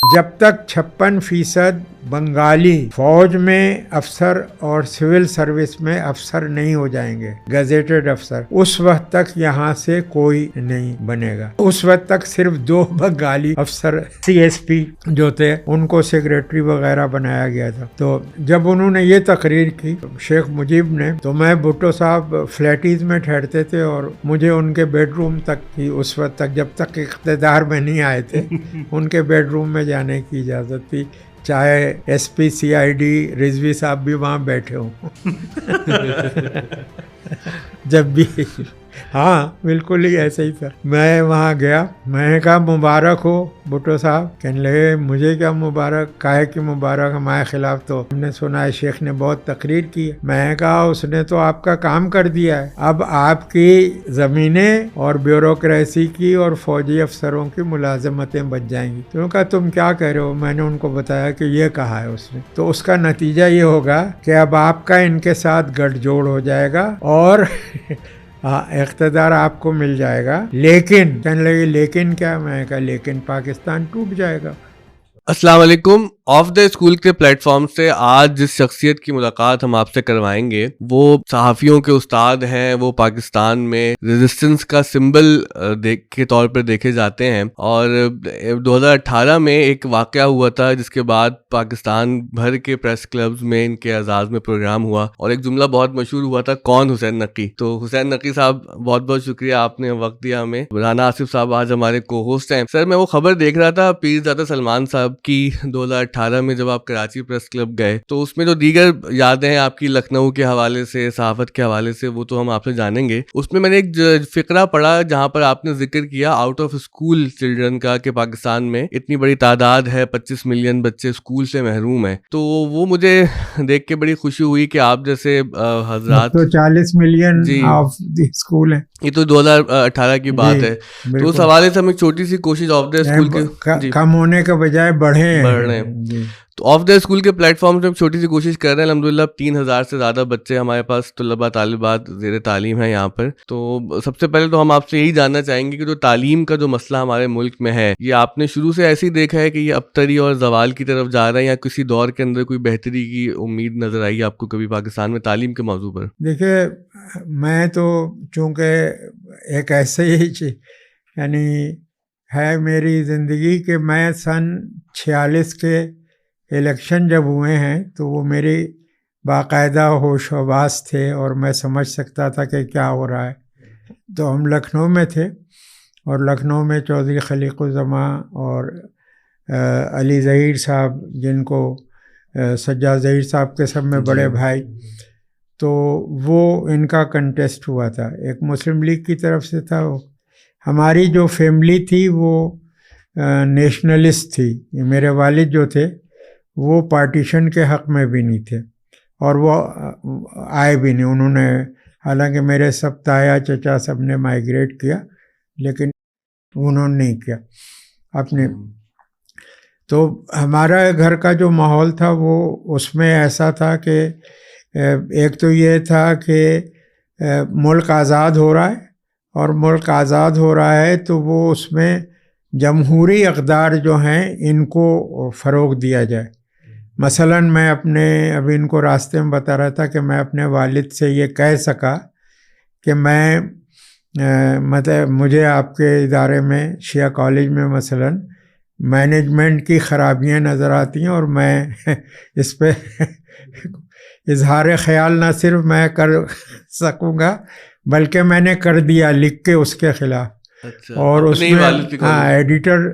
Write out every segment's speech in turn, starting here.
جب تک 56% بنگالی فوج میں افسر اور سول سروس میں افسر نہیں ہو جائیں گے، گزیٹڈ افسر، اس وقت تک یہاں سے کوئی نہیں بنے گا۔ اس وقت تک صرف 2 بنگالی افسر CSP جو تھے ان کو سیکریٹری وغیرہ بنایا گیا تھا۔ تو جب انہوں نے یہ تقریر کی شیخ مجیب نے، تو میں بھٹو صاحب فلیٹیز میں ٹھہرتے تھے اور مجھے ان کے بیڈ روم تک کی اس وقت تک، جب تک اقتدار میں نہیں آئے تھے، ان کے بیڈ روم میں جانے کی اجازت تھی، چاہے SP CID رضوی صاحب بھی وہاں بیٹھے ہوں۔ جب بھی ہاں بالکل ہی ایسے ہی تھا۔ میں وہاں گیا، میں نے کہا مبارک ہو بھٹو صاحب۔ کہنے لگے مجھے کیا مبارک، کاہے کی مبارک، ہمارے خلاف تو ہم نے سنا ہے شیخ نے بہت تقریر کی ہے۔ میں نے کہا اس نے تو آپ کا کام کر دیا ہے، اب آپ کی زمینیں اور بیوروکریسی کی اور فوجی افسروں کی ملازمتیں بچ جائیں گی۔ تو انہوں نے کہا تم کیا کہہ رہے ہو؟ میں نے ان کو بتایا کہ یہ کہا ہے اس نے، تو اس کا نتیجہ یہ ہوگا کہ اب آپ کا ان کے ساتھ گٹھ جوڑ ہو جائے گا اور اقتدار آپ کو مل جائے گا، لیکن کہنے لگے لیکن کیا؟ میں نے کہا لیکن پاکستان ٹوٹ جائے گا۔ السلام علیکم۔ آف دا اسکول کے پلیٹ فارم سے آج جس شخصیت کی ملاقات ہم آپ سے کروائیں گے وہ صحافیوں کے استاد ہیں، وہ پاکستان میں ریزسٹنس کا سمبل کے طور پر دیکھے جاتے ہیں، اور 2018 میں ایک واقعہ ہوا تھا جس کے بعد پاکستان بھر کے پریس کلبز میں ان کے اعزاز میں پروگرام ہوا، اور ایک جملہ بہت مشہور ہوا تھا، کون حسین نقی۔ تو حسین نقی صاحب بہت بہت شکریہ، آپ نے وقت دیا ہمیں۔ رانا آصف صاحب آج ہمارے کو ہوسٹ ہیں۔ سر میں وہ خبر دیکھ رہا تھا پیرزادہ سلمان صاحب کی 2018 میں جب آپ کراچی پریس کلب گئے، تو اس میں جو دیگر یادیں ہیں آپ کی لکھنؤ کے حوالے سے، صحافت کے حوالے سے، وہ تو ہم آپ سے جانیں گے۔ اس میں نے ایک فقرہ پڑھا جہاں پر آپ نے ذکر کیا آؤٹ آف اسکول چلڈرن کا، کہ پاکستان میں اتنی بڑی تعداد ہے، 25 ملین بچے اسکول سے محروم ہیں۔ تو وہ مجھے دیکھ کے بڑی خوشی ہوئی کہ آپ جیسے حضرات، تو 40 ملین آف دی اسکول ہے، یہ تو 2018 کی بات ہے۔ تو اس حوالے سے ہم ایک چھوٹی سی کوشش آف دا اسکول کے کم ہونے کے بجائے بڑھ رہے ہیں۔ تو آف دا اسکول کے پلیٹ فارم سے ہم چھوٹی سی کوشش کر رہے ہیں۔ الحمدللہ 3000 سے زیادہ بچے ہمارے پاس طلباء طالبات زیر تعلیم ہیں یہاں پر۔ تو سب سے پہلے تو ہم آپ سے یہی جاننا چاہیں گے کہ جو تعلیم کا جو مسئلہ ہمارے ملک میں ہے، یہ آپ نے شروع سے ایسے ہی دیکھا ہے کہ یہ ابتری اور زوال کی طرف جا رہا ہے، یا کسی دور کے اندر کوئی بہتری کی امید نظر آئی آپ کو کبھی پاکستان میں تعلیم کے موضوع پر؟ دیکھیے میں تو چونکہ ایک ایسے ہی یعنی ہے میری زندگی کہ میں سن 46 کے الیکشن جب ہوئے ہیں تو وہ میری باقاعدہ ہوش و حواس تھے اور میں سمجھ سکتا تھا کہ کیا ہو رہا ہے۔ تو ہم لکھنؤ میں تھے، اور لکھنؤ میں چودھری خلیق الزماں اور علی ظہیر صاحب، جن کو سجاد ظہیر صاحب کے سب میں بڑے بھائی، تو وہ ان کا کنٹیسٹ ہوا تھا۔ ایک مسلم لیگ کی طرف سے تھا۔ ہماری جو فیملی تھی وہ نیشنلسٹ تھی۔ میرے والد جو تھے وہ پارٹیشن کے حق میں بھی نہیں تھے، اور وہ آئے بھی نہیں۔ انہوں نے، حالانکہ میرے سب تایا چچا سب نے مائیگریٹ کیا، لیکن انہوں نے نہیں کیا اپنے۔ تو ہمارا گھر کا جو ماحول تھا وہ اس میں ایسا تھا کہ ایک تو یہ تھا کہ ملک آزاد ہو رہا ہے، اور ملک آزاد ہو رہا ہے تو وہ اس میں جمہوری اقدار جو ہیں ان کو فروغ دیا جائے۔ مثلا میں ابھی ان کو راستے میں بتا رہا تھا کہ میں اپنے والد سے یہ کہہ سکا کہ میں مطلب مجھے آپ کے ادارے میں شیعہ کالج میں مثلا مینجمنٹ کی خرابیاں نظر آتی ہیں، اور میں اس پہ اظہار خیال نہ صرف میں کر سکوں گا بلکہ میں نے کر دیا لکھ کے اس کے خلاف۔ اور اس میں ایڈیٹر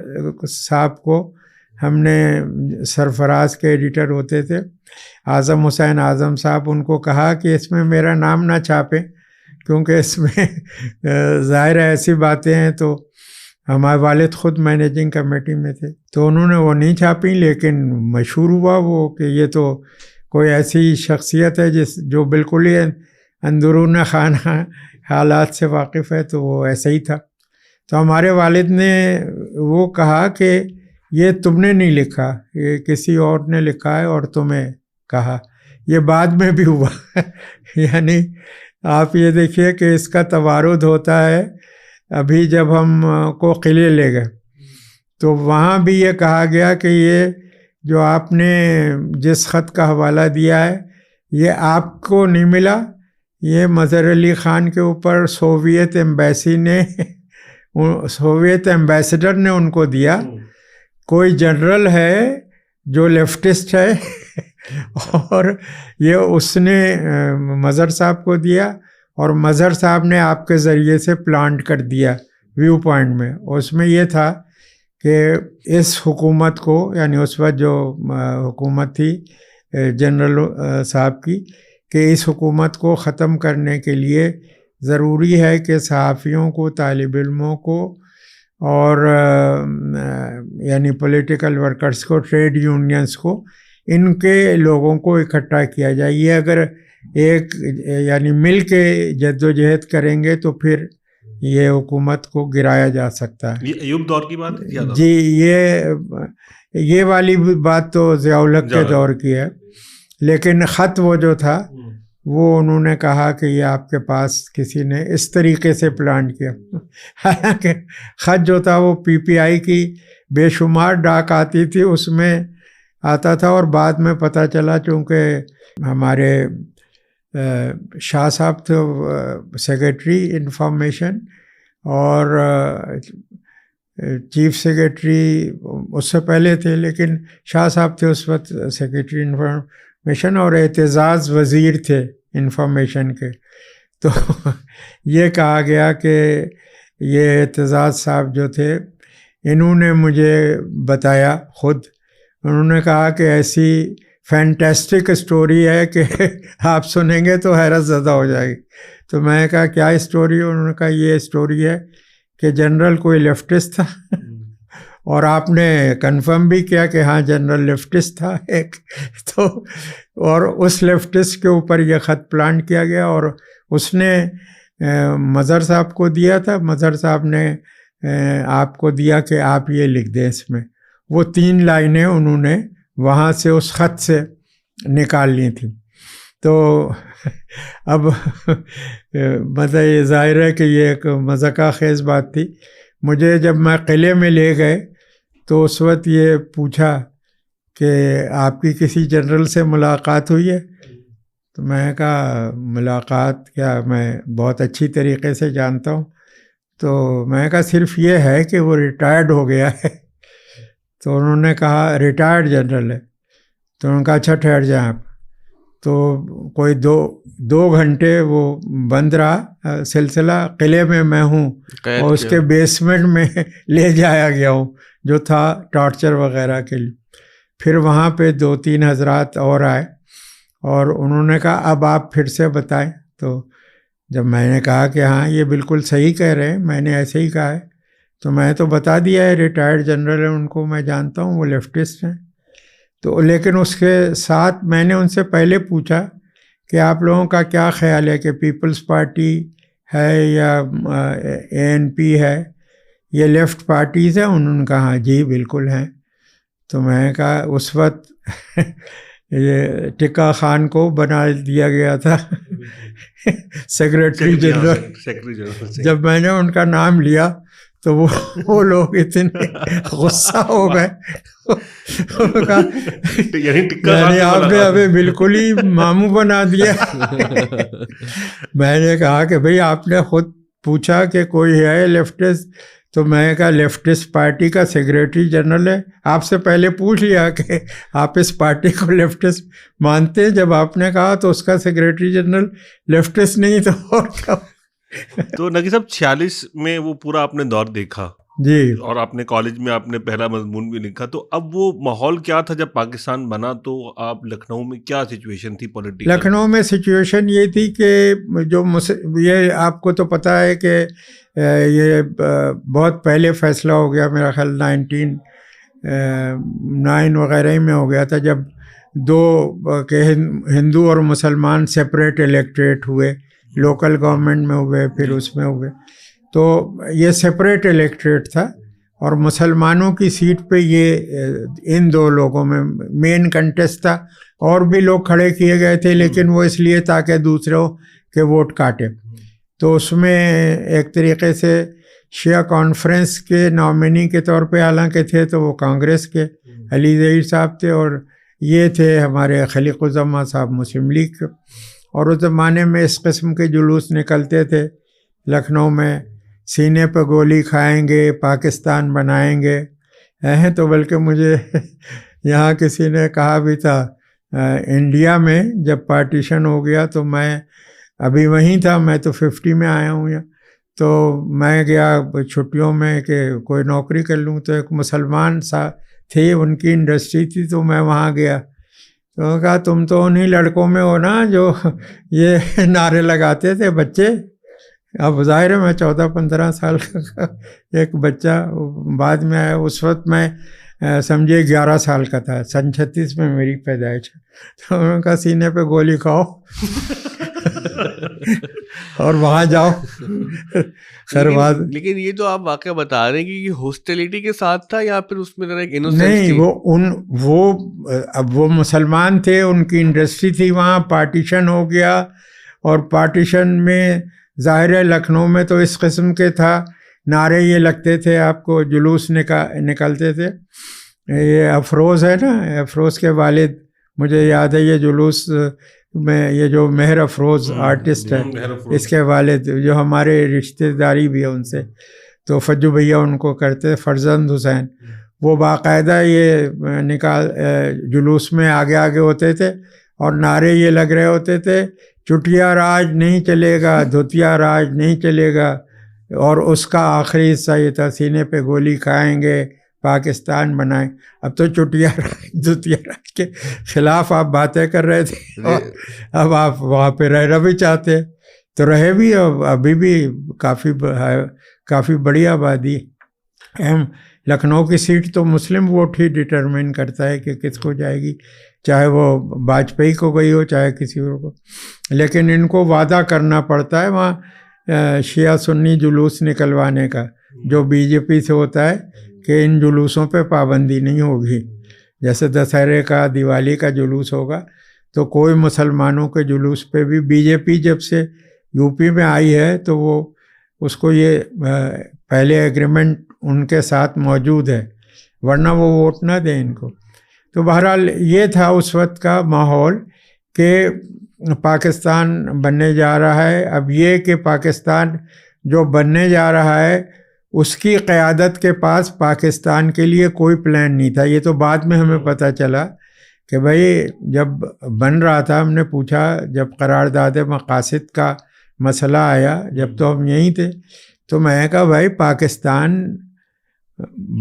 صاحب کو، ہم نے سرفراز کے ایڈیٹر ہوتے تھے اعظم حسین اعظم صاحب، ان کو کہا کہ اس میں میرا نام نہ چھاپیں، کیونکہ اس میں ظاہر ہے ایسی باتیں ہیں۔ تو ہمارے والد خود مینیجنگ کمیٹی میں تھے، تو انہوں نے وہ نہیں چھاپی، لیکن مشہور ہوا وہ کہ یہ تو کوئی ایسی شخصیت ہے جو بالکل ہی اندرون خانہ حالات سے واقف ہے، تو وہ ایسا ہی تھا۔ تو ہمارے والد نے وہ کہا کہ یہ تم نے نہیں لکھا، یہ کسی اور نے لکھا ہے اور تمہیں کہا۔ یہ بعد میں بھی ہوا یعنی آپ یہ دیکھیے کہ اس کا توارد ہوتا ہے۔ ابھی جب ہم کو قلعے لے گئے تو وہاں بھی یہ کہا گیا کہ یہ جو آپ نے جس خط کا حوالہ دیا ہے یہ آپ کو نہیں ملا، یہ مظہر علی خان کے اوپر سوویت ایمبیسڈر نے ان کو دیا. کوئی جنرل ہے جو لیفٹسٹ ہے اور یہ اس نے مظہر صاحب کو دیا، اور مظہر صاحب نے آپ کے ذریعے سے پلانٹ کر دیا ویو پوائنٹ میں. اس میں یہ تھا کہ اس حکومت کو، یعنی اس وقت جو حکومت تھی جنرل صاحب کی، کہ اس حکومت کو ختم کرنے کے لیے ضروری ہے کہ صحافیوں کو، طالب علموں کو، اور یعنی پولیٹیکل ورکرز کو، ٹریڈ یونینز کو، ان کے لوگوں کو اکٹھا کیا جائے. یہ اگر ایک یعنی مل کے جد و جہد کریں گے تو پھر یہ حکومت کو گرایا جا سکتا ہے. یہ ایوب دور کی بات ہے جی، یہ والی بات تو ضیاء الحق کے دور کی ہے، لیکن خط وہ جو تھا وہ انہوں نے کہا کہ یہ آپ کے پاس کسی نے اس طریقے سے پلان کیا. حالانکہ خط جو تھا وہ پی پی آئی کی بے شمار ڈاک آتی تھی، اس میں آتا تھا، اور بعد میں پتہ چلا چونکہ ہمارے شاہ صاحب تھے سیکریٹری انفارمیشن، اور چیف سیکریٹری اس سے پہلے تھے، لیکن شاہ صاحب تھے اس وقت سیکریٹری انفارمیشن، اور اعتزاز وزیر تھے انفارمیشن کے. تو یہ کہا گیا کہ یہ اعتزاز صاحب جو تھے انہوں نے مجھے بتایا خود، انہوں نے کہا کہ ایسی فینٹیسٹک اسٹوری ہے کہ آپ سنیں گے تو حیرت زدہ ہو جائے گی. تو میں نے کہا کیا اسٹوری ہے؟ انہوں نے کہا یہ اسٹوری ہے کہ جنرل کوئی لیفٹسٹ تھا اور آپ نے کنفرم بھی کیا کہ ہاں جنرل لیفٹسٹ تھا ایک. تو اور اس لیفٹسٹ کے اوپر یہ خط پلانٹ کیا گیا، اور اس نے مظہر صاحب کو دیا تھا. مظہر صاحب نے آپ کو دیا کہ آپ یہ لکھ دیں اس میں. وہ 3 لائنیں انہوں نے وہاں سے اس خط سے نکال لی تھیں. تو اب مطلب یہ ظاہر ہے کہ یہ ایک مضحکہ خیز بات تھی. مجھے جب میں قلعے میں لے گئے تو اس وقت یہ پوچھا کہ آپ کی کسی جنرل سے ملاقات ہوئی ہے؟ تو میں نے کہا ملاقات کیا، میں بہت اچھی طریقے سے جانتا ہوں. تو میں نے کہا صرف یہ ہے کہ وہ ریٹائرڈ ہو گیا ہے. تو انہوں نے کہا ریٹائرڈ جنرل ہے. تو انہوں نے کہا اچھا ٹھہر جائیں آپ. تو کوئی دو گھنٹے وہ بند رہا سلسلہ. قلعے میں ہوں اور اس کے بیسمنٹ میں لے جایا گیا ہوں جو تھا ٹارچر وغیرہ کے لیے. پھر وہاں پہ 2-3 حضرات اور آئے اور انہوں نے کہا اب آپ پھر سے بتائیں. تو جب میں نے کہا کہ ہاں یہ بالکل صحیح کہہ رہے ہیں، میں نے ایسے ہی کہا ہے، تو میں تو بتا دیا ہے ریٹائرڈ جنرل ہے، ان کو میں جانتا ہوں، وہ لیفٹسٹ ہیں. تو لیکن اس کے ساتھ میں نے ان سے پہلے پوچھا کہ آپ لوگوں کا کیا خیال ہے کہ پیپلز پارٹی ہے یا ANP ہے، یہ لیفٹ پارٹیز ہیں؟ انہوں نے کہا ہاں جی بالکل ہیں. تو میں نے کہا اس وقت یہ ٹکا خان کو بنا دیا گیا تھا سیکریٹری جنرل. جب میں نے ان کا نام لیا تو وہ لوگ اتنے غصہ ہو گئے، یعنی آپ نے ہمیں بالکل ہی ماموں بنا دیا. میں نے کہا کہ بھئی آپ نے خود پوچھا کہ کوئی ہے لیفٹسٹ، تو میں نے کہا لیفٹسٹ پارٹی کا سیکریٹری جنرل ہے. آپ سے پہلے پوچھ لیا کہ آپ اس پارٹی کو لیفٹسٹ مانتے ہیں. جب آپ نے کہا تو اس کا سیکریٹری جنرل لیفٹسٹ نہیں تو اور کیا. تو نقی صاحب 46 میں وہ پورا آپ نے دور دیکھا جی، اور آپ نے کالج میں آپ نے پہلا مضمون بھی لکھا. تو اب وہ ماحول کیا تھا جب پاکستان بنا؟ تو آپ لکھنؤ میں کیا سچویشن تھی پولیٹیکل؟ لکھنؤ میں سچویشن یہ تھی کہ جو یہ آپ کو تو پتہ ہے کہ یہ بہت پہلے فیصلہ ہو گیا، میرا خیال 1909 وغیرہ ہی میں ہو گیا تھا، جب دو کہ ہندو اور مسلمان سپریٹ الیکٹریٹ ہوئے، لوکل گورنمنٹ میں ہوئے، پھر اس میں ہوئے. تو یہ سپریٹ الیکٹریٹ تھا اور مسلمانوں کی سیٹ پہ یہ ان دو لوگوں میں مین کنٹیسٹ تھا. اور بھی لوگ کھڑے کیے گئے تھے لیکن وہ اس لیے تاکہ دوسروں کے ووٹ کاٹے. تو اس میں ایک طریقے سے شیعہ کانفرنس کے نامنی کے طور پہ حالانکہ تھے تو وہ کانگریس کے علی ظہیر صاحب تھے، اور یہ تھے ہمارے خلیق الزماں صاحب مسلم لیگ کے. اور اس زمانے میں اس قسم کے جلوس نکلتے تھے لکھنؤ میں، سینے پہ گولی کھائیں گے، پاکستان بنائیں گے. تو بلکہ مجھے یہاں کسی نے کہا بھی تھا انڈیا میں جب پارٹیشن ہو گیا تو میں ابھی وہیں تھا، میں تو 50 میں آیا ہوں، تو میں گیا چھٹیوں میں کہ کوئی نوکری کر لوں. تو ایک مسلمان سا تھے، ان کی انڈسٹری تھی، تو میں وہاں گیا. تو انہوں نے کہا تم تو انہی لڑکوں میں ہو نا جو یہ نعرے لگاتے تھے بچے. اب ظاہر ہے میں 14-15 سال کا ایک بچہ بعد میں آیا، اس وقت میں سمجھے 11 سال کا تھا، سن 36 میں میری پیدائش ہے. تو انہوں نے کہا سینے پہ گولی کھاؤ اور وہاں جاؤ. خیر بات، لیکن یہ جو آپ واقعہ بتا رہے ہیں کہ یہ ہاسٹیلیٹی کے ساتھ تھا یا پھر اس میں ذرا ایک انوسنس نہیں، تھی؟ اب وہ مسلمان تھے، ان کی انڈسٹری تھی وہاں، پارٹیشن ہو گیا، اور پارٹیشن میں ظاہر ہے لکھنؤ میں تو اس قسم کے تھا، نعرے یہ لگتے تھے، آپ کو جلوس نکلتے تھے. یہ افروز ہے نا، افروز کے والد، مجھے یاد ہے یہ جلوس میں، یہ جو مہر افروز آرٹسٹ ہے، اس کے والد جو ہمارے رشتہ داری بھی ہے ان سے، تو فجو بھیا ان کو کرتے، فرزند حسین، وہ باقاعدہ یہ جلوس میں آگے آگے ہوتے تھے اور نعرے یہ لگ رہے ہوتے تھے، چٹیا راج نہیں چلے گا، دھوتیا راج نہیں چلے گا. اور اس کا آخری حصہ یہ تھا، سینے پہ گولی کھائیں گے، پاکستان بنائیں. اب تو چٹیا راج دھوتیا راج کے خلاف آپ باتیں کر رہے تھے، اور اب آپ وہاں پہ رہنا بھی چاہتے، تو رہے بھی، ابھی بھی کافی بڑی آبادی. لکھنؤ کی سیٹ تو مسلم ووٹ ہی ڈٹرمن کرتا ہے کہ کس کو جائے گی، چاہے وہ واجپئی کو گئی ہو چاہے کسی اور کو. لیکن ان کو وعدہ کرنا پڑتا ہے وہاں شیعہ سنی جلوس نکلوانے کا، جو بی جے پی سے ہوتا ہے کہ ان جلوسوں پہ پابندی نہیں ہوگی. جیسے دسہرے کا، دیوالی کا جلوس ہوگا تو کوئی مسلمانوں کے جلوس پہ بھی، بی جے پی جب سے یو پی میں آئی ہے تو وہ اس کو یہ پہلے ایگریمنٹ ان کے ساتھ موجود ہے، ورنہ وہ ووٹ نہ دیں ان کو. تو بہرحال یہ تھا اس وقت کا ماحول کہ پاکستان بننے جا رہا ہے. اب یہ کہ پاکستان جو بننے جا رہا ہے اس کی قیادت کے پاس پاکستان کے لیے کوئی پلان نہیں تھا. یہ تو بعد میں ہمیں پتہ چلا کہ بھائی جب بن رہا تھا، ہم نے پوچھا جب قرارداد مقاصد کا مسئلہ آیا، جب تو ہم یہیں تھے، تو میں نے کہا بھائی پاکستان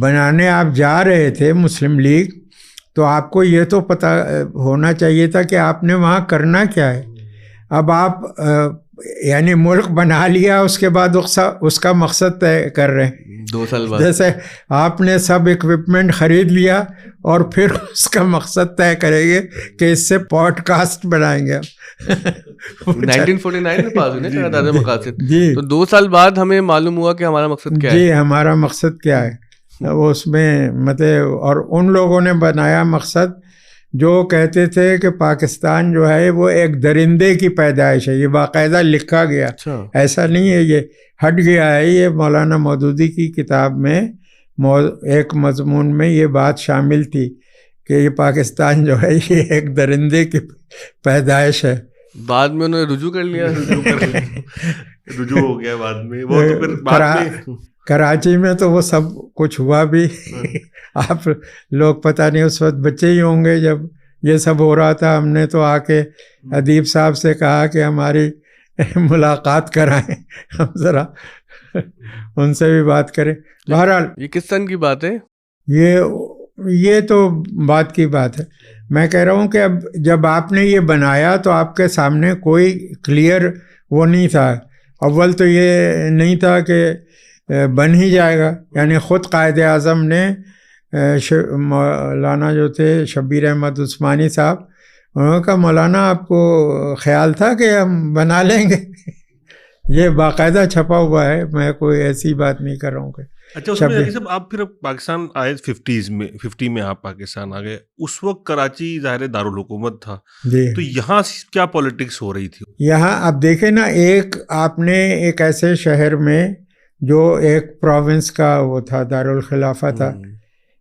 بنانے آپ جا رہے تھے مسلم لیگ، تو آپ کو یہ تو پتہ ہونا چاہیے تھا کہ آپ نے وہاں کرنا کیا ہے. اب آپ یعنی ملک بنا لیا، اس کے بعد اس کا مقصد طے کر رہے ہیں 2 سال بعد. جیسے آپ نے سب اکوپمنٹ خرید لیا اور پھر اس کا مقصد طے کریں گے کہ اس سے پوڈ کاسٹ بنائیں گے. 1949 میں پاس ہوئی نا قرارداد مقاصد. جی، تو 2 سال بعد ہمیں معلوم ہوا کہ ہمارا مقصد کیا ہے. جی، ہمارا مقصد کیا ہے. وہ اس میں مطلب، اور ان لوگوں نے بنایا مقصد جو کہتے تھے کہ پاکستان جو ہے وہ ایک درندے کی پیدائش ہے. یہ باقاعدہ لکھا گیا، ایسا نہیں ہے یہ ہٹ گیا ہے. یہ مولانا مودودی کی کتاب میں ایک مضمون میں یہ بات شامل تھی کہ یہ پاکستان جو ہے یہ ایک درندے کی پیدائش ہے. بعد میں انہوں نے رجوع کر لیا. رجوع ہو گیا بعد میں. وہ تو پھر بعد میں کراچی میں تو وہ سب کچھ ہوا بھی. آپ لوگ پتہ نہیں اس وقت بچے ہی ہوں گے جب یہ سب ہو رہا تھا. ہم نے تو آ کے ادیب صاحب سے کہا کہ ہماری ملاقات کرائیں، ہم ذرا ان سے بھی بات کریں. بہرحال یہ کس سن کی بات ہے؟ یہ تو بات کی بات ہے. میں کہہ رہا ہوں کہ اب جب آپ نے یہ بنایا تو آپ کے سامنے کوئی کلیئر وہ نہیں تھا. اول تو یہ نہیں تھا کہ بن ہی جائے گا. یعنی خود قائد اعظم نے مولانا جو تھے شبیر احمد عثمانی صاحب، انہوں نے کہا مولانا آپ کو خیال تھا کہ ہم بنا لیں گے. یہ باقاعدہ چھپا ہوا ہے، میں کوئی ایسی بات نہیں کر رہا ہوں کہ. اچھا، اس میں صاحب آپ پھر پاکستان آئے 50 میں آپ پاکستان آ گئے. اس وقت کراچی ظاہر دارالحکومت تھا، تو یہاں کیا پالیٹکس ہو رہی تھی؟ یہاں اب دیکھیں نا، ایک آپ نے ایک ایسے شہر میں جو ایک پروونس کا وہ تھا، دارالخلافہ تھا.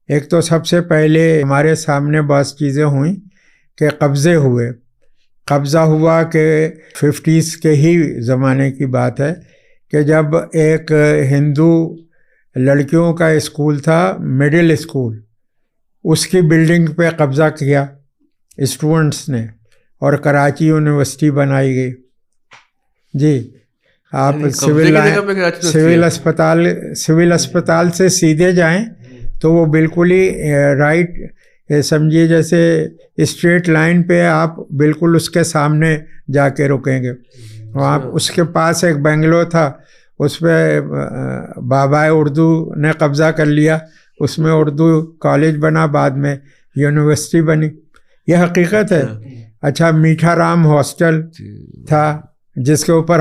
ایک تو سب سے پہلے ہمارے سامنے بعض چیزیں ہوئیں کہ قبضے ہوئے. قبضہ ہوا کہ 50s کے ہی زمانے کی بات ہے کہ جب ایک ہندو لڑکیوں کا اسکول تھا، مڈل اسکول، اس کی بلڈنگ پہ قبضہ کیا اسٹوڈنٹس نے اور کراچی یونیورسٹی بنائی گئی. جی آپ سول اسپتال سے سیدھے جائیں تو وہ بالکل ہی رائٹ سمجھیے جیسے اسٹریٹ لائن پہ آپ بالکل اس کے سامنے جا کے رکیں گے. وہاں اس کے پاس ایک بنگلو تھا، اس پہ بابا اردو نے قبضہ کر لیا، اس میں اردو کالج بنا، بعد میں یونیورسٹی بنی. یہ حقیقت ہے. اچھا میٹھا رام ہاسٹل تھا جس کے اوپر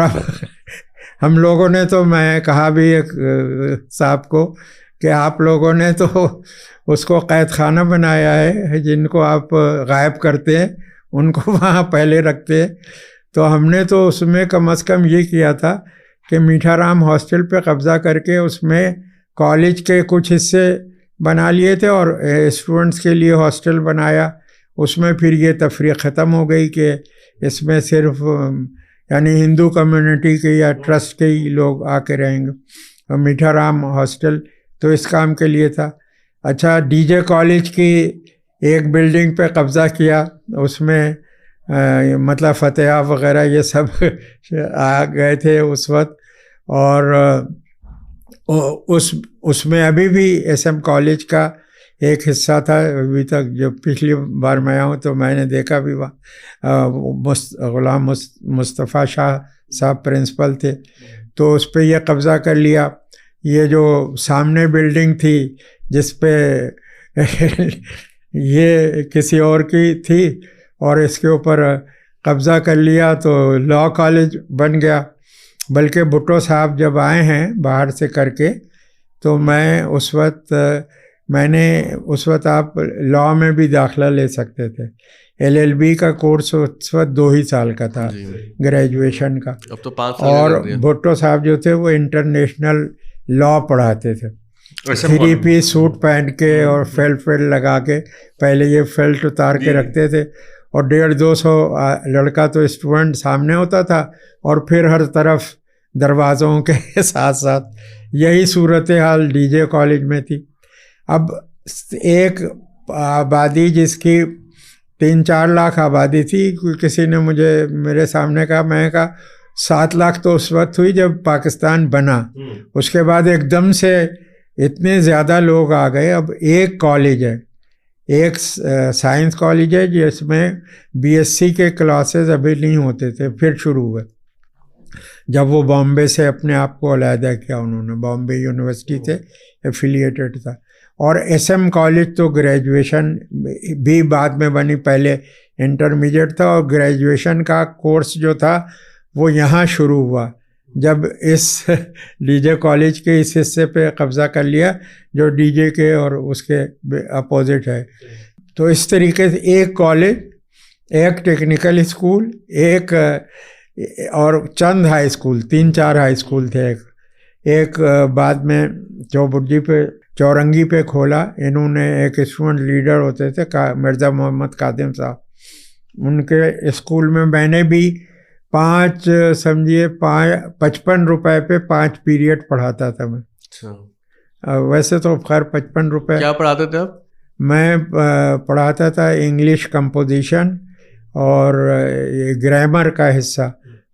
ہم لوگوں نے تو، میں کہا بھی ایک صاحب کو کہ آپ لوگوں نے تو اس کو قید خانہ بنایا ہے، جن کو آپ غائب کرتے ہیں ان کو وہاں پہلے رکھتے ہیں. تو ہم نے تو اس میں کم از کم یہ کیا تھا کہ میٹھا رام ہاسٹل پہ قبضہ کر کے اس میں کالج کے کچھ حصے بنا لیے تھے اور اسٹوڈنٹس کے لیے ہاسٹل بنایا. اس میں پھر یہ تفریق ختم ہو گئی کہ اس میں صرف یعنی ہندو کمیونٹی کے یا ٹرسٹ کے ہی لوگ آ کے رہیں گے. اور میٹھا رام ہاسٹل تو اس کام کے لیے تھا. اچھا ڈی جے کالج کی ایک بلڈنگ پہ قبضہ کیا، اس میں مطلب فتح وغیرہ یہ سب آ گئے تھے اس وقت. اور اس میں ابھی بھی ایس ایم کالج کا ایک حصہ تھا ابھی تک. جو پچھلی بار میں آؤں تو میں نے دیکھا بھی غلام مصطفیٰ شاہ صاحب پرنسپل تھے، تو اس پہ یہ قبضہ کر لیا. یہ جو سامنے بلڈنگ تھی جس پہ یہ کسی اور کی تھی اور اس کے اوپر قبضہ کر لیا تو لاء کالج بن گیا. بلکہ بھٹو صاحب جب آئے ہیں باہر سے کر کے تو میں اس وقت آپ لاء میں بھی داخلہ لے سکتے تھے. LLB کا کورس اس وقت 2 ہی سال کا تھا گریجویشن کا. اب تو 5 سال. اور بھٹو صاحب جو تھے وہ انٹرنیشنل لاء پڑھاتے تھے. 3 پیس سوٹ پہن کے اور فیلٹ لگا کے، پہلے یہ فیلٹ اتار کے رکھتے تھے اور 150-200 لڑکا تو اسٹوڈنٹ سامنے ہوتا تھا اور پھر ہر طرف دروازوں کے ساتھ ساتھ. یہی صورتحال ڈی جے کالج میں تھی. اب ایک آبادی جس کی 3-4 لاکھ آبادی تھی، کسی نے میرے سامنے کہا، میں کہا 7 لاکھ تو اس وقت ہوئی جب پاکستان بنا، اس کے بعد ایک دم سے اتنے زیادہ لوگ آ گئے. اب ایک کالج ہے، ایک سائنس کالج ہے جس میں BSc کے کلاسز ابھی نہیں ہوتے تھے، پھر شروع ہوئے جب وہ بامبے سے اپنے آپ کو علیحدہ کیا انہوں نے. بامبے یونیورسٹی سے ایفیلیٹڈ تھا. اور SM کالج تو گریجویشن بھی بعد میں بنی، پہلے انٹرمیڈیٹ تھا اور گریجویشن کا کورس جو تھا وہ یہاں شروع ہوا جب اس ڈی جے کالج کے اس حصے پہ قبضہ کر لیا جو ڈی جے کے اور اس کے اپوزٹ ہے. تو اس طریقے سے ایک کالج، ایک ٹیکنیکل اسکول، ایک اور چند ہائی اسکول، 3-4 ہائی اسکول تھے. ایک بعد میں چوبرجی پہ چورنگی پہ کھولا. انہوں نے ایک اسٹوڈنٹ لیڈر ہوتے تھے مرزا محمد قادم صاحب، ان کے اسکول میں نے بھی 55 روپے پہ 5 پیریڈ پڑھاتا تھا میں. ویسے تو خیر 55 روپے. کیا پڑھاتے تھے آپ؟ میں پڑھاتا تھا انگلش کمپوزیشن اور گرامر کا حصہ،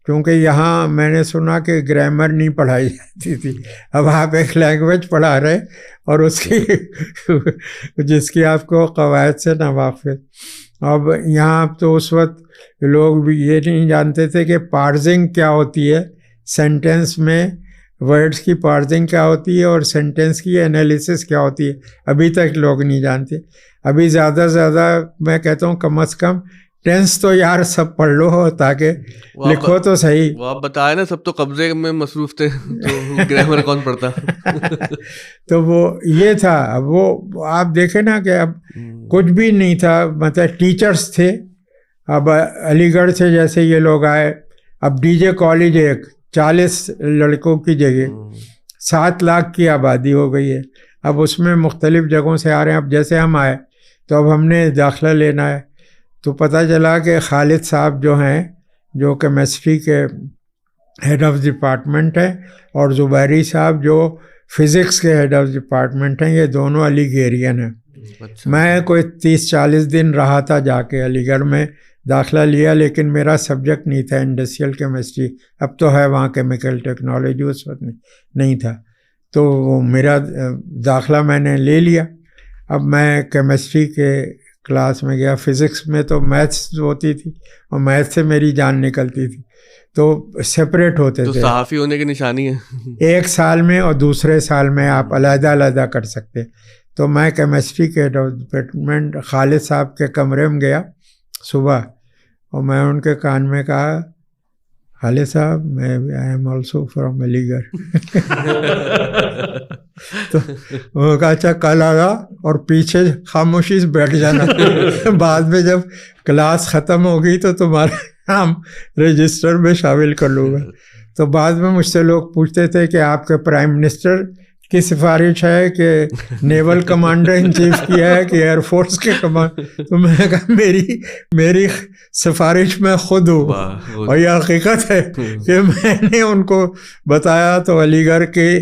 کیونکہ یہاں میں نے سنا کہ گرامر نہیں پڑھائی جاتی تھی. اب آپ ایک لینگویج پڑھا رہے اور اس کی جس کی آپ کو قواعد سے نہ واقف. اب یہاں تو اس وقت لوگ بھی یہ نہیں جانتے تھے کہ پارزنگ کیا ہوتی ہے، سینٹینس میں ورڈز کی پارزنگ کیا ہوتی ہے اور سینٹینس کی انالیسس کیا ہوتی ہے. ابھی تک لوگ نہیں جانتے. ابھی زیادہ سے زیادہ میں کہتا ہوں کم از کم ٹینس تو یار سب پڑھ لو تاکہ لکھو تو صحیح. وہ آپ بتائے نا سب تو قبضے میں مصروف تھے تو گرامر کون پڑھتا. تو وہ یہ تھا. اب وہ آپ دیکھیں نا کہ اب کچھ بھی نہیں تھا، مطلب ٹیچرس تھے. اب علی گڑھ سے جیسے یہ لوگ آئے، اب ڈی جے کالج ایک 40 لڑکوں کی جگہ 7 لاکھ کی آبادی ہو گئی ہے. اب اس میں مختلف جگہوں سے آ رہے ہیں. اب جیسے ہم آئے تو اب ہم نے داخلہ لینا ہے تو پتہ چلا کہ خالد صاحب جو ہیں جو کیمسٹری کے ہیڈ آف ڈپارٹمنٹ ہیں اور زبیری صاحب جو فزکس کے ہیڈ آف ڈپارٹمنٹ ہیں, یہ دونوں علی گیرین ہیں. میں کوئی 30-40 دن رہا تھا جا کے علی گڑھ میں, داخلہ لیا, لیکن میرا سبجیکٹ نہیں تھا انڈسٹریل کیمسٹری. اب تو ہے وہاں کیمیکل ٹیکنالوجی, اس وقت نہیں تھا. تو میرا داخلہ میں نے لے لیا. اب میں کیمسٹری کے کلاس میں گیا. فزکس میں تو میتھس ہوتی تھی اور میتھس سے میری جان نکلتی تھی, تو سپریٹ ہوتے تھے. صحافی ہونے کی نشانی ہے. 1 سال میں اور دوسرے سال میں آپ علیحدہ علیحدہ کر سکتے. تو میں کیمسٹری کے ڈپارٹمنٹ خالد صاحب کے کمرے میں گیا صبح, اور میں ان کے کان میں کہا, خالد صاحب میں آئی ایم آلسو فرام علی گڑھ. تو وہ کہا اچھا کل آگا, اور پیچھے خاموشی سے بیٹھ جانا. بعد میں جب کلاس ختم ہوگی تو تمہارا نام رجسٹر میں شامل کر لوں گا. تو بعد میں مجھ سے لوگ پوچھتے تھے کہ آپ کے پرائم منسٹر کی سفارش ہے کہ نیول کمانڈر ان چیف کی ہے کہ ایئر فورس کے تو میں نے کہا میری سفارش میں خود ہوں, اور یہ حقیقت ہے کہ میں نے ان کو بتایا. تو علی گڑھ کے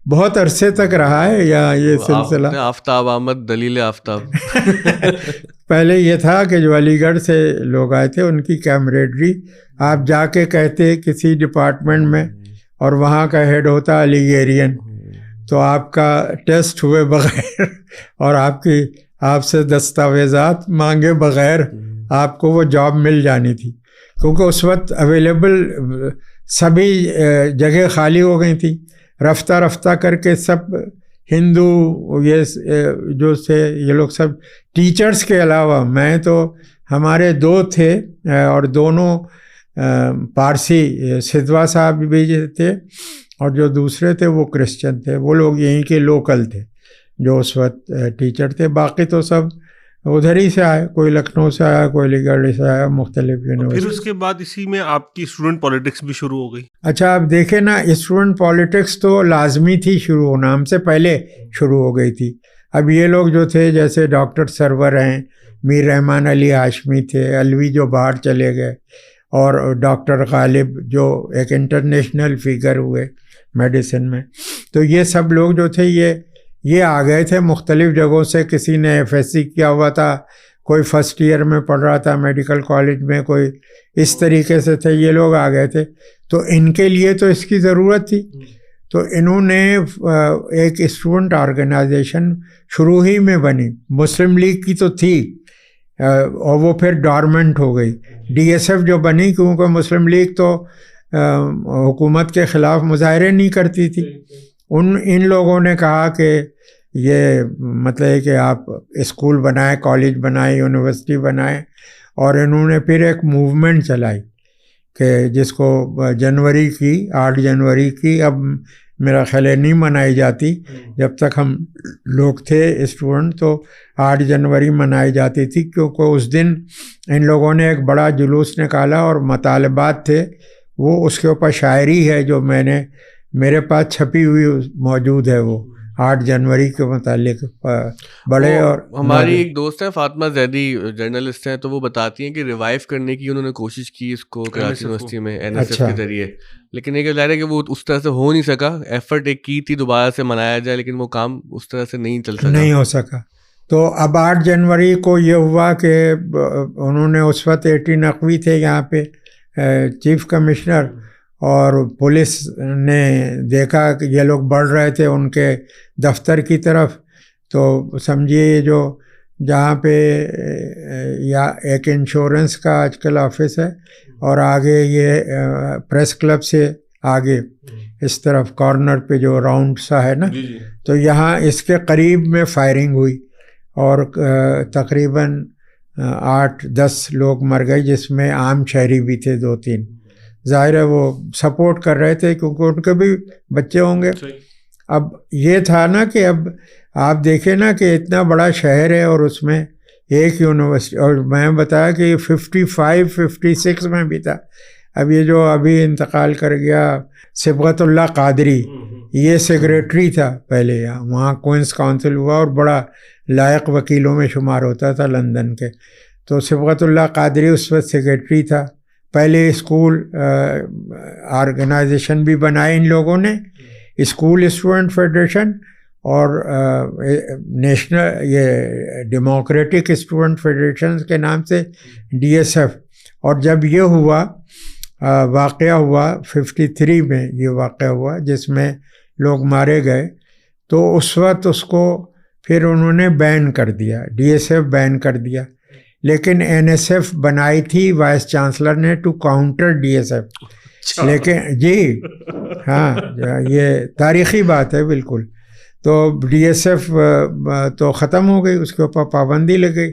بہت عرصے تک رہا ہے یہ سلسلہ. آفتاب احمد دلیل آفتاب. پہلے یہ تھا کہ جو علی گڑھ سے لوگ آئے تھے ان کی کیمریڈری, آپ جا کے کہتے کسی ڈپارٹمنٹ میں اور وہاں کا ہیڈ ہوتا علی گیرین, تو آپ کا ٹیسٹ ہوئے بغیر اور آپ سے دستاویزات مانگے بغیر آپ کو وہ جاب مل جانی تھی, کیونکہ اس وقت اویلیبل سبھی جگہ خالی ہو گئی تھی. رفتہ رفتہ کر کے سب ہندو یہ جو تھے یہ لوگ سب ٹیچرز کے علاوہ, میں تو ہمارے 2 تھے اور دونوں پارسی, سدھوا صاحب بھی تھے اور جو دوسرے تھے وہ کرسچن تھے. وہ لوگ یہیں کے لوکل تھے جو اس وقت ٹیچر تھے. باقی تو سب ادھر ہی سے آئے, کوئی لکھنؤ سے آیا, کوئی علی گڑھ سے آیا, مختلف یونیورسٹی. پھر اس کے بعد اسی میں آپ کی اسٹوڈنٹ پالیٹکس بھی شروع ہو گئی. اچھا آپ دیکھیں نا, اسٹوڈنٹ پالیٹکس تو لازمی تھی شروع ہونا, ہم سے پہلے شروع ہو گئی تھی. اب یہ لوگ جو تھے جیسے ڈاکٹر سرور ہیں, میر رحمان علی ہاشمی تھے, علوی جو باہر چلے گئے, اور ڈاکٹر غالب جو ایک انٹرنیشنل فگر ہوئے میڈیسن میں, تو یہ سب لوگ جو تھے یہ آ گئے تھے مختلف جگہوں سے. کسی نے ایف ایس سی کیا ہوا تھا, کوئی فرسٹ ایئر میں پڑھ رہا تھا میڈیکل کالج میں, کوئی اس طریقے سے تھے. یہ لوگ آ گئے تھے, تو ان کے لیے تو اس کی ضرورت تھی. تو انہوں نے ایک اسٹوڈنٹ آرگنائزیشن شروع ہی میں بنی. مسلم لیگ کی تو تھی اور وہ پھر ڈارمنٹ ہو گئی. ڈی ایس ایف جو بنی, کیونکہ مسلم لیگ تو حکومت کے خلاف مظاہرے نہیں کرتی تھی. ان لوگوں نے کہا کہ یہ مطلب ہے کہ آپ اسکول بنائیں, کالج بنائیں, یونیورسٹی بنائیں, اور انہوں نے پھر ایک موومنٹ چلائی کہ جس کو 8 جنوری کی اب میرا خیال ہے نہیں منائی جاتی. جب تک ہم لوگ تھے اسٹوڈنٹ تو 8 جنوری منائی جاتی تھی, کیونکہ اس دن ان لوگوں نے ایک بڑا جلوس نکالا اور مطالبات تھے. وہ اس کے اوپر شاعری ہے جو میرے پاس چھپی ہوئی موجود ہے, وہ 8 جنوری کے متعلق بڑے. اور ہماری ایک دوست ہیں فاطمہ زیدی, جرنلسٹ ہیں, تو وہ بتاتی ہیں کہ ریوائیو کرنے کی انہوں نے کوشش کی اس کو کراچی یونیورسٹی میں این ایس ایف کے ذریعے, لیکن ایک ظاہر ہے کہ وہ اس طرح سے ہو نہیں سکا. ایفرٹ ایک کی تھی دوبارہ سے منایا جائے, لیکن وہ کام اس طرح سے نہیں ہو سکا. تو اب 8 جنوری کو یہ ہوا کہ انہوں نے اس وقت 18 نقوی تھے یہاں پہ چیف کمشنر, اور پولیس نے دیکھا کہ یہ لوگ بڑھ رہے تھے ان کے دفتر کی طرف. تو سمجھیے جو جہاں پہ یا ایک انشورنس کا آج کل آفس ہے, اور آگے یہ پریس کلب سے آگے اس طرف کارنر پہ جو راؤنڈ سا ہے نا, تو یہاں اس کے قریب میں فائرنگ ہوئی اور تقریباً 8-10 لوگ مر گئے, جس میں عام شہری بھی تھے 2-3. ظاہر ہے وہ سپورٹ کر رہے تھے کیونکہ ان کے بھی بچے ہوں گے. اب یہ تھا نا کہ اب آپ دیکھیں نا کہ اتنا بڑا شہر ہے اور اس میں ایک یونیورسٹی, اور میں بتایا کہ 55-56 میں بھی تھا. اب یہ جو ابھی انتقال کر گیا صبغت اللہ قادری, یہ سیکریٹری تھا پہلے یہاں، وہاں کوئنس کونسل ہوا اور بڑا لائق وکیلوں میں شمار ہوتا تھا لندن کے. تو صبغت اللہ قادری اس وقت سیکریٹری تھا. پہلے اسکول آرگنائزیشن بھی بنائے ان لوگوں نے، اسکول اسٹوڈنٹ فیڈریشن اور نیشنل یہ ڈیموکریٹک اسٹوڈنٹ فیڈریشن کے نام سے DSF. اور جب یہ ہوا واقعہ ہوا 53 میں، یہ واقعہ ہوا جس میں لوگ مارے گئے، تو اس وقت اس کو پھر انہوں نے بین کر دیا، DSF بین کر دیا. لیکن NSF بنائی تھی وائس چانسلر نے ٹو کاؤنٹر DSF. لیکن جی ہاں یہ تاریخی بات ہے بالکل. تو DSF تو ختم ہو گئی، اس کے اوپر پابندی لگ گئی.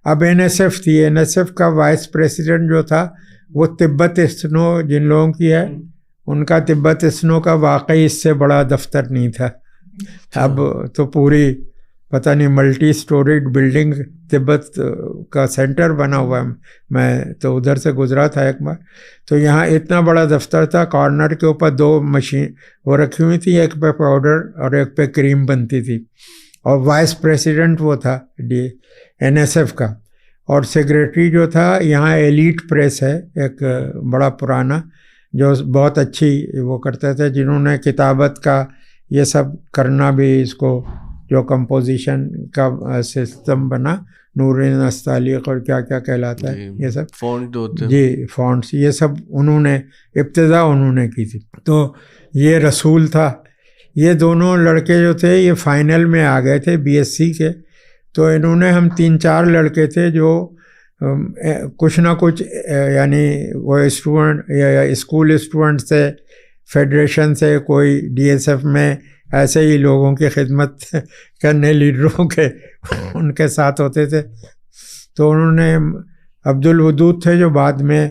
اب NSF تھی. NSF کا وائس پریسیڈنٹ جو تھا وہ تبت اسنو جن لوگوں کی ہے، ان کا تبت اسنو کا واقعی اس سے بڑا دفتر نہیں تھا. اب تو پوری پتہ نہیں ملٹی اسٹوریڈ بلڈنگ تبت کا سینٹر بنا ہوا ہے. میں تو ادھر سے گزرا تھا ایک بار، تو یہاں اتنا بڑا دفتر تھا، کارنر کے اوپر 2 مشین وہ رکھی ہوئی تھی، ایک پہ پاؤڈر اور ایک پہ کریم بنتی تھی. اور وائس پریسیڈنٹ وہ تھا NSF کا. اور سیکریٹری جو تھا، یہاں ایلیٹ پریس ہے ایک بڑا پرانا جو بہت اچھی وہ کرتے تھے، جنہوں نے کتابت کا یہ سب کرنا بھی، اس کو جو کمپوزیشن کا سسٹم بنا، نورین استعلیق اور کیا کیا کہلاتا ہے یہ سب فونٹ ہوتے ہیں، جی فونٹس، یہ سب انہوں نے ابتدا انہوں نے کی تھی. تو یہ رسول تھا. یہ دونوں لڑکے جو تھے یہ فائنل میں آ گئے تھے BSc کے. تو انہوں نے، ہم 3-4 لڑکے تھے جو کچھ نہ کچھ یعنی وہ اسٹوڈنٹ یا اسکول اسٹوڈنٹ سے، فیڈریشن سے، کوئی DSF میں ایسے ہی لوگوں کی خدمت کرنے لیڈروں کے ان کے ساتھ ہوتے تھے. تو انہوں نے عبدالودود تھے جو بعد میں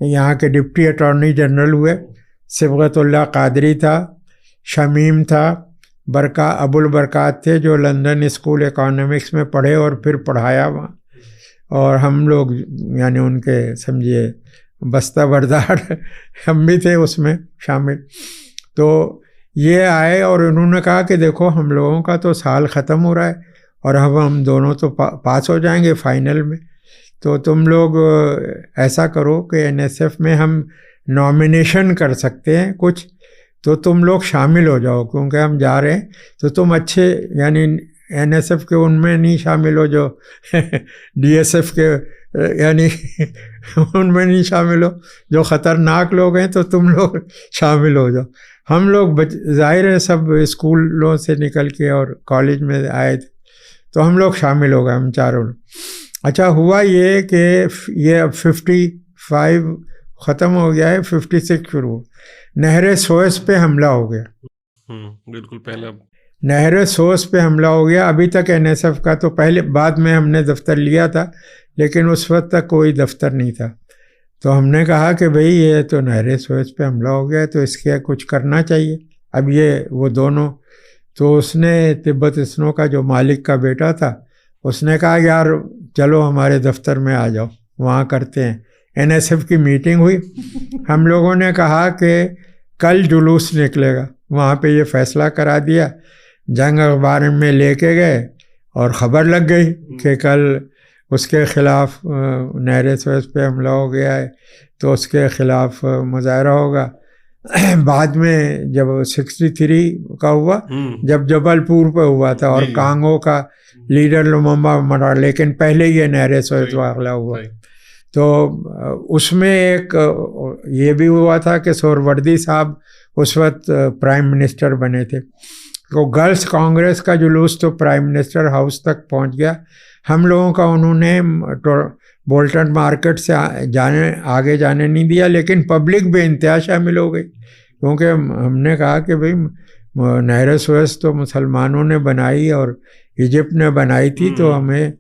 یہاں کے ڈپٹی اٹارنی جنرل ہوئے، صبغت اللہ قادری تھا، شمیم تھا، ابو البرکات تھے جو لندن اسکول اکانومکس میں پڑھے اور پھر پڑھایا وہاں. اور ہم لوگ یعنی ان کے سمجھیے بستہ بردار ہم بھی تھے اس میں شامل. تو یہ آئے اور انہوں نے کہا کہ دیکھو ہم لوگوں کا تو سال ختم ہو رہا ہے اور اب ہم دونوں تو پاس ہو جائیں گے فائنل میں، تو تم لوگ ایسا کرو کہ NSF میں ہم نامینیشن کر سکتے ہیں کچھ، تو تم لوگ شامل ہو جاؤ، کیونکہ ہم جا رہے ہیں. تو تم اچھے یعنی NSF کے ان میں نہیں شامل ہو جو DSF کے یعنی ان میں نہیں شامل ہو جو خطرناک لوگ ہیں، تو تم لوگ شامل ہو جاؤ. ہم لوگ ظاہر ہے سب اسکولوں سے نکل کے اور کالج میں آئے تھے، تو ہم لوگ شامل ہو گئے، ہم چاروں لوگ. اچھا ہوا یہ کہ یہ اب 55 ختم ہو گیا ہے، 56 شروع ہو. نہر سوئس پہ حملہ ہو گیا. بالکل پہلا نہر سوئس پہ حملہ ہو گیا. ابھی تک NSF کا تو پہلے بعد میں ہم نے دفتر لیا تھا، لیکن اس وقت تک کوئی دفتر نہیں تھا. تو ہم نے کہا کہ بھئی یہ تو نہر سوئس پہ حملہ ہو گیا، تو اس کے کچھ کرنا چاہیے. اب یہ وہ دونوں، تو اس نے تبت اسنو کا جو مالک کا بیٹا تھا، اس نے کہا یار چلو ہمارے دفتر میں آ جاؤ، وہاں کرتے ہیں. NSF کی میٹنگ ہوئی. ہم لوگوں نے کہا کہ کل جلوس نکلے گا. وہاں پہ یہ فیصلہ کرا دیا. جنگ اخبار میں لے کے گئے اور خبر لگ گئی کہ کل اس کے خلاف نہر سوئس پہ حملہ ہو گیا ہے، تو اس کے خلاف مظاہرہ ہوگا. بعد میں جب 63 کا ہوا، جب جبل پور پہ ہوا تھا اور کانگو کا لیڈر لوممبا مرا، لیکن پہلے یہ نہر سوئس واقعہ ہوا. تو اس میں ایک یہ بھی ہوا تھا کہ سہروردی صاحب اس وقت پرائم منسٹر بنے تھے. تو گرلز کانگریس کا جلوس تو پرائم منسٹر ہاؤس تک پہنچ گیا. ہم لوگوں کا انہوں نے بولٹن مارکیٹ سے آگے جانے نہیں دیا، لیکن پبلک بے انتہا شامل ہو گئی، کیونکہ ہم نے کہا کہ بھئی نہر سوئس تو مسلمانوں نے بنائی اور ایجپٹ نے بنائی تھی، تو ہمیں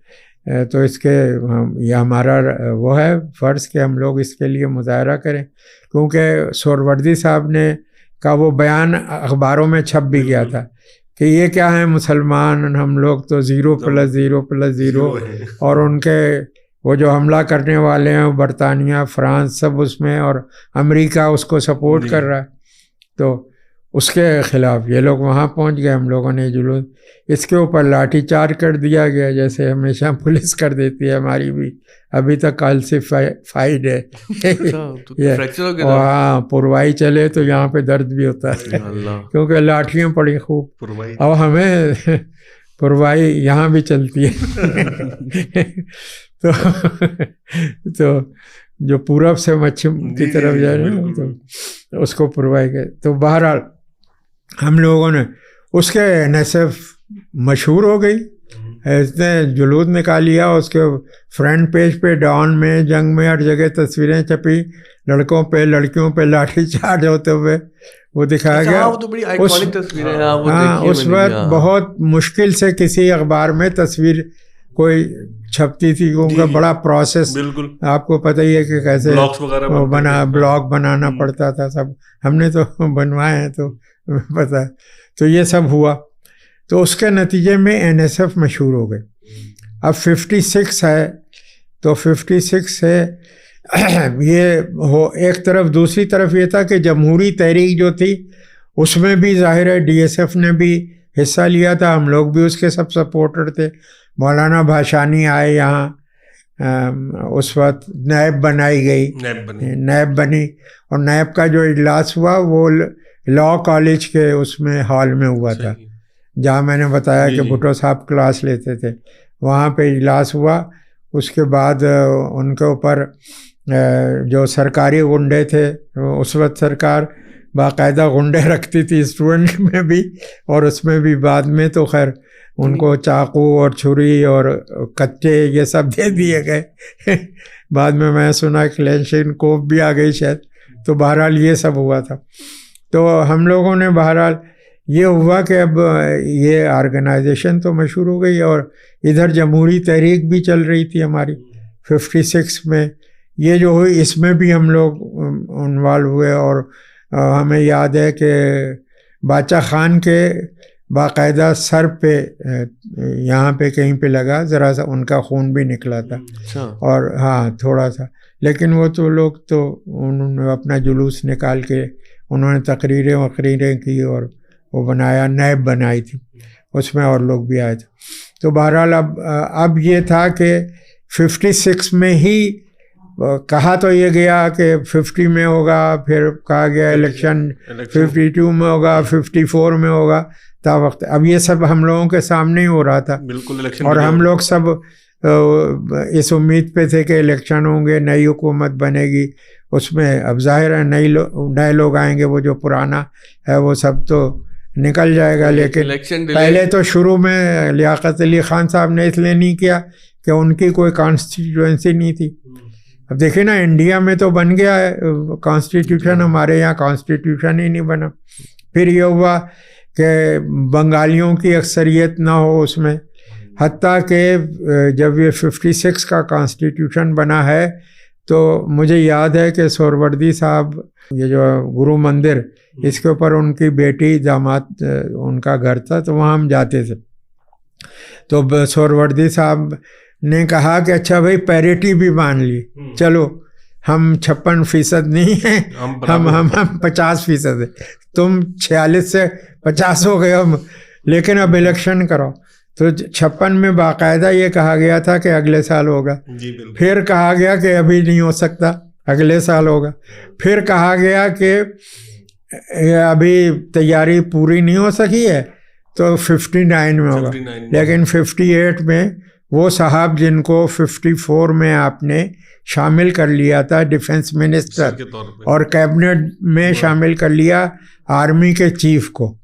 تو اس کے یہ ہمارا وہ ہے فرض کہ ہم لوگ اس کے لیے مظاہرہ کریں. کیونکہ سہروردی صاحب نے کا وہ بیان اخباروں میں چھپ بھی گیا تھا کہ یہ کیا ہے مسلمان، ہم لوگ تو 0+0+0، اور ان کے وہ جو حملہ کرنے والے ہیں برطانیہ، فرانس، سب اس میں، اور امریکہ اس کو سپورٹ کر رہا ہے. تو اس کے خلاف یہ لوگ وہاں پہنچ گئے. ہم لوگوں نے جلوس اس کے اوپر لاٹھی چارج کر دیا گیا جیسے ہمیشہ پولیس کر دیتی ہے. ہماری بھی ابھی تک کالسیفائیڈ ہے. ہاں پروائی چلے تو یہاں پہ درد بھی ہوتا ہے کیونکہ لاٹھیاں پڑی خوب. اور ہمیں پروائی یہاں بھی چلتی ہے. تو جو پورب سے مچھم کی طرف جا رہے ہیں تو اس کو پروائی گئے. تو بہرحال ہم لوگوں نے اس کے NSF مشہور ہو گئی. اس نے جلوس نکال لیا. اس کے فرنٹ پیج پہ ڈان میں جنگ میں ہر جگہ تصویریں چھپی لڑکوں پہ لڑکیوں پہ لاٹھی چارج ہوتے ہوئے وہ دکھایا گیا. ہاں اس وقت بہت مشکل سے کسی اخبار میں تصویر کوئی چھپتی تھی کیونکہ بڑا پروسیس آپ کو پتہ ہی ہے کہ کیسے بلاگ بنانا پڑتا تھا. سب ہم نے تو بنوائے ہیں تو پتہ. تو یہ سب ہوا. تو اس کے نتیجے میں NSF مشہور ہو گئے. اب 56 ہے تو 56 سے یہ ہو ایک طرف. دوسری طرف یہ تھا کہ جمہوری تحریک جو تھی اس میں بھی ظاہر ہے DSF نے بھی حصہ لیا تھا. ہم لوگ بھی اس کے سب سپورٹر تھے. مولانا بھاشانی آئے یہاں. اس وقت نیب بنائی گئی. نیب بنی اور نیب کا جو اجلاس ہوا وہ لاء کالج کے اس میں ہال میں ہوا تھا جہاں میں نے بتایا کہ بھٹو صاحب کلاس لیتے تھے. وہاں پہ اجلاس ہوا. اس کے بعد ان کے اوپر جو سرکاری غنڈے تھے اس وقت سرکار باقاعدہ غنڈے رکھتی تھی اسٹوڈنٹ میں بھی اور اس میں بھی. بعد میں تو خیر ان کو چاقو اور چھری اور کچے یہ سب دے دیے گئے. بعد میں سنا کلینشن کوپ بھی آ گئی شاید. تو بہرحال یہ سب ہوا تھا. تو ہم لوگوں نے بہرحال یہ ہوا کہ اب یہ آرگنائزیشن تو مشہور ہو گئی اور ادھر جمہوری تحریک بھی چل رہی تھی ہماری 56 میں. یہ جو ہوئی اس میں بھی ہم لوگ انوالو ہوئے. اور ہمیں یاد ہے کہ باچا خان کے باقاعدہ سر پہ یہاں پہ کہیں پہ لگا ذرا سا ان کا خون بھی نکلا تھا. اور ہاں تھوڑا سا. لیکن وہ تو لوگ تو انہوں نے اپنا جلوس نکال کے انہوں نے تقریریں کی اور وہ بنایا. نیب بنائی تھی اس میں اور لوگ بھی آئے تھے. تو بہرحال اب یہ تھا کہ 56 میں ہی کہا تو یہ گیا کہ 50 میں ہوگا. پھر کہا گیا الیکشن 52 میں ہوگا 54 میں ہوگا. تا وقت اب یہ سب ہم لوگوں کے سامنے ہی ہو رہا تھا. اور ہم لوگ سب اس امید پہ تھے کہ الیکشن ہوں گے نئی حکومت بنے گی. اس میں اب ظاہر ہے نئے لوگ آئیں گے. وہ جو پرانا ہے وہ سب تو نکل جائے گا. لیکن پہلے تو شروع میں لیاقت علی خان صاحب نے اس لیے نہیں کیا کہ ان کی کوئی کانسٹیٹیوئنسی نہیں تھی. اب دیکھیں نا انڈیا میں تو بن گیا ہے کانسٹیٹیوشن. ہمارے یہاں کانسٹیٹیوشن ہی نہیں بنا. پھر یہ ہوا کہ بنگالیوں کی اکثریت نہ ہو اس میں. حتیٰ کہ جب یہ 56 کا کانسٹیٹیوشن بنا ہے تو مجھے یاد ہے کہ سہروردی صاحب یہ جو گرو مندر اس کے اوپر ان کی بیٹی داماد ان کا گھر تھا تو وہاں ہم جاتے تھے. تو سہروردی صاحب نے کہا کہ اچھا بھائی پیریٹی بھی مان لی. چلو ہم 56% نہیں ہیں ہم 50% ہیں. تم 46 سے 50 ہو گئے لیکن اب الیکشن کرو. تو 56 میں باقاعدہ یہ کہا گیا تھا کہ اگلے سال ہوگا. پھر کہا گیا کہ ابھی نہیں ہو سکتا اگلے سال ہوگا. پھر کہا گیا کہ ابھی تیاری پوری نہیں ہو سکی ہے تو 59 میں ہوگا. لیکن 58 میں وہ صاحب جن کو 54 میں آپ نے شامل کر لیا تھا ڈیفنس منسٹر اور کیبنٹ میں شامل کر لیا آرمی کے چیف کو.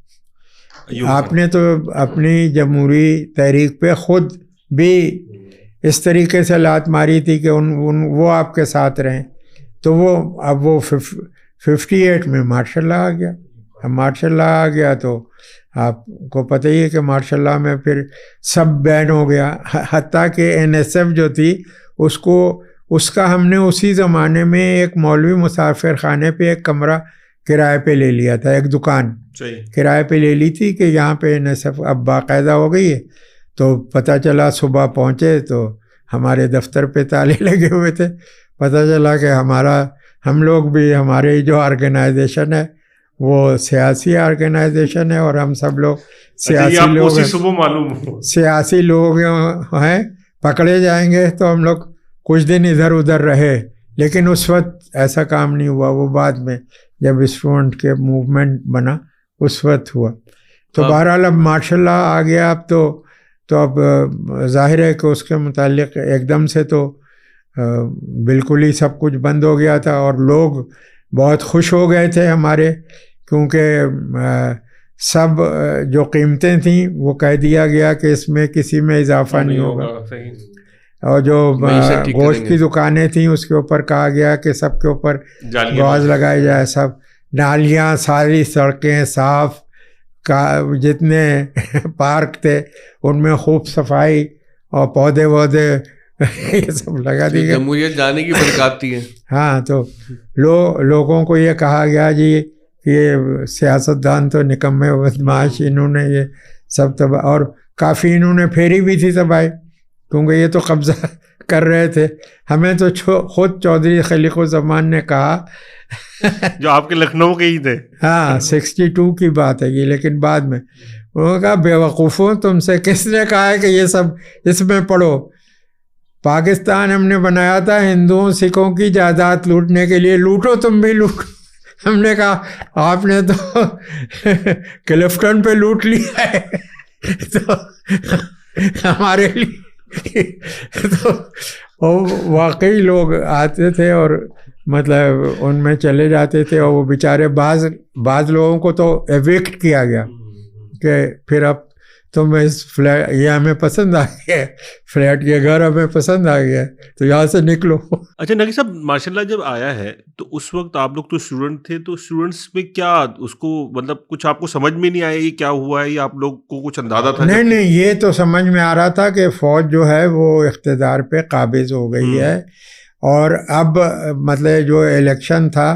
آپ نے تو اپنی جمہوری تحریک پہ خود بھی اس طریقے سے لات ماری تھی کہ وہ آپ کے ساتھ رہیں. تو وہ اب وہ 58 میں مارشل لا آ گیا. اب مارشل لا آ گیا تو آپ کو پتہ ہی ہے کہ مارشل لا میں پھر سب بین ہو گیا. حتیٰ کہ NSF جو تھی اس کا ہم نے اسی زمانے میں ایک مولوی مسافر خانے پہ ایک کمرہ کرائے پہ لے لیا تھا. ایک دکان کرائے پہ لے لی تھی کہ یہاں پہ NSF اب باقاعدہ ہو گئی ہے. تو پتہ چلا صبح پہنچے تو ہمارے دفتر پہ تالے لگے ہوئے تھے. پتہ چلا کہ ہم لوگ بھی ہمارے جو آرگنائزیشن ہے وہ سیاسی آرگنائزیشن ہے اور ہم سب لوگ سیاسی لوگ ہیں. پکڑے جائیں گے تو ہم لوگ کچھ دن ادھر ادھر رہے, لیکن اس وقت ایسا کام نہیں ہوا. وہ بعد میں جب اسٹوڈنٹ کے موومنٹ بنا اس وقت ہوا. تو بہرحال اب ماشاء اللہ آ گیا. اب تو اب ظاہر ہے کہ اس کے متعلق ایک دم سے تو بالکل ہی سب کچھ بند ہو گیا تھا, اور لوگ بہت خوش ہو گئے تھے ہمارے, کیونکہ سب جو قیمتیں تھیں وہ کہہ دیا گیا کہ اس میں کسی میں اضافہ نہیں ہوگا, اور جو گوشت کی دکانیں تھیں اس کے اوپر کہا گیا کہ سب کے اوپر گواز لگائی جائے. سب نالیاں, ساری سڑکیں صاف, جتنے پارک تھے ان میں خوب صفائی اور پودے وودے یہ سب لگا دی گئے. جمہوریت جانے کی برکات ہے. ہاں, تو لوگوں کو یہ کہا گیا جی یہ سیاستدان تو نکمے بدمعاش, انہوں نے یہ سب تباہ, اور کافی انہوں نے پھیری بھی تھی تباہی, کیونکہ یہ تو قبضہ کر رہے تھے. ہمیں تو خود چودھری خلیق الزمان نے کہا, جو آپ کے لکھنؤ کے ہی تھے, ہاں 62 کی بات ہے یہ, لیکن بعد میں انہوں نے کہا بے وقوفوں تم سے کس نے کہا ہے کہ یہ سب اس میں پڑھو. پاکستان ہم نے بنایا تھا ہندوؤں سکھوں کی جائیداد لوٹنے کے لیے, لوٹو تم بھی لوٹو. ہم نے کہا آپ نے تو کلفٹن پہ لوٹ لیا ہے, تو ہمارے لیے تو واقعی لوگ آتے تھے اور مطلب ان میں چلے جاتے تھے, اور وہ بیچارے بعض لوگوں کو تو ایوکٹ کیا گیا کہ پھر اب تم اس فلیٹ, یہ ہمیں پسند آ گیا, فلیٹ کے گھر ہمیں پسند آ گیا, تو یہاں سے نکلو. اچھا نقی صاحب, ماشاء اللہ جب آیا ہے تو اس وقت آپ لوگ تو اسٹوڈنٹ تھے, تو اسٹوڈنٹس میں کیا اس کو مطلب کچھ آپ کو سمجھ میں نہیں آیا یہ کیا ہوا ہے, یا آپ لوگ کو کچھ اندازہ تھا؟ نہیں, یہ تو سمجھ میں آ رہا تھا کہ فوج جو ہے وہ اقتدار پہ قابض ہو گئی ہے, اور اب مطلب جو الیکشن تھا,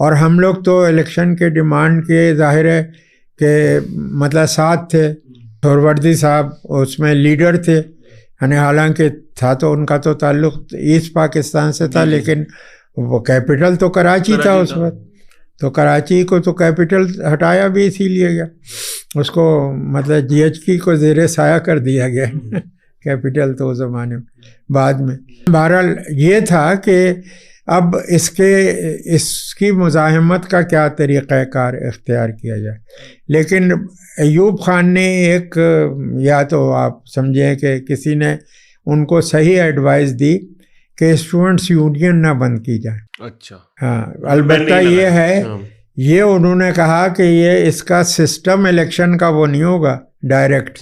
اور ہم لوگ تو الیکشن کے ڈیمانڈ کے ظاہر ہے کہ مطلب ساتھ تھے. سہروردی صاحب اس میں لیڈر تھے, یعنی حالانکہ تھا تو ان کا تو تعلق ایسٹ پاکستان سے تھا, لیکن وہ کیپٹل تو کراچی تھا اس وقت, تو کراچی کو تو کیپٹل ہٹایا بھی اسی لیے گیا, اس کو مطلب GHQ کو زیر سایہ کر دیا گیا کیپٹل تو اس زمانے میں بعد میں. بہرحال یہ تھا کہ اب اس کی مزاحمت کا کیا طریقہ کار اختیار کیا جائے. لیکن ایوب خان نے ایک, یا تو آپ سمجھیں کہ کسی نے ان کو صحیح ایڈوائز دی کہ اسٹوڈنٹس یونین نہ بند کی جائے. اچھا, ہاں, البتہ یہ ہے, یہ انہوں نے کہا کہ یہ اس کا سسٹم الیکشن کا وہ نہیں ہوگا ڈائریکٹ,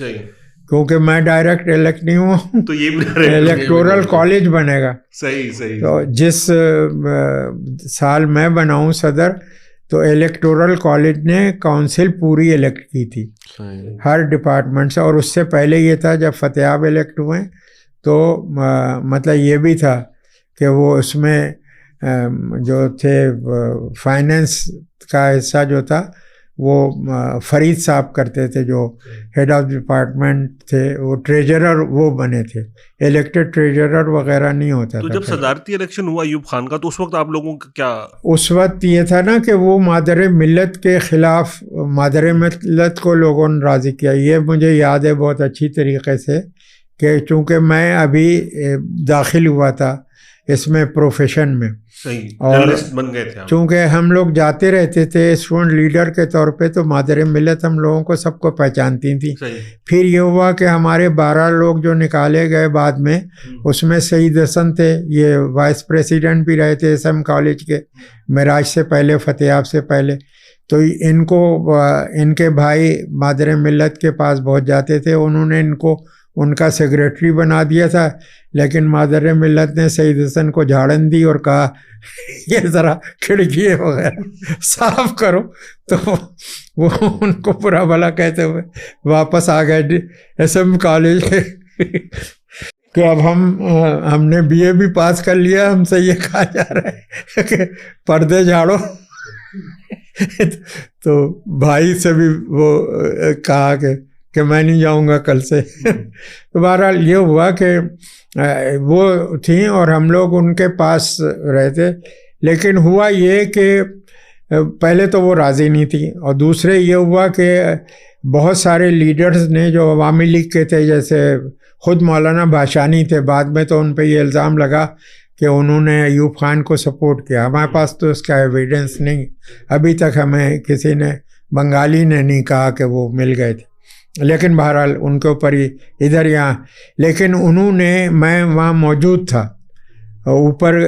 کیونکہ میں ڈائریکٹ الیکٹ نہیں ہوں, تو یہ الیکٹورل کالج بنے گا. صحیح. تو جس سال میں بناؤں صدر, تو الیکٹورل کالج نے کونسل پوری الیکٹ کی تھی ہر ڈپارٹمنٹ سے, اور اس سے پہلے یہ تھا جب فتیاب الیکٹ ہوئے تو مطلب یہ بھی تھا کہ وہ اس میں جو تھے فائنینس کا حصہ جو تھا وہ فرید صاحب کرتے تھے, جو ہیڈ آف ڈپارٹمنٹ تھے, وہ ٹریجرر وہ بنے تھے, الیکٹڈ ٹریجرر وغیرہ نہیں ہوتا تھا. تو جب صدارتی الیکشن ہوا ایوب خان کا, تو اس وقت آپ لوگوں کا کیا؟ اس وقت یہ تھا نا کہ وہ مادر ملت کے خلاف, مادر ملت کو لوگوں نے راضی کیا. یہ مجھے یاد ہے بہت اچھی طریقے سے, کہ چونکہ میں ابھی داخل ہوا تھا اس میں پروفیشن میں, اور چونکہ ہم لوگ جاتے رہتے تھے اسٹوڈنٹ لیڈر کے طور پہ, تو مادر ملت ہم لوگوں کو سب کو پہچانتی تھیں. پھر یہ ہوا کہ ہمارے 12 لوگ جو نکالے گئے بعد میں, اس میں سعید حسن تھے, یہ وائس پریسیڈنٹ بھی رہے تھے SM کالج کے, معراج سے پہلے, فتیاب سے پہلے. تو ان کو ان کے بھائی مادر ملت کے پاس پہنچ جاتے تھے, انہوں نے ان کو ان کا سیکریٹری بنا دیا تھا, لیکن مادر ملت نے سعید حسن کو جھاڑن دی اور کہا یہ ذرا کھڑکی وغیرہ صاف کرو. تو وہ ان کو برا بھلا کہتے ہوئے واپس آ گئے SM کالج کہ اب ہم نے BA بھی پاس کر لیا, ہم سے یہ کہا جا رہا ہے کہ پردے جھاڑو. تو بھائی سے بھی وہ کہا کہ میں نہیں جاؤں گا کل سے. تو بہرحال یہ ہوا کہ وہ تھیں اور ہم لوگ ان کے پاس رہتے. لیکن ہوا یہ کہ پہلے تو وہ راضی نہیں تھی، اور دوسرے یہ ہوا کہ بہت سارے لیڈرز نے جو عوامی لیگ کے تھے، جیسے خود مولانا بھاشانی تھے، بعد میں تو ان پہ یہ الزام لگا کہ انہوں نے ایوب خان کو سپورٹ کیا. ہمارے پاس تو اس کا ایویڈنس نہیں، ابھی تک ہمیں کسی نے بنگالی نے نہیں کہا کہ وہ مل گئے تھے، لیکن بہرحال ان کے اوپر ہی ادھر یہاں. لیکن انہوں نے، میں وہاں موجود تھا اوپر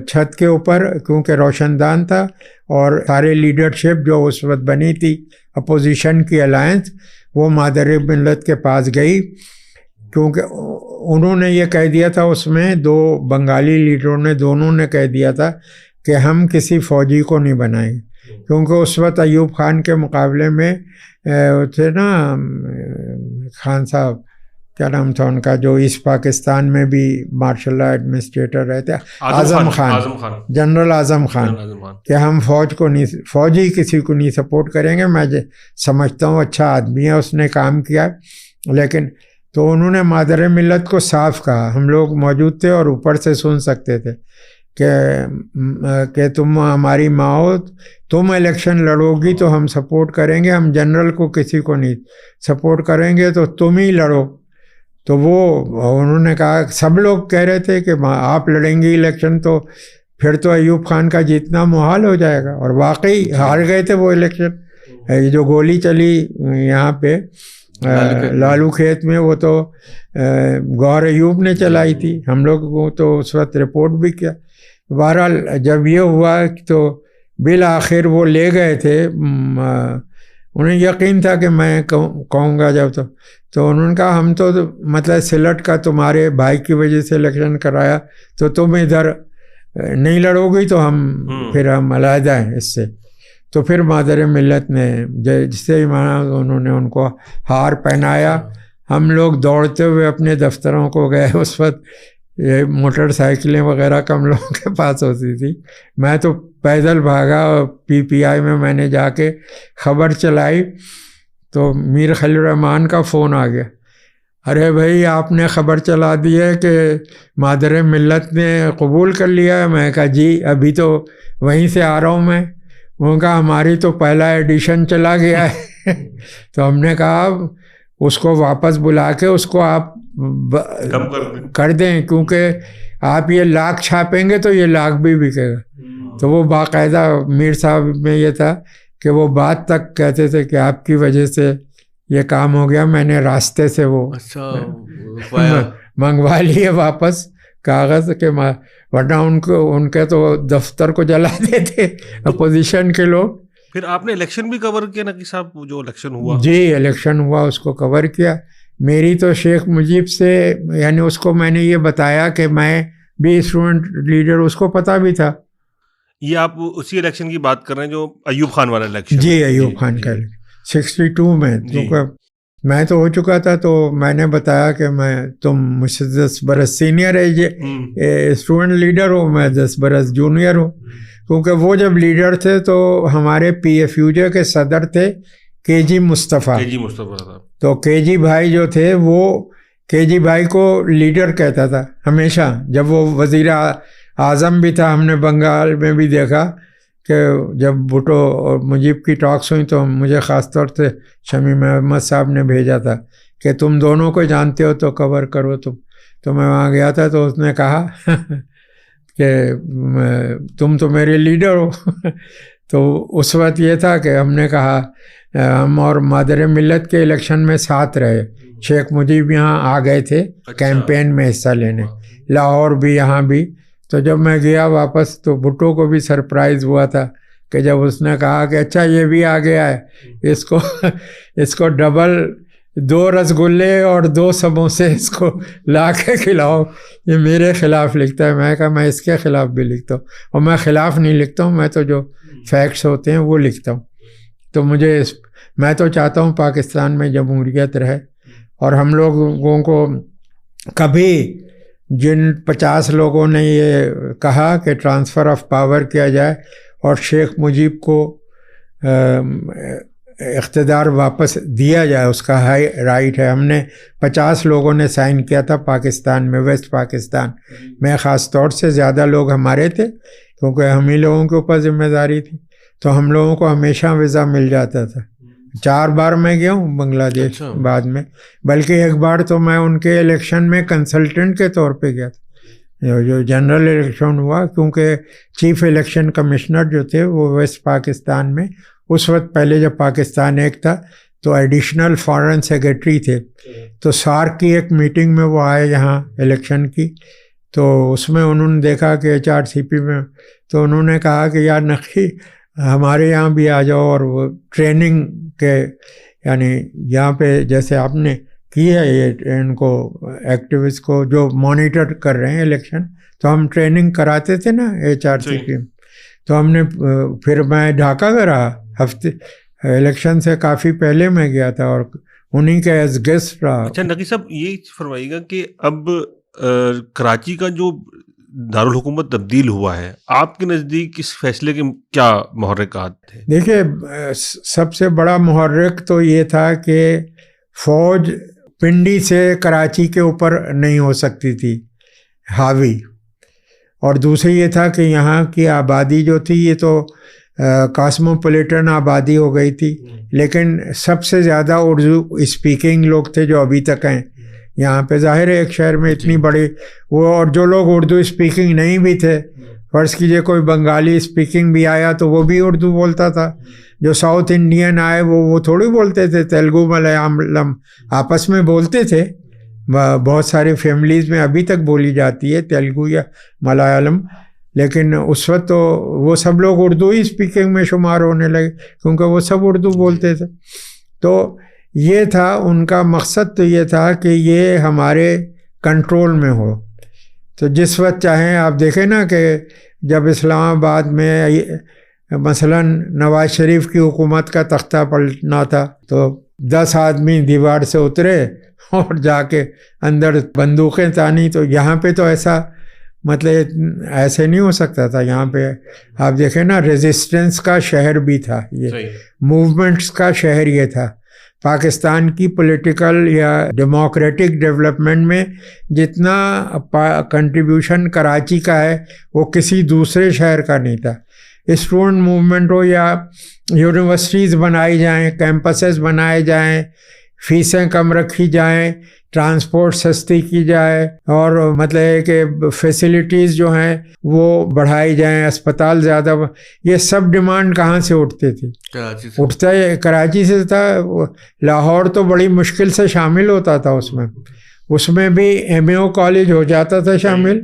چھت کے اوپر، کیونکہ روشن دان تھا، اور سارے لیڈرشپ جو اس وقت بنی تھی اپوزیشن کی الائنس، وہ مادر ملت کے پاس گئی، کیونکہ انہوں نے یہ کہہ دیا تھا، اس میں دو بنگالی لیڈروں نے، دونوں نے کہہ دیا تھا کہ ہم کسی فوجی کو نہیں بنائیں گے، کیونکہ اس وقت ایوب خان کے مقابلے میں تھے نا خان صاحب، کیا نام تھا ان کا، جو ایسٹ پاکستان میں بھی مارشل لا ایڈمنسٹریٹر رہتے، اعظم خان، جنرل اعظم خان، کہ ہم فوج کو نہیں، فوجی کسی کو نہیں سپورٹ کریں گے. میں سمجھتا ہوں اچھا آدمی ہے، اس نے کام کیا، لیکن تو انہوں نے مادر ملت کو صاف کہا، ہم لوگ موجود تھے اور اوپر سے سن سکتے تھے کہ تم ہماری ماں ہو، تم الیکشن لڑو گی تو ہم سپورٹ کریں گے، ہم جنرل کو کسی کو نہیں سپورٹ کریں گے، تو تم ہی لڑو. تو وہ انہوں نے کہا، سب لوگ کہہ رہے تھے کہ آپ لڑیں گی الیکشن تو پھر تو ایوب خان کا جیتنا محال ہو جائے گا، اور واقعی ہار گئے تھے وہ الیکشن. یہ جو گولی چلی یہاں پہ لالو کھیت میں، وہ تو گور ایوب نے چلائی تھی، ہم لوگ کو تو اس وقت رپورٹ بھی کیا. بہرحال جب یہ ہوا تو بالآخر وہ لے گئے تھے، انہیں یقین تھا کہ میں کہوں گا جب تو انہوں نے کہا ہم تو مطلب سلٹ کا تمہارے بھائی کی وجہ سے الیکشن کرایا، تو تم ادھر نہیں لڑو گی تو پھر ہم علیحدہ ہیں اس سے. تو پھر مادر ملت نے جس سے انہوں نے ان کو ہار پہنایا. ہم لوگ دوڑتے ہوئے اپنے دفتروں کو گئے، اس وقت یہ موٹر سائیکلیں وغیرہ کم لوگوں کے پاس ہوتی تھی، میں تو پیدل بھاگا، پی پی آئی میں نے جا کے خبر چلائی تو میر خلیل الرحمن کا فون آ گیا، ارے بھائی آپ نے خبر چلا دی ہے کہ مادر ملت نے قبول کر لیا ہے. میں کہا جی ابھی تو وہیں سے آ رہا ہوں میں. انہوں نے کہا ہماری تو پہلا ایڈیشن چلا گیا ہے. تو ہم نے کہا اس کو واپس بلا کے اس کو آپ کر دیں، کیونکہ آپ یہ لاکھ چھاپیں گے تو یہ لاکھ بھی بکے گا. تو وہ باقاعدہ میر صاحب میں یہ تھا کہ وہ بات تک کہتے تھے کہ آپ کی وجہ سے یہ کام ہو گیا، میں نے راستے سے وہ منگوا لیے واپس کاغذ کے، ورنہ ان کے تو دفتر کو جلا دیتے اپوزیشن کے لوگ. پھر آپ نے الیکشن بھی کور کیا نقی صاحب، جو الیکشن ہوا؟ جی الیکشن ہوا، اس کو کور کیا. میری تو شیخ مجیب سے، یعنی اس کو میں نے یہ بتایا کہ میں بھی اسٹوڈنٹ لیڈر، اس کو پتہ بھی تھا. یہ آپ اسی الیکشن کی بات کر رہے ہیں جو ایوب خان والا الیکشن؟ جی ایوب خان کا 62 میں، کیونکہ میں تو ہو چکا تھا، تو میں نے بتایا کہ تم مجھ سے 10 برس سینئر اسٹوڈنٹ لیڈر ہو، میں 10 برس جونیئر ہوں. کیونکہ وہ جب لیڈر تھے تو ہمارے پی ایف یو جے کے صدر تھے کے جی مصطفیٰ. تو کے جی بھائی جو تھے، وہ کے جی بھائی کو لیڈر کہتا تھا ہمیشہ. جب وہ وزیر اعظم بھی تھا، ہم نے بنگال میں بھی دیکھا کہ جب بھٹو اور مجیب کی ٹاکس ہوئیں تو مجھے خاص طور سے شمیم احمد صاحب نے بھیجا تھا کہ تم دونوں کو جانتے ہو تو کور کرو تم. تو میں وہاں گیا تھا تو اس نے کہا کہ تم تو میرے لیڈر ہو. تو اس وقت یہ تھا کہ ہم نے کہا، ہم اور مادر ملت کے الیکشن میں ساتھ رہے. شیخ مجیب یہاں آ گئے تھے کیمپین میں حصہ لینے، لاہور بھی، یہاں بھی. تو جب میں گیا واپس تو بھٹو کو بھی سرپرائز ہوا تھا کہ جب اس نے کہا کہ اچھا یہ بھی آ گیا ہے، اس کو ڈبل 2 رسگلے اور 2 سموسے اس کو لا کے کھلاؤ، یہ میرے خلاف لکھتا ہے. میں کہا میں اس کے خلاف بھی لکھتا ہوں، اور میں خلاف نہیں لکھتا ہوں، میں تو جو فیکٹس ہوتے ہیں وہ لکھتا ہوں. تو میں تو چاہتا ہوں پاکستان میں جمہوریت رہے، اور ہم لوگوں کو کبھی جن 50 لوگوں نے یہ کہا کہ ٹرانسفر آف پاور کیا جائے اور شیخ مجیب کو اقتدار واپس دیا جائے، اس کا رائٹ ہے. ہم نے 50 لوگوں نے سائن کیا تھا پاکستان میں، ویسٹ پاکستان میں خاص طور سے. زیادہ لوگ ہمارے تھے کیونکہ ہم ہی لوگوں کے اوپر ذمہ داری تھی. تو ہم لوگوں کو ہمیشہ ویزا مل جاتا تھا. 4 بار میں گیا ہوں بنگلہ دیش بعد میں, بلکہ ایک بار تو میں ان کے الیکشن میں کنسلٹنٹ کے طور پہ گیا تھا, جو جنرل الیکشن ہوا, کیونکہ چیف الیکشن کمشنر جو تھے وہ ویسٹ پاکستان میں اس وقت, پہلے جب پاکستان ایک تھا تو ایڈیشنل فارن سیکرٹری تھے, تو سارک کی ایک میٹنگ میں وہ آئے یہاں الیکشن کی, تو اس میں انہوں نے دیکھا کہ HRCP میں, تو انہوں نے کہا کہ یار نقی ہمارے یہاں بھی آ جاؤ, اور وہ ٹریننگ کے یعنی یہاں پہ جیسے آپ نے کی ہے یہ ان کو ایکٹیوسٹ کو جو مانیٹر کر رہے ہیں الیکشن, تو ہم ٹریننگ کراتے تھے نا HRCP میں, تو ہم نے پھر میں ڈھاکہ کا رہا ہفتے, الیکشن سے کافی پہلے میں گیا تھا اور انہی کے ایز گیسٹ رہا. اچھا نقی صاحب یہ فرمائیے گا کہ اب کراچی کا جو دارالحکومت تبدیل ہوا ہے, آپ کے نزدیک اس فیصلے کے کیا محرکات تھے؟ دیکھیے سب سے بڑا محرک تو یہ تھا کہ فوج پنڈی سے کراچی کے اوپر نہیں ہو سکتی تھی حاوی, اور دوسری یہ تھا کہ یہاں کی آبادی جو تھی یہ تو کاسموپولیٹن آبادی ہو گئی تھی, لیکن سب سے زیادہ اردو اسپیکنگ لوگ تھے جو ابھی تک ہیں یہاں پہ. ظاہر ہے ایک شہر میں اتنی بڑی وہ, اور جو لوگ اردو اسپیکنگ نہیں بھی تھے, فرض کیجئے کوئی بنگالی اسپیکنگ بھی آیا تو وہ بھی اردو بولتا تھا, جو ساؤتھ انڈین آئے وہ تھوڑی بولتے تھے, تیلگو ملیالم آپس میں بولتے تھے, بہت ساری فیملیز میں ابھی تک بولی جاتی ہے تیلگو یا ملیالم, لیکن اس وقت تو وہ سب لوگ اردو ہی اسپیکنگ میں شمار ہونے لگے کیونکہ وہ سب اردو بولتے تھے. تو یہ تھا ان کا مقصد, تو یہ تھا کہ یہ ہمارے کنٹرول میں ہو. تو جس وقت چاہیں آپ دیکھیں نا کہ جب اسلام آباد میں مثلا نواز شریف کی حکومت کا تختہ پلٹنا تھا تو 10 آدمی دیوار سے اترے اور جا کے اندر بندوقیں تانی, تو یہاں پہ تو ایسا مطلب ایسے نہیں ہو سکتا تھا. یہاں پہ آپ دیکھیں نا ریزسٹنس کا شہر بھی تھا, یہ موومنٹس کا شہر یہ تھا. پاکستان کی پولیٹیکل یا ڈیموکریٹک ڈیولپمنٹ میں جتنا کنٹریبیوشن کراچی کا ہے وہ کسی دوسرے شہر کا نہیں تھا. اسٹوڈنٹ موومنٹ ہو یا یونیورسٹیز بنائی جائیں, کیمپسز بنائے جائیں, فیسیں کم رکھی جائیں, ٹرانسپورٹ سستی کی جائے, اور مطلب ہے کہ فیسلٹیز جو ہیں وہ بڑھائی جائیں, اسپتال زیادہ, یہ سب ڈیمانڈ کہاں سے اٹھتی تھی؟ اٹھتا ہے کراچی سے تھا. لاہور تو بڑی مشکل سے شامل ہوتا تھا اس میں بھی MAO کالج ہو جاتا تھا شامل,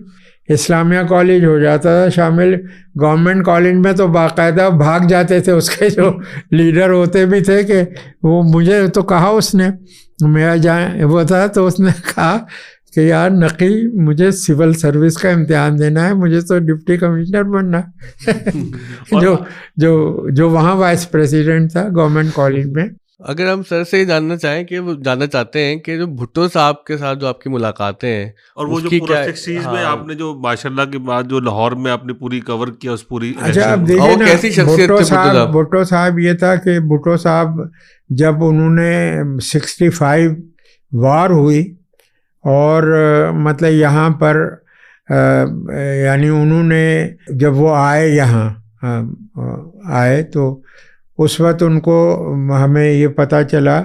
اسلامیہ کالج ہو جاتا تھا شامل, گورنمنٹ کالج میں تو باقاعدہ بھاگ جاتے تھے اس کے جو لیڈر ہوتے بھی تھے, کہ وہ مجھے تو کہا اس نے, میرا جائیں وہ تھا تو اس نے کہا کہ یار نقی مجھے سول سروس کا امتحان دینا ہے, مجھے تو ڈپٹی کمشنر بننا ہے جو وہاں وائس پریزیڈنٹ تھا گورنمنٹ کالج میں. اگر ہم سر سے یہ جاننا چاہیں کہ وہ جاننا چاہتے ہیں کہ جو بھٹو صاحب کے ساتھ جو آپ کی ملاقاتیں ہیں اور وہ جو پورا سیکسیز میں آپ نے جو ماشاءاللہ کے بعد جو لاہور میں آپ نے پوری کور کیا اس پوری, اچھا آپ دیکھیں نا بھٹو صاحب یہ تھا کہ بھٹو صاحب جب انہوں نے 65 وار ہوئی اور مطلب یہاں پر یعنی انہوں نے جب وہ آئے یہاں آئے تو اس وقت ان کو ہمیں یہ پتہ چلا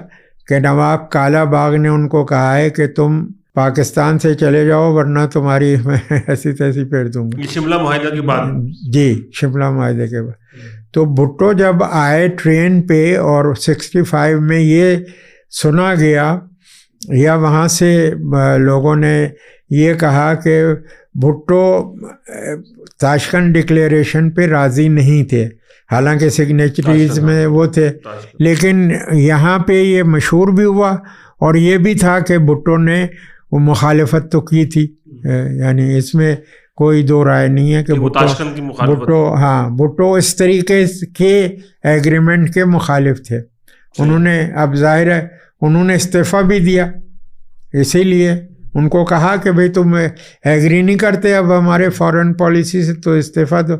کہ نواب کالا باغ نے ان کو کہا ہے کہ تم پاکستان سے چلے جاؤ ورنہ تمہاری میں ایسی تیسی پھیر دوں گا. شملہ معاہدہ کے بعد, جی شملہ معاہدے کے بعد. تو بھٹو جب آئے ٹرین پہ اور 65 میں یہ سنا گیا یا وہاں سے لوگوں نے یہ کہا کہ بھٹو تاشکند ڈکلیریشن پہ راضی نہیں تھے, حالانکہ سگنیچریز میں وہ تھے, لیکن یہاں پہ یہ مشہور بھی ہوا اور یہ بھی تھا کہ بھٹو نے وہ مخالفت تو کی تھی, یعنی اس میں کوئی دو رائے نہیں ہے کہ بھٹو اس طریقے کے ایگریمنٹ کے مخالف تھے. انہوں نے اب ظاہر ہے انہوں نے استعفیٰ بھی دیا, اسی لیے ان کو کہا کہ بھئی تم ایگری نہیں کرتے اب ہمارے فارن پالیسی سے تو استعفیٰ دو.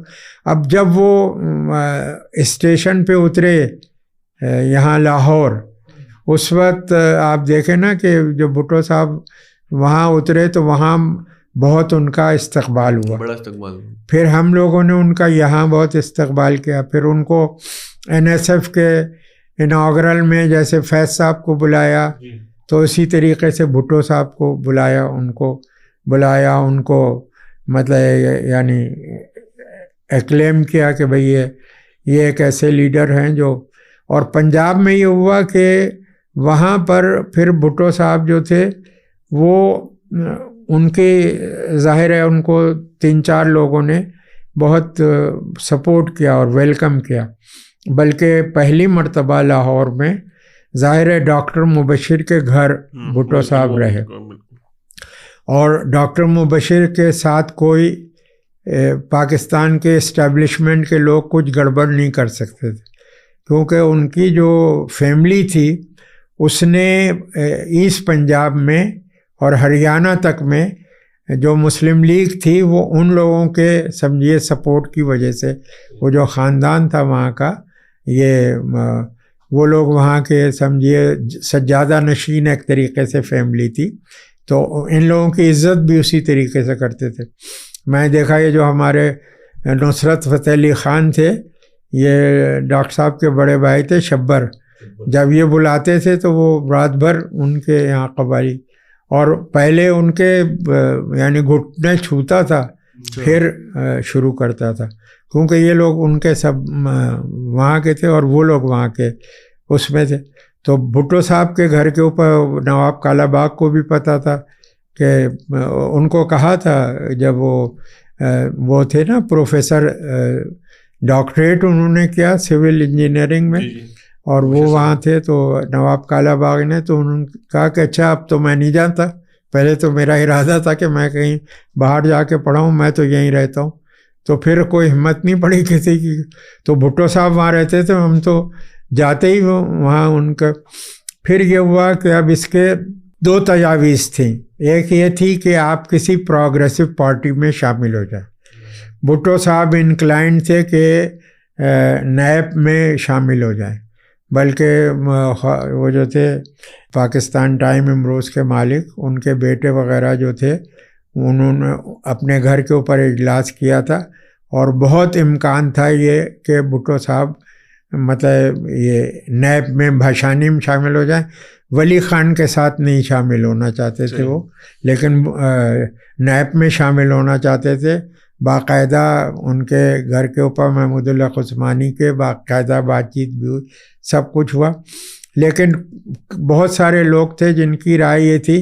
اب جب وہ اسٹیشن پہ اترے یہاں لاہور, اس وقت آپ دیکھیں نا کہ جو بھٹو صاحب وہاں اترے تو وہاں بہت ان کا استقبال ہوا. بڑا استقبال. پھر ہم لوگوں نے ان کا یہاں بہت استقبال کیا. پھر ان کو NSF کے اناگرل میں جیسے فیض صاحب کو بلایا تو اسی طریقے سے بھٹو صاحب کو بلایا. ان کو مطلب یعنی ایکلیم کیا کہ بھئی یہ ایک ایسے لیڈر ہیں جو. اور پنجاب میں یہ ہوا کہ وہاں پر پھر بھٹو صاحب جو تھے وہ ان کے ظاہر ہے ان کو 3-4 لوگوں نے بہت سپورٹ کیا اور ویلکم کیا. بلکہ پہلی مرتبہ لاہور میں ظاہر ہے ڈاکٹر مبشر کے گھر بھٹو صاحب رہے اور ڈاکٹر مبشر کے ساتھ کوئی پاکستان کے اسٹیبلشمنٹ کے لوگ کچھ گڑبڑ نہیں کر سکتے تھے کیونکہ ان کی جو فیملی تھی اس نے ایسٹ پنجاب میں اور ہریانہ تک میں جو مسلم لیگ تھی وہ ان لوگوں کے سمجھیے سپورٹ کی وجہ سے وہ جو خاندان تھا وہاں کا وہ لوگ وہاں کے سمجھیے سجادہ نشین ایک طریقے سے فیملی تھی تو ان لوگوں کی عزت بھی اسی طریقے سے کرتے تھے. میں دیکھا یہ جو ہمارے نصرت فتح علی خان تھے یہ ڈاکٹر صاحب کے بڑے بھائی تھے شبر. جب یہ بلاتے تھے تو وہ رات بھر ان کے یہاں قبالی اور پہلے ان کے یعنی گھٹنے چھوتا تھا پھر شروع کرتا تھا کیونکہ یہ لوگ ان کے سب وہاں کے تھے اور وہ لوگ وہاں کے اس میں تھے. تو بھٹو صاحب کے گھر کے اوپر نواب کالا باغ کو بھی پتہ تھا کہ ان کو کہا تھا جب وہ تھے نا پروفیسر ڈاکٹریٹ انہوں نے کیا سول انجینئرنگ میں اور وہ وہاں تھے تو نواب کالا باغ نے تو انہوں نے کہا کہ اچھا اب تو میں نہیں جانتا, پہلے تو میرا ارادہ تھا کہ میں کہیں باہر جا کے پڑھاؤں, میں تو یہیں رہتا ہوں. تو پھر کوئی ہمت نہیں پڑی کسی کی. تو بھٹو صاحب وہاں رہتے تھے, ہم تو جاتے ہی وہاں ان کا. پھر یہ ہوا کہ اب اس کے 2 تجاویز تھیں. ایک یہ تھی کہ آپ کسی پروگریسو پارٹی میں شامل ہو جائیں. بھٹو صاحب انکلائنڈ تھے کہ نیب میں شامل ہو جائیں, بلکہ وہ جو تھے پاکستان ٹائم امروز کے مالک ان کے بیٹے وغیرہ جو تھے انہوں نے اپنے گھر کے اوپر اجلاس کیا تھا اور بہت امکان تھا یہ کہ بھٹو صاحب مطلب یہ نیب میں بھاشانی میں شامل ہو جائیں. ولی خان کے ساتھ نہیں شامل ہونا چاہتے تھے وہ, لیکن نیب میں شامل ہونا چاہتے تھے. باقاعدہ ان کے گھر کے اوپر محمود اللہ عثمانی کے باقاعدہ بات چیت بھی ہوئی, سب کچھ ہوا. لیکن بہت سارے لوگ تھے جن کی رائے یہ تھی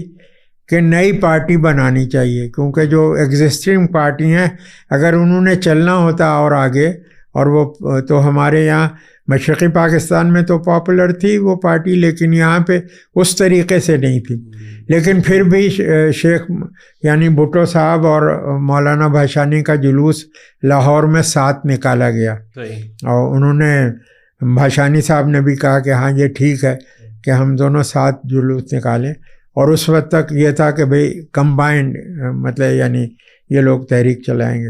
کہ نئی پارٹی بنانی چاہیے, کیونکہ جو ایگزسٹنگ پارٹی ہیں اگر انہوں نے چلنا ہوتا اور آگے, اور وہ تو ہمارے یہاں مشرقی پاکستان میں تو پاپولر تھی وہ پارٹی, لیکن یہاں پہ اس طریقے سے نہیں تھی. لیکن پھر بھی شیخ یعنی بھٹو صاحب اور مولانا بھاشانی کا جلوس لاہور میں ساتھ نکالا گیا, اور انہوں نے بھاشانی صاحب نے بھی کہا کہ ہاں یہ ٹھیک ہے کہ ہم دونوں ساتھ جلوس نکالیں. اور اس وقت تک یہ تھا کہ بھئی کمبائنڈ مطلب یعنی یہ لوگ تحریک چلائیں گے.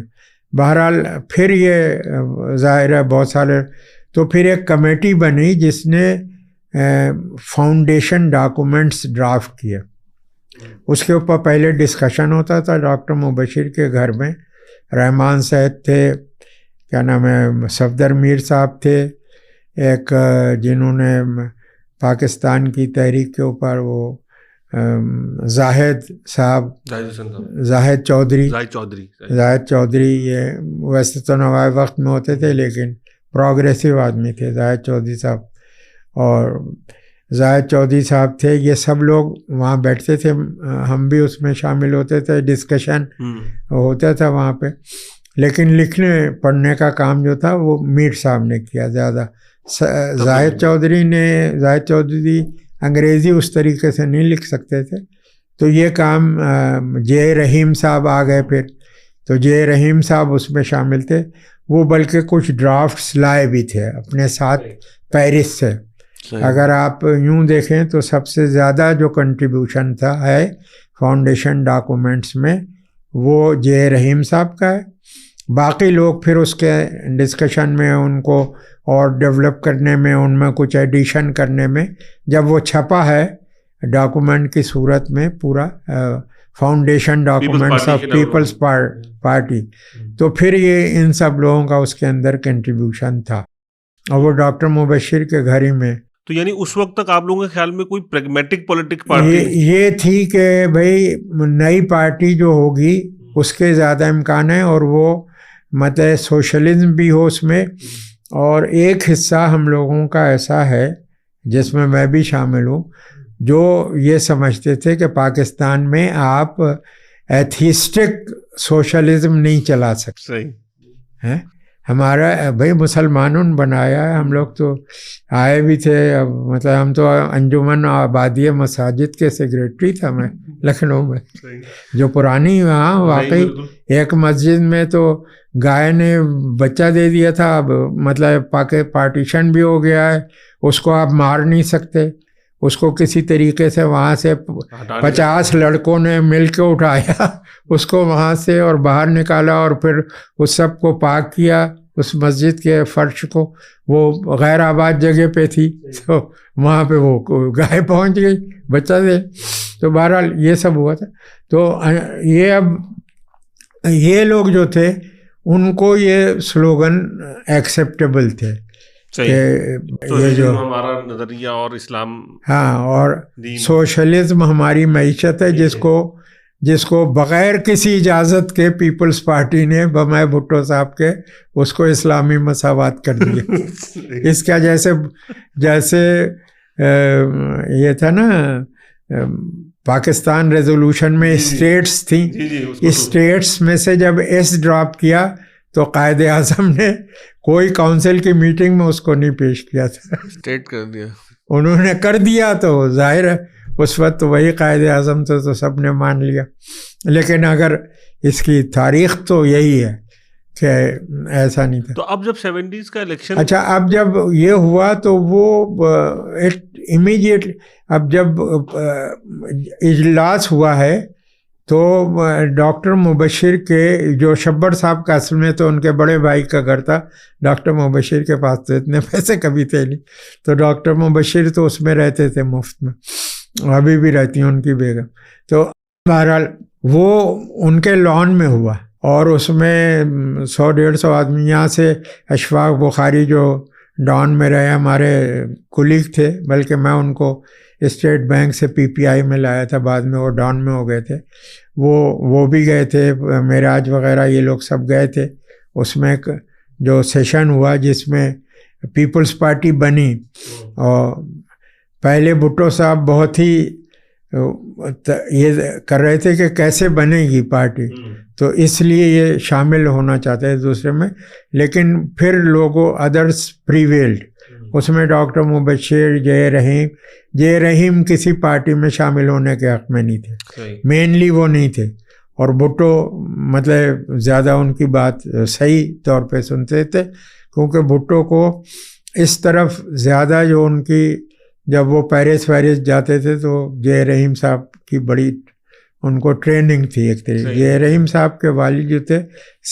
بہرحال پھر یہ ظاہر ہے بہت سارے, تو پھر ایک کمیٹی بنی جس نے فاؤنڈیشن ڈاکومنٹس ڈرافٹ کیا. اس کے اوپر پہلے ڈسکشن ہوتا تھا ڈاکٹر مبشر کے گھر میں. رحمان صاحب تھے, کیا نام ہے, صفدر میر صاحب تھے, ایک جنہوں نے پاکستان کی تحریک کے اوپر وہ زاہد صاحب, زاہد چودھری, یہ ویسے تو نوائے وقت میں ہوتے تھے لیکن پروگریسو آدمی تھے زاہد چودھری صاحب. اور زاہد چودھری صاحب تھے, یہ سب لوگ وہاں بیٹھتے تھے, ہم بھی اس میں شامل ہوتے تھے, ڈسکشن ہوتا تھا وہاں پہ. لیکن لکھنے پڑھنے کا کام جو تھا وہ میر صاحب نے کیا زیادہ. زاہد چودھری انگریزی اس طریقے سے نہیں لکھ سکتے تھے, تو یہ کام جے رحیم صاحب آ گئے پھر. تو جے رحیم صاحب اس میں شامل تھے, وہ بلکہ کچھ ڈرافٹس لائے بھی تھے اپنے ساتھ پیرس سے. اگر آپ یوں دیکھیں تو سب سے زیادہ جو کنٹریبیوشن تھا ہے فاؤنڈیشن ڈاکومنٹس میں وہ جے رحیم صاحب کا ہے. باقی لوگ پھر اس کے ڈسکشن میں ان کو اور ڈیولپ کرنے میں, ان میں کچھ ایڈیشن کرنے میں, جب وہ چھپا ہے ڈاکومنٹ کی صورت میں پورا foundation documents of Peoples Party. تو پھر یہ ان سب لوگوں کا اس کے اندر کنٹریبیوشن تھا, اور وہ ڈاکٹر مبشر کے گھر ہی میں. تو یعنی اس وقت تک آپ لوگوں کے خیال میں کوئی پریگمیٹک پولیٹک پارٹی یہ تھی کہ بھائی نئی پارٹی جو ہوگی اس کے زیادہ امکان ہے, اور وہ مطلب سوشلزم بھی ہو اس میں. اور ایک حصہ ہم لوگوں کا ایسا ہے جس میں میں بھی شامل ہوں, جو یہ سمجھتے تھے کہ پاکستان میں آپ ایتھیسٹک سوشلزم نہیں چلا سکتے ہیں. ہمارا بھائی مسلمانوں نے بنایا ہے, ہم لوگ تو آئے بھی تھے, مطلب ہم تو انجمن آبادی مساجد کے سیکریٹری تھا میں لکھنؤ میں, جو پرانی وہاں واقعی ایک مسجد میں تو گائے نے بچہ دے دیا تھا. اب مطلب پارٹیشن بھی ہو گیا ہے, اس کو آپ مار نہیں سکتے, اس کو کسی طریقے سے وہاں سے 50 لڑکوں نے مل کے اٹھایا اس کو وہاں سے اور باہر نکالا, اور پھر اس سب کو پاک کیا اس مسجد کے فرش کو. وہ غیر آباد جگہ پہ تھی, تو وہاں پہ وہ گائے پہنچ گئی بچہ دے. تو بہرحال یہ سب ہوا تھا. تو یہ اب یہ لوگ جو تھے ان کو یہ سلوگن ایکسیپٹیبل تھے کہ یہ جو ہمارا نظریہ اور اسلام, ہاں, اور سوشلزم ہماری معیشت ہے, جس کو بغیر کسی اجازت کے پیپلز پارٹی نے بمائے بھٹو صاحب کے اس کو اسلامی مساوات کر دیا. اس کا جیسے یہ تھا نا پاکستان ریزولوشن میں اسٹیٹس تھیں, اسٹیٹس میں سے جب ایس ڈراپ کیا تو قائد اعظم نے کوئی کونسل کی میٹنگ میں اس کو نہیں پیش کیا تھا, اسٹیٹ کر دیا انہوں نے کر دیا. تو ظاہر ہے اس وقت وہی قائد اعظم تھے تو سب نے مان لیا. لیکن اگر اس کی تاریخ تو یہی ہے کہ ایسا نہیں تھا. تو اب جب 70s کا الیکشن, اچھا, اب جب یہ ہوا تو وہ امیڈیٹ, اب جب اجلاس ہوا ہے تو ڈاکٹر مبشر کے جو شبر صاحب کا اصل میں تو ان کے بڑے بھائی کا گھر تھا, ڈاکٹر مبشر کے پاس تو اتنے پیسے کبھی تھے نہیں, تو ڈاکٹر مبشر تو اس میں رہتے تھے مفت میں, ابھی بھی رہتی ہیں ان کی بیگم. تو بہرحال وہ ان کے لان میں ہوا, اور اس میں 100-150 آدمی یہاں سے اشفاق بخاری جو ڈان میں رہے ہمارے کولیگ تھے, بلکہ میں ان کو اسٹیٹ بینک سے PPI میں لایا تھا, بعد میں وہ ڈان میں ہو گئے تھے, وہ بھی گئے تھے, معراج وغیرہ یہ لوگ سب گئے تھے. اس میں جو سیشن ہوا جس میں پیپلز پارٹی بنی, اور پہلے بھٹو صاحب بہت ہی یہ کر رہے تھے کہ کیسے بنے گی پارٹی, تو اس لیے یہ شامل ہونا چاہتے ہیں دوسرے میں. لیکن پھر لوگوں ادرس پریویلڈ, اس میں ڈاکٹر مبشر, جے رحیم کسی پارٹی میں شامل ہونے کے حق میں نہیں تھے, مینلی وہ نہیں تھے. اور بھٹو مطلب زیادہ ان کی بات صحیح طور پہ سنتے تھے, کیونکہ بھٹو کو اس طرف زیادہ جو ان کی, جب وہ پیرس جاتے تھے تو جے رحیم صاحب کی بڑی ان کو ٹریننگ تھی ایک طریقے. جے رحیم صاحب کے والد جو تھے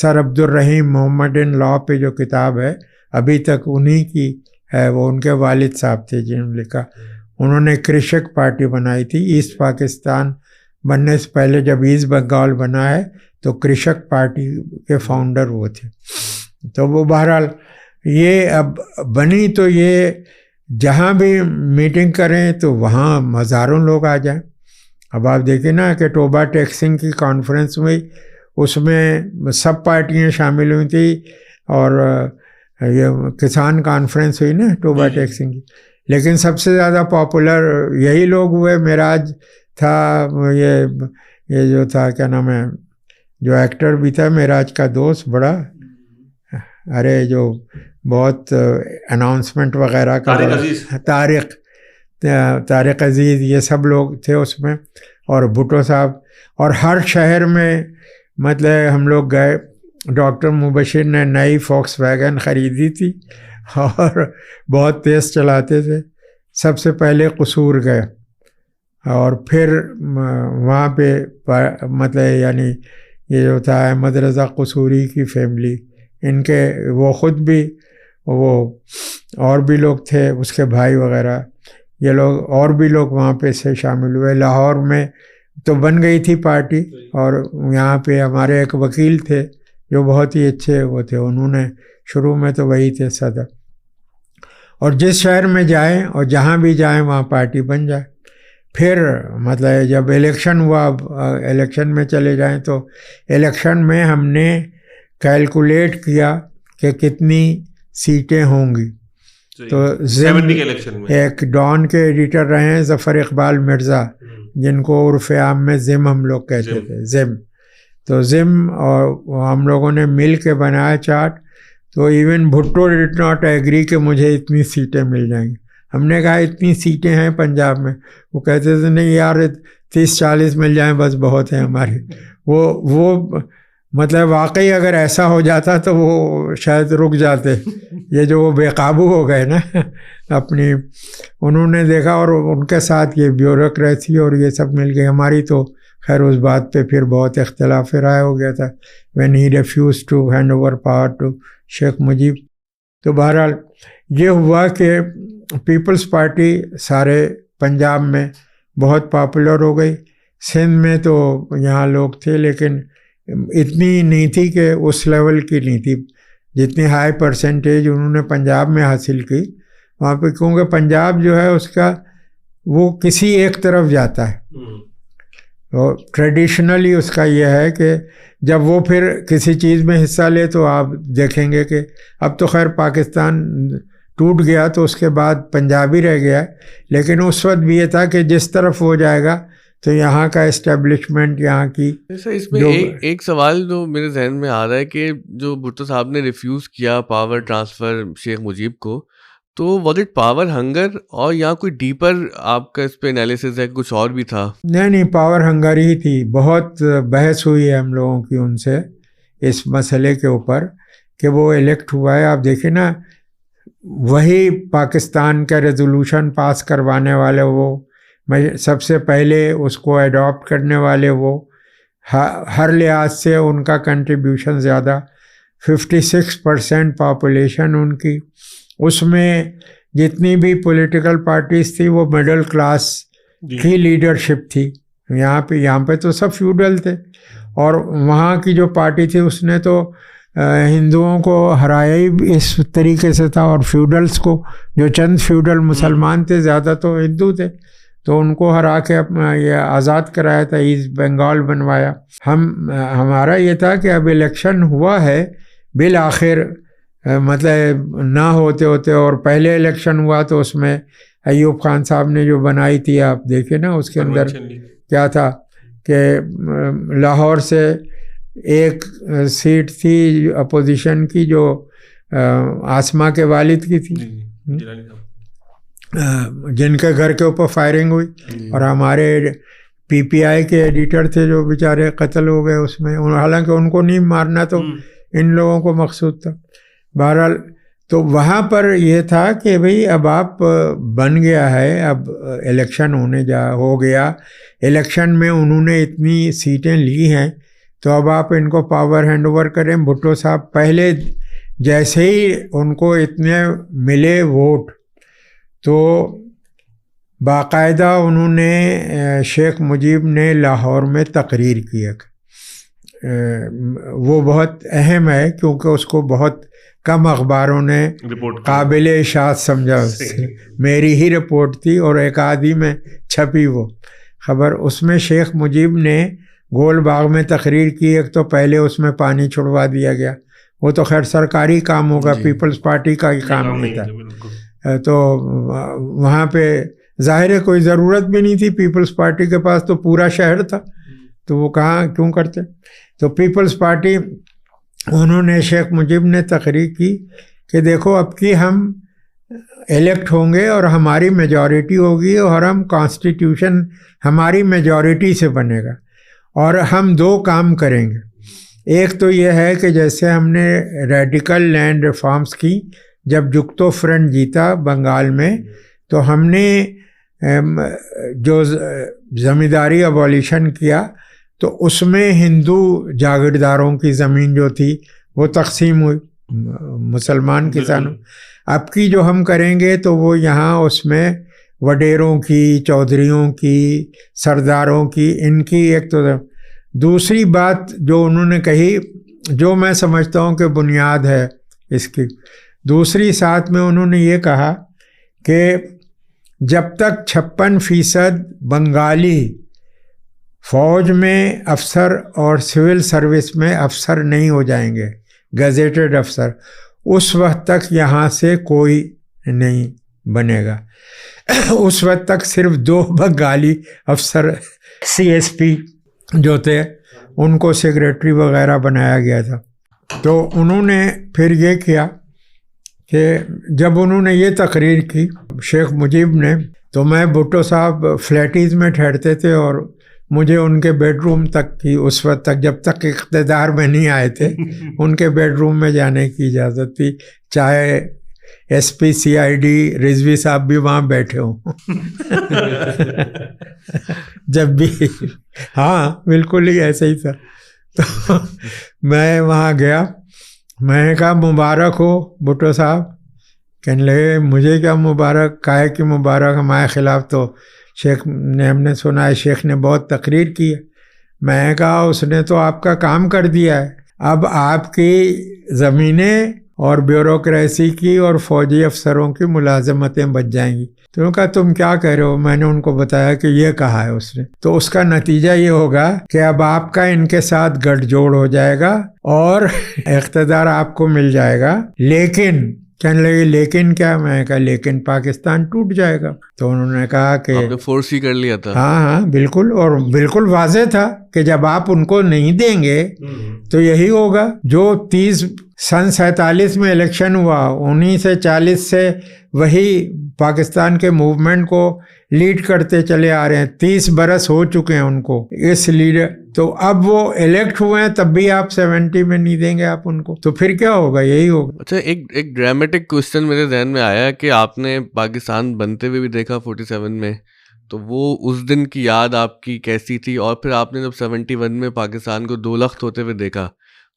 سر عبد الرحیم محمد ان لا پہ جو کتاب ہے ابھی تک انہی کی ہے, وہ ان کے والد صاحب تھے جنہوں نے لکھا. انہوں نے کرشک پارٹی بنائی تھی ایسٹ پاکستان بننے سے پہلے. جب ایسٹ بنگال بنا ہے تو کرشک پارٹی کے فاؤنڈر وہ تھے. تو وہ بہرحال یہ اب بنی تو یہ جہاں بھی میٹنگ کریں تو وہاں ہزاروں لوگ آ جائیں. اب آپ دیکھیں نا کہ ٹوبا ٹیکسنگ کی کانفرنس ہوئی, اس میں سب پارٹیاں شامل ہوئی تھیں, اور یہ کسان کانفرنس ہوئی نا ٹوبا ٹیکسنگ کی, لیکن سب سے زیادہ پاپولر یہی لوگ ہوئے. معراج تھا, یہ جو تھا کیا نام ہے, جو ایکٹر بھی تھا معراج کا دوست بڑا, ارے جو بہت اناؤنسمنٹ وغیرہ کا, طارق عزیز, یہ سب لوگ تھے اس میں, اور بھٹو صاحب. اور ہر شہر میں مطلب ہم لوگ گئے. ڈاکٹر مبشر نے نئی فوکس ویگن خریدی تھی اور بہت تیز چلاتے تھے. سب سے پہلے قصور گئے, اور پھر وہاں پہ مطلب یعنی یہ جو تھا احمد رضا قصوری کی فیملی, ان کے وہ خود بھی, وہ اور بھی لوگ تھے اس کے بھائی وغیرہ, یہ لوگ اور بھی لوگ وہاں پہ سے شامل ہوئے. لاہور میں تو بن گئی تھی پارٹی. اور یہاں پہ ہمارے ایک وکیل تھے جو بہت ہی اچھے وہ تھے, انہوں نے شروع میں تو وہی تھے صدر. اور جس شہر میں جائیں اور جہاں بھی جائیں وہاں پارٹی بن جائے. پھر مطلب جب الیکشن ہوا, الیکشن میں چلے جائیں تو الیکشن میں ہم نے کیلکولیٹ کیا کہ کتنی سیٹیں ہوں گی. تو ایک ڈان کے ایڈیٹر رہے ہیں ظفر اقبال مرزا, جن کو عرف عام میں زم ہم لوگ کہتے تھے, زم. تو زم اور ہم لوگوں نے مل کے بنایا چارٹ. تو even Bhutto did not agree کہ مجھے اتنی سیٹیں مل جائیں گی. ہم نے کہا اتنی سیٹیں ہیں پنجاب میں. وہ کہتے تھے نہیں یار 30-40 مل جائیں بس بہت ہیں ہماری. وہ مطلب واقعی اگر ایسا ہو جاتا تو وہ شاید رک جاتے. یہ جو وہ بے قابو ہو گئے نا اپنی, انہوں نے دیکھا اور ان کے ساتھ یہ بیوروکریسی اور یہ سب مل گئی. ہماری تو خیر اس بات پہ پھر بہت اختلاف رائے ہو گیا تھا when he refused to hand over power to شیخ مجیب. تو بہرحال یہ ہوا کہ پیپلز پارٹی سارے پنجاب میں بہت پاپولر ہو گئی. سندھ میں تو یہاں لوگ تھے لیکن اتنی نہیں تھی کہ اس لیول کی نہیں تھی جتنی ہائی پرسنٹیج انہوں نے پنجاب میں حاصل کی وہاں پہ, کیونکہ پنجاب جو ہے اس کا وہ کسی ایک طرف جاتا ہے. اور ٹریڈیشنلی اس کا یہ ہے کہ جب وہ پھر کسی چیز میں حصہ لے تو آپ دیکھیں گے کہ اب تو خیر پاکستان ٹوٹ گیا تو اس کے بعد پنجابی رہ گیا ہے, لیکن اس وقت بھی یہ تھا کہ جس طرف ہو جائے گا تو یہاں کا اسٹیبلشمنٹ یہاں کی. اس میں ایک سوال جو میرے ذہن میں آ رہا ہے کہ جو بھٹو صاحب نے ریفیوز کیا پاور ٹرانسفر شیخ مجیب کو, تو واز اٹ پاور ہنگر اور یا کوئی ڈیپر آپ کا اس پہ انالیسس ہے, کچھ اور بھی تھا؟ نہیں پاور ہنگر ہی تھی. بہت بحث ہوئی ہے ہم لوگوں کی ان سے اس مسئلے کے اوپر کہ وہ الیکٹ ہوا ہے. آپ دیکھیں نا, وہی پاکستان کا ریزولوشن پاس کروانے والے وہ, سب سے پہلے اس کو ایڈاپٹ کرنے والے وہ, ہر لحاظ سے ان کا کنٹریبیوشن زیادہ, 56% پاپولیشن ان کی. اس میں جتنی بھی پولیٹیکل پارٹیز تھی وہ مڈل کلاس کی لیڈرشپ تھی. یہاں پہ تو سب فیوڈل تھے, اور وہاں کی جو پارٹی تھی اس نے تو ہندوؤں کو ہرایا ہی اس طریقے سے تھا, اور فیوڈلز کو, جو چند فیوڈل مسلمان تھے زیادہ تو ہندو تھے, تو ان کو ہرا کے اپنا یہ آزاد کرایا تھا, ایسٹ بنگال بنوایا. ہمارا یہ تھا کہ اب الیکشن ہوا ہے بالآخر, مطلب نہ ہوتے اور پہلے الیکشن ہوا تو اس میں ایوب خان صاحب نے جو بنائی تھی آپ دیکھیں نا, اس کے اندر کیا تھا کہ لاہور سے ایک سیٹ تھی اپوزیشن کی جو آسما کے والد کی تھی, جن کے گھر کے اوپر فائرنگ ہوئی, اور ہمارے پی پی آئی کے ایڈیٹر تھے جو بیچارے قتل ہو گئے اس میں, حالانکہ ان کو نہیں مارنا تو ان لوگوں کو مقصود تھا. بہرحال تو وہاں پر یہ تھا کہ بھئی اب آپ بن گیا ہے, اب الیکشن ہو گیا, الیکشن میں انہوں نے اتنی سیٹیں لی ہیں تو اب آپ ان کو پاور ہینڈ اوور کریں. بھٹو صاحب پہلے جیسے ہی ان کو اتنے ملے ووٹ تو باقاعدہ انہوں نے, شیخ مجیب نے لاہور میں تقریر کی. وہ بہت اہم ہے کیونکہ اس کو بہت کم اخباروں نے قابل اشاعت سمجھا. میری ہی رپورٹ تھی اور ایک آدھی میں چھپی وہ خبر. اس میں شیخ مجیب نے گول باغ میں تقریر کی. ایک تو پہلے اس میں پانی چھڑوا دیا گیا, وہ تو خیر سرکاری کام ہوگا, پیپلز پارٹی کا ہی کام نہیں تھا. تو وہاں پہ ظاہر ہے کوئی ضرورت بھی نہیں تھی, پیپلز پارٹی کے پاس تو پورا شہر تھا, تو وہ کہاں کیوں کرتے. تو پیپلز پارٹی, انہوں نے, شیخ مجیب نے تقریر کی کہ دیکھو اب کی ہم الیکٹ ہوں گے اور ہماری میجورٹی ہوگی, اور ہم کانسٹیٹیوشن ہماری میجورٹی سے بنے گا, اور ہم دو کام کریں گے. ایک تو یہ ہے کہ جیسے ہم نے ریڈیکل لینڈ ریفارمز کی, جب جگتو فرنٹ جیتا بنگال میں, تو ہم نے جو زمینداری ابولیشن کیا تو اس میں ہندو جاگیرداروں کی زمین جو تھی وہ تقسیم ہوئی مسلمان کسانوں. اب کی جو ہم کریں گے تو وہ یہاں اس میں وڈیروں کی، چودھریوں کی، سرداروں کی، ان کی ایک تو دوسری بات جو انہوں نے کہی، جو میں سمجھتا ہوں کہ بنیاد ہے اس کی، دوسری ساتھ میں انہوں نے یہ کہا کہ جب تک 56% بنگالی فوج میں افسر اور سول سروس میں افسر نہیں ہو جائیں گے، گزیٹڈ افسر، اس وقت تک یہاں سے کوئی نہیں بنے گا۔ اس وقت تک صرف 2 بنگالی افسر CSP جو تھے ان کو سیکریٹری وغیرہ بنایا گیا تھا۔ تو انہوں نے پھر یہ کیا کہ جب انہوں نے یہ تقریر کی شیخ مجیب نے، تو میں بھٹو صاحب فلیٹیز میں ٹھہرتے تھے اور مجھے ان کے بیڈ روم تک کی اس وقت تک، جب تک اقتدار میں نہیں آئے تھے، ان کے بیڈ روم میں جانے کی اجازت تھی، چاہے SP CID رضوی صاحب بھی وہاں بیٹھے ہوں۔ جب بھی، ہاں بالکل ہی ایسے ہی تھا۔ تو میں وہاں گیا، میں نے کہا مبارک ہو بھٹو صاحب۔ کہنے لگے مجھے کیا مبارک، کائے کی مبارک، ہمارے خلاف تو شیخ نے، ہم نے سنا ہے شیخ نے بہت تقریر کی ہے۔ میں نے کہا اس نے تو آپ کا کام کر دیا ہے، اب آپ کی زمینیں اور بیوروکریسی کی اور فوجی افسروں کی ملازمتیں بچ جائیں گی۔ تو انہوں نے کہا تم کیا کہہ رہے ہو؟ میں نے ان کو بتایا کہ یہ کہا ہے اس نے، تو اس کا نتیجہ یہ ہوگا کہ اب آپ کا ان کے ساتھ گٹھ جوڑ ہو جائے گا اور اقتدار آپ کو مل جائے گا، لیکن کہنے لگے لیکن کیا؟ میں نے کہا لیکن پاکستان ٹوٹ جائے گا۔ تو انہوں نے کہا کہ آپ نے فورس ہی کر لیا تھا۔ ہاں بالکل، اور بالکل واضح تھا کہ جب آپ ان کو نہیں دیں گے تو یہی ہوگا جو 47 میں الیکشن ہوا، 1940 سے وہی پاکستان کے موومنٹ کو لیڈ کرتے چلے آ رہے ہیں، 30 برس ہو چکے ہیں ان کو اس لیڈر، تو اب وہ الیکٹ ہوئے ہیں تب بھی آپ 70 میں نہیں دیں گے آپ ان کو، تو پھر کیا ہوگا؟ یہی ہوگا۔ اچھا، ایک ڈرامیٹک کوشچن میرے ذہن میں آیا کہ آپ نے پاکستان بنتے ہوئے بھی دیکھا 47 میں، تو وہ اس دن کی یاد آپ کی کیسی تھی؟ اور پھر آپ نے جب 71 میں پاکستان کو 2 لخت ہوتے ہوئے دیکھا،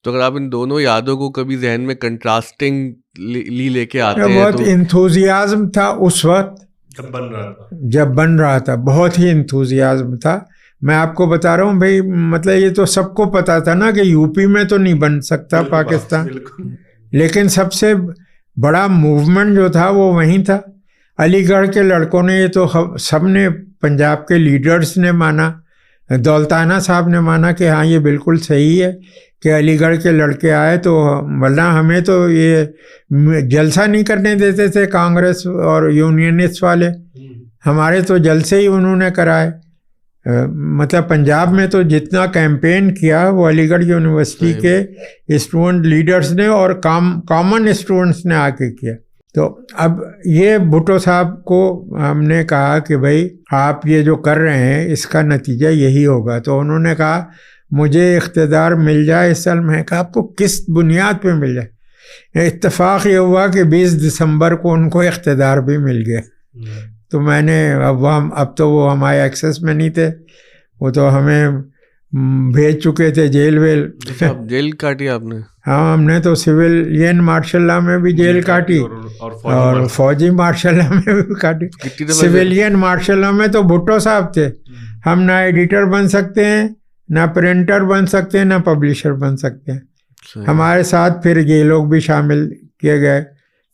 تو اگر آپ ان دونوں یادوں کو کبھی ذہن میں کنٹراسٹنگ لے کے آتے ہیں، بہت انتھوزیازم تھا اس وقت جب بن رہا تھا، بہت ہی انتھوزیازم تھا۔ میں آپ کو بتا رہا ہوں بھائی، مطلب یہ تو سب کو پتا تھا نا کہ UP میں تو نہیں بن سکتا پاکستان، لیکن سب سے بڑا موومنٹ جو تھا وہ وہیں تھا۔ علی گڑھ کے لڑکوں نے، یہ تو سب نے، پنجاب کے لیڈرز نے مانا، دولتانہ صاحب نے مانا کہ ہاں یہ بالکل صحیح ہے کہ علی گڑھ کے لڑکے آئے، تو ورنہ ہمیں تو یہ جلسہ نہیں کرنے دیتے تھے کانگریس اور یونینسٹ والے، ہمارے تو جلسے ہی انہوں نے کرائے۔ مطلب پنجاب میں تو جتنا کیمپین کیا وہ علی گڑھ یونیورسٹی کے اسٹوڈنٹ لیڈرز نے اور کامن اسٹوڈنٹس نے آ کے کیا۔ تو اب یہ بھٹو صاحب کو ہم نے کہا کہ بھائی آپ یہ جو کر رہے ہیں اس کا نتیجہ یہی ہوگا۔ تو انہوں نے کہا مجھے اقتدار مل جائے اس سال۔ میں کہا آپ کو کس بنیاد پہ مل جائے؟ اتفاق یہ ہوا کہ 20 دسمبر کو ان کو اقتدار بھی مل گیا۔ تو میں نے اب تو وہ ہمارے ایکسس میں نہیں تھے، وہ تو ہمیں بھیج چکے تھے جیل ویل۔ جیل کاٹی آپ نے؟ ہاں، ہم نے تو سویلین مارشل لا میں بھی جیل کاٹی اور فوجی مارشل لا میں بھی کاٹی۔ سویلین مارشل لا میں تو بھٹو صاحب تھے، ہم نہ ایڈیٹر بن سکتے ہیں، نہ پرنٹر بن سکتے ہیں، نہ پبلشر بن سکتے ہیں۔ ہمارے ساتھ پھر یہ لوگ بھی شامل کیے گئے،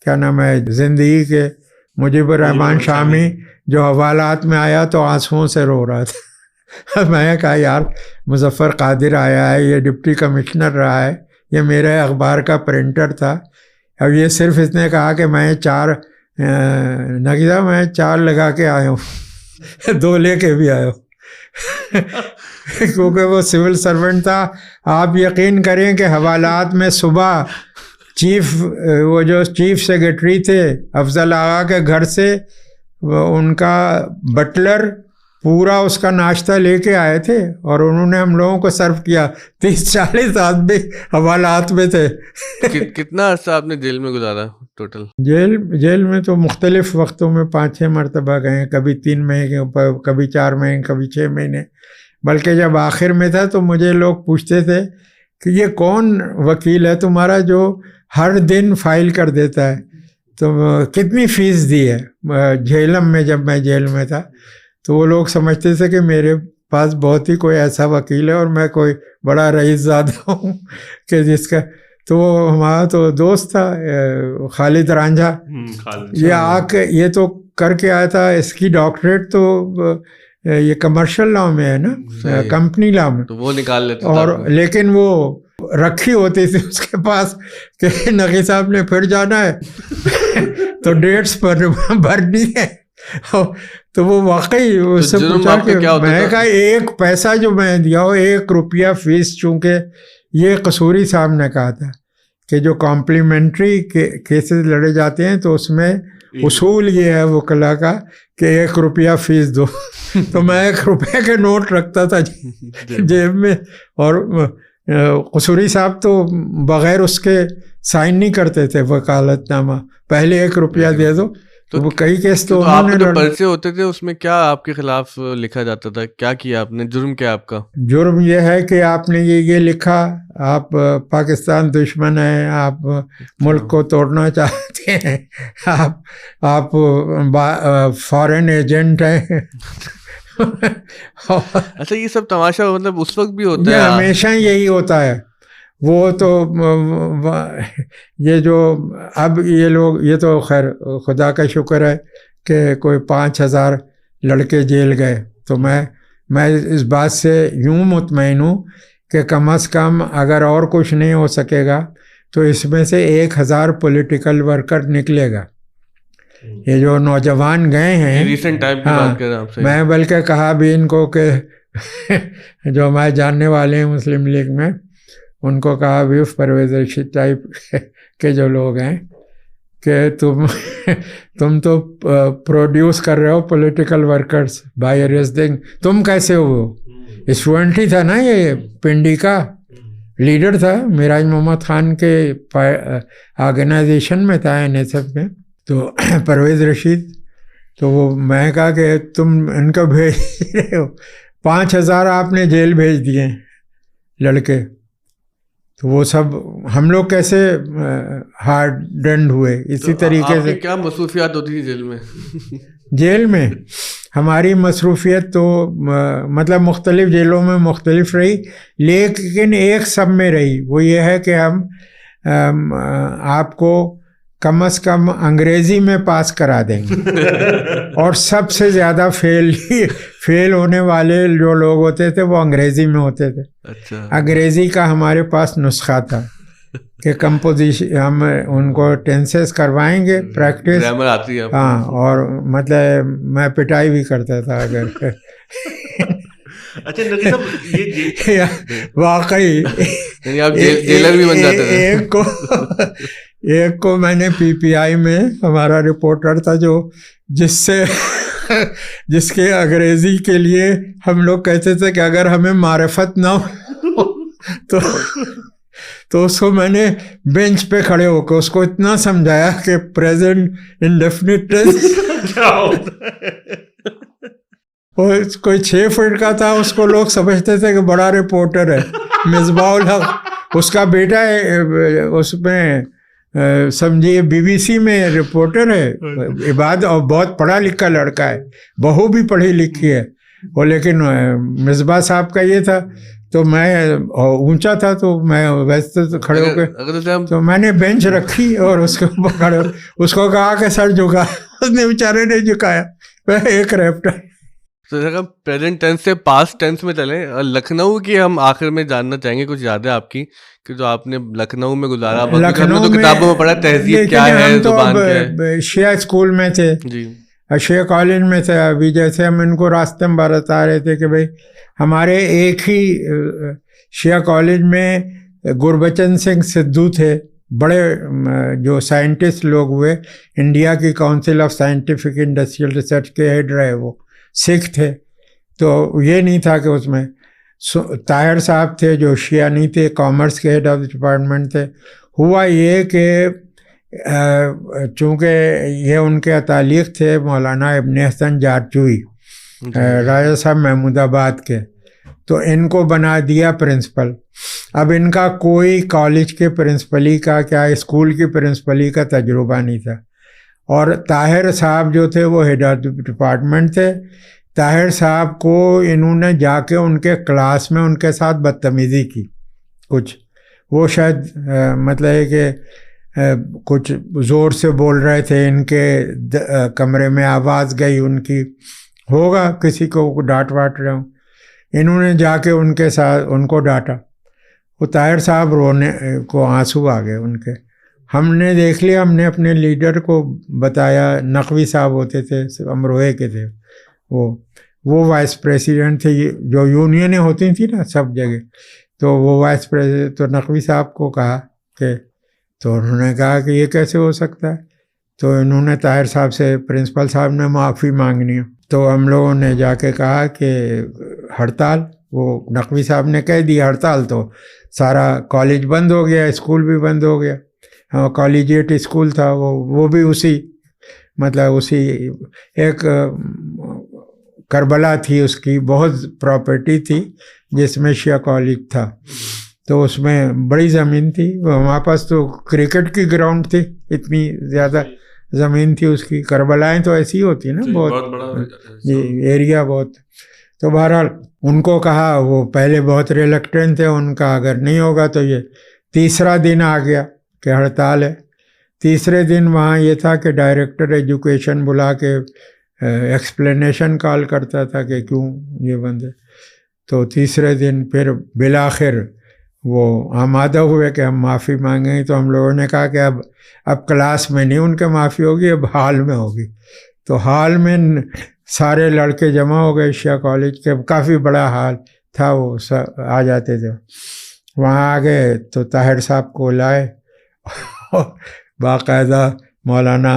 کیا نام ہے، زندگی کے مجیب الرحمان شامی، جو حوالات میں آیا تو آنسوؤں سے رو رہا تھا۔ میں نے کہا یار مظفر قادر آیا ہے، یہ ڈپٹی کمشنر رہا ہے، یہ میرے اخبار کا پرنٹر تھا، اب یہ صرف اس نے کہا کہ میں 4 لگا کے آیا ہوں، 2 لے کے بھی آیا ہوں، کیونکہ وہ سول سرونٹ تھا۔ آپ یقین کریں کہ حوالات میں صبح وہ جو چیف سیکرٹری تھے افضل آغا کے گھر سے ان کا بٹلر پورا اس کا ناشتہ لے کے آئے تھے اور انہوں نے ہم لوگوں کو سرو کیا۔ 30-40 آدمی حوالات میں تھے۔ کتنا عرصہ آپ نے جیل میں گزارا ٹوٹل؟ جیل میں تو مختلف وقتوں میں 5-6 مرتبہ گئے، کبھی 3 مہینے، کبھی 4 مہینے، کبھی 6 مہینے۔ بلکہ جب آخر میں تھا تو مجھے لوگ پوچھتے تھے کہ یہ کون وکیل ہے تمہارا جو ہر دن فائل کر دیتا ہے؟ تو کتنی فیس دی ہے جہلم میں. جب میں جیل میں تھا تو وہ لوگ سمجھتے تھے کہ میرے پاس بہت ہی کوئی ایسا وکیل ہے اور میں کوئی بڑا رئیس زادہ ہوں کہ جس کا. تو ہمارا تو دوست تھا خالد رانجھا, یہ آ کے یہ تو کر کے آیا تھا, اس کی ڈاکٹریٹ تو یہ کمرشل لا میں ہے نا, کمپنی لا میں, تو وہ نکال لیتے اور لیکن وہ رکھی ہوتی تھی اس کے پاس کہ نقی صاحب نے پھر جانا ہے تو ڈیٹس پر بھرنی ہے. تو وہ واقعی اس سے پوچھا کہ میں نے کہا 1 پیسہ جو میں دیا ہو 1 روپیہ فیس, چونکہ یہ قصوری صاحب نے کہا تھا کہ جو کمپلیمنٹری کیسز لڑے جاتے ہیں تو اس میں اصول یہ ہے وکلا کا کہ 1 روپیہ فیس دو. تو میں 1 روپے کے نوٹ رکھتا تھا جیب میں, اور قصوری صاحب تو بغیر اس کے سائن نہیں کرتے تھے وکالت نامہ, پہلے 1 روپیہ دے دو. تو وہ کئی کیس تو آپ کے جو پرچے ہوتے تھے اس میں کیا آپ کے خلاف لکھا جاتا تھا, کیا کیا آپ نے, جرم کیا آپ کا؟ جرم یہ ہے کہ آپ نے یہ لکھا آپ پاکستان دشمن ہیں, آپ ملک کو توڑنا چاہتے ہیں, آپ فارن ایجنٹ ہیں. اچھا یہ سب تماشا مطلب اس وقت بھی ہوتا ہے؟ ہمیشہ یہی ہوتا ہے. وہ تو یہ جو اب یہ لوگ, یہ تو خیر خدا کا شکر ہے کہ کوئی 5,000 لڑکے جیل گئے. تو میں اس بات سے یوں مطمئن ہوں کہ کم از کم اگر اور کچھ نہیں ہو سکے گا تو اس میں سے 1,000 پولیٹیکل ورکر نکلے گا. یہ جو نوجوان گئے ہیں ریسنٹ ٹائم کی بات کر رہا ہوں, میں بلکہ کہا بھی ان کو کہ جو ہمارے جاننے والے ہیں مسلم لیگ میں, ان کو کہا بھی پرویز رشید ٹائپ کے جو لوگ ہیں کہ تم تو پروڈیوس کر رہے ہو پولیٹیکل ورکرز بائی ارسٹنگ. تم کیسے ہو؟ اسٹوڈنٹ ہی تھا نا, یہ پنڈی کا لیڈر تھا, میراج محمد خان کے آرگنائزیشن میں تھا NSF میں. تو پرویز رشید, تو وہ میں کہا کہ تم ان کو بھیج رہے ہو, 5,000 آپ نے جیل بھیج دیے لڑکے. تو وہ سب ہم لوگ کیسے ہارڈ ڈنڈ ہوئے اسی طریقے سے. کیا مصروفیات ہوتی تھی جیل میں؟ جیل میں ہماری مصروفیت تو مطلب مختلف جیلوں میں مختلف رہی, لیکن ایک سب میں رہی. وہ یہ ہے کہ ہم آپ کو کم از کم انگریزی میں پاس کرا دیں گے, اور سب سے زیادہ فیل ہونے والے جو لوگ ہوتے تھے وہ انگریزی میں ہوتے تھے. انگریزی کا ہمارے پاس نسخہ تھا کہ کمپوزیشن ہم ان کو ٹینسز کروائیں گے, پریکٹس. ہاں, اور مطلب میں پٹائی بھی کرتا تھا اگر واقعی. ایک کو میں نے PPI میں, ہمارا رپورٹر تھا جو جس کے انگریزی کے لیے ہم لوگ کہتے تھے کہ اگر ہمیں معرفت نہ ہو تو اس کو میں نے بینچ پہ کھڑے ہو کے اس کو اتنا سمجھایا کہ پریزنٹ انڈیفینٹ ٹینس کیا ہوتا ہے. وہ کوئی 6 فٹ کا تھا, اس کو لوگ سمجھتے تھے کہ بڑا رپورٹر ہے. مصباح الحق اس کا بیٹا ہے, اس میں سمجھیے BBC میں رپورٹر ہے, عباد, اور بہت پڑھا لکھا لڑکا ہے, بہو بھی پڑھی لکھی ہے وہ. لیکن مصباح صاحب کا یہ تھا, تو میں اونچا تھا تو میں ویسے کھڑے ہو کے, تو میں نے بینچ رکھی اور اس کو کھڑے, اس کو کہا کہ سر جھکا, اس نے بیچارے نے جھکایا. ایک ریپٹر. تو پریزنٹ ٹینس سے پاسٹ ٹینس میں چلیں. لکھنؤ کی ہم آخر میں جاننا چاہیں گے, کچھ یادیں آپ کی کہ جو آپ نے لکھنؤ میں گزارا. لکھنؤ تو کتابوں میں پڑھا تہذیب کیا ہے, زبان کیا ہے. شیعہ اسکول میں تھے جی, شیعہ کالج میں تھے. ابھی جیسے ہم ان کو راستے میں بتا رہے تھے کہ بھائی ہمارے ایک ہی شیعہ کالج میں گربچن سنگھ سدھو تھے, بڑے جو سائنٹسٹ لوگ ہوئے, انڈیا کی council of scientific industrial research کے ہیڈ رہے. وہ سکھ تھے. تو یہ نہیں تھا کہ اس میں طاہر صاحب تھے جو شیعہ نہیں تھے, کامرس کے ہیڈ آف ڈپارٹمنٹ تھے. ہوا یہ کہ چونکہ یہ ان کے تعلیق تھے مولانا ابن حسن جارچوئی, راجہ صاحب محمود آباد کے, تو ان کو بنا دیا پرنسپل. اب ان کا کوئی کالج کے پرنسپلی کا کیا اسکول کی پرنسپلی کا تجربہ نہیں تھا. اور طاہر صاحب جو تھے وہ ہیڈ آف ڈپارٹمنٹ تھے. طاہر صاحب کو انہوں نے جا کے ان کے کلاس میں ان کے ساتھ بدتمیزی کی کچھ. وہ شاید مطلب ہے کہ کچھ زور سے بول رہے تھے, ان کے کمرے میں آواز گئی ان کی, ہوگا کسی کو ڈانٹ واٹ رہے ہوں. انہوں نے جا کے ان کے ساتھ ان کو ڈانٹا. وہ طاہر صاحب رونے کو آنسو آ گئے ان کے. ہم نے دیکھ لیا, ہم نے اپنے لیڈر کو بتایا, نقوی صاحب ہوتے تھے, امروہے کے تھے, وہ وائس پریسیڈنٹ تھے, جو یونینیں ہوتی تھیں نا سب جگہ, تو وہ وائس پریزیڈنٹ. تو نقوی صاحب کو کہا کہ, تو انہوں نے کہا کہ یہ کیسے ہو سکتا ہے. تو انہوں نے طاہر صاحب سے, پرنسپل صاحب نے معافی مانگنی ہے. تو ہم لوگوں نے جا کے کہا کہ ہڑتال, وہ نقوی صاحب نے کہہ دی ہڑتال, تو سارا کالج بند ہو گیا, اسکول بھی بند ہو گیا. کالجیٹ اسکول تھا وہ بھی اسی مطلب اسی ایک کربلا تھی, اس کی بہت پراپرٹی تھی جس میں شیعہ کالج تھا. تو اس میں بڑی زمین تھی, ہمارے پاس تو کرکٹ کی گراؤنڈ تھی, اتنی زیادہ زمین تھی اس کی. کربلائیں تو ایسی ہوتی نا, بہت بڑا ایریا بہت. تو بہرحال ان کو کہا, وہ پہلے بہت ریلیکٹنٹ تھے, ان کا اگر نہیں ہوگا تو یہ تیسرا دن آ گیا کہ ہڑتال ہے. تیسرے دن وہاں یہ تھا کہ ڈائریکٹر ایجوکیشن بلا کے ایکسپلینیشن کال کرتا تھا کہ کیوں یہ بند ہے. تو تیسرے دن پھر بالآخر وہ آمادہ ہوئے کہ ہم معافی مانگیں. تو ہم لوگوں نے کہا کہ اب کلاس میں نہیں ان کے معافی ہوگی, اب ہال میں ہوگی. تو ہال میں سارے لڑکے جمع ہو گئے شیعہ کالج کے, کافی بڑا ہال تھا, وہ آ جاتے تھے. وہاں آ گئے تو طاہر صاحب کو لائے, باقاعدہ مولانا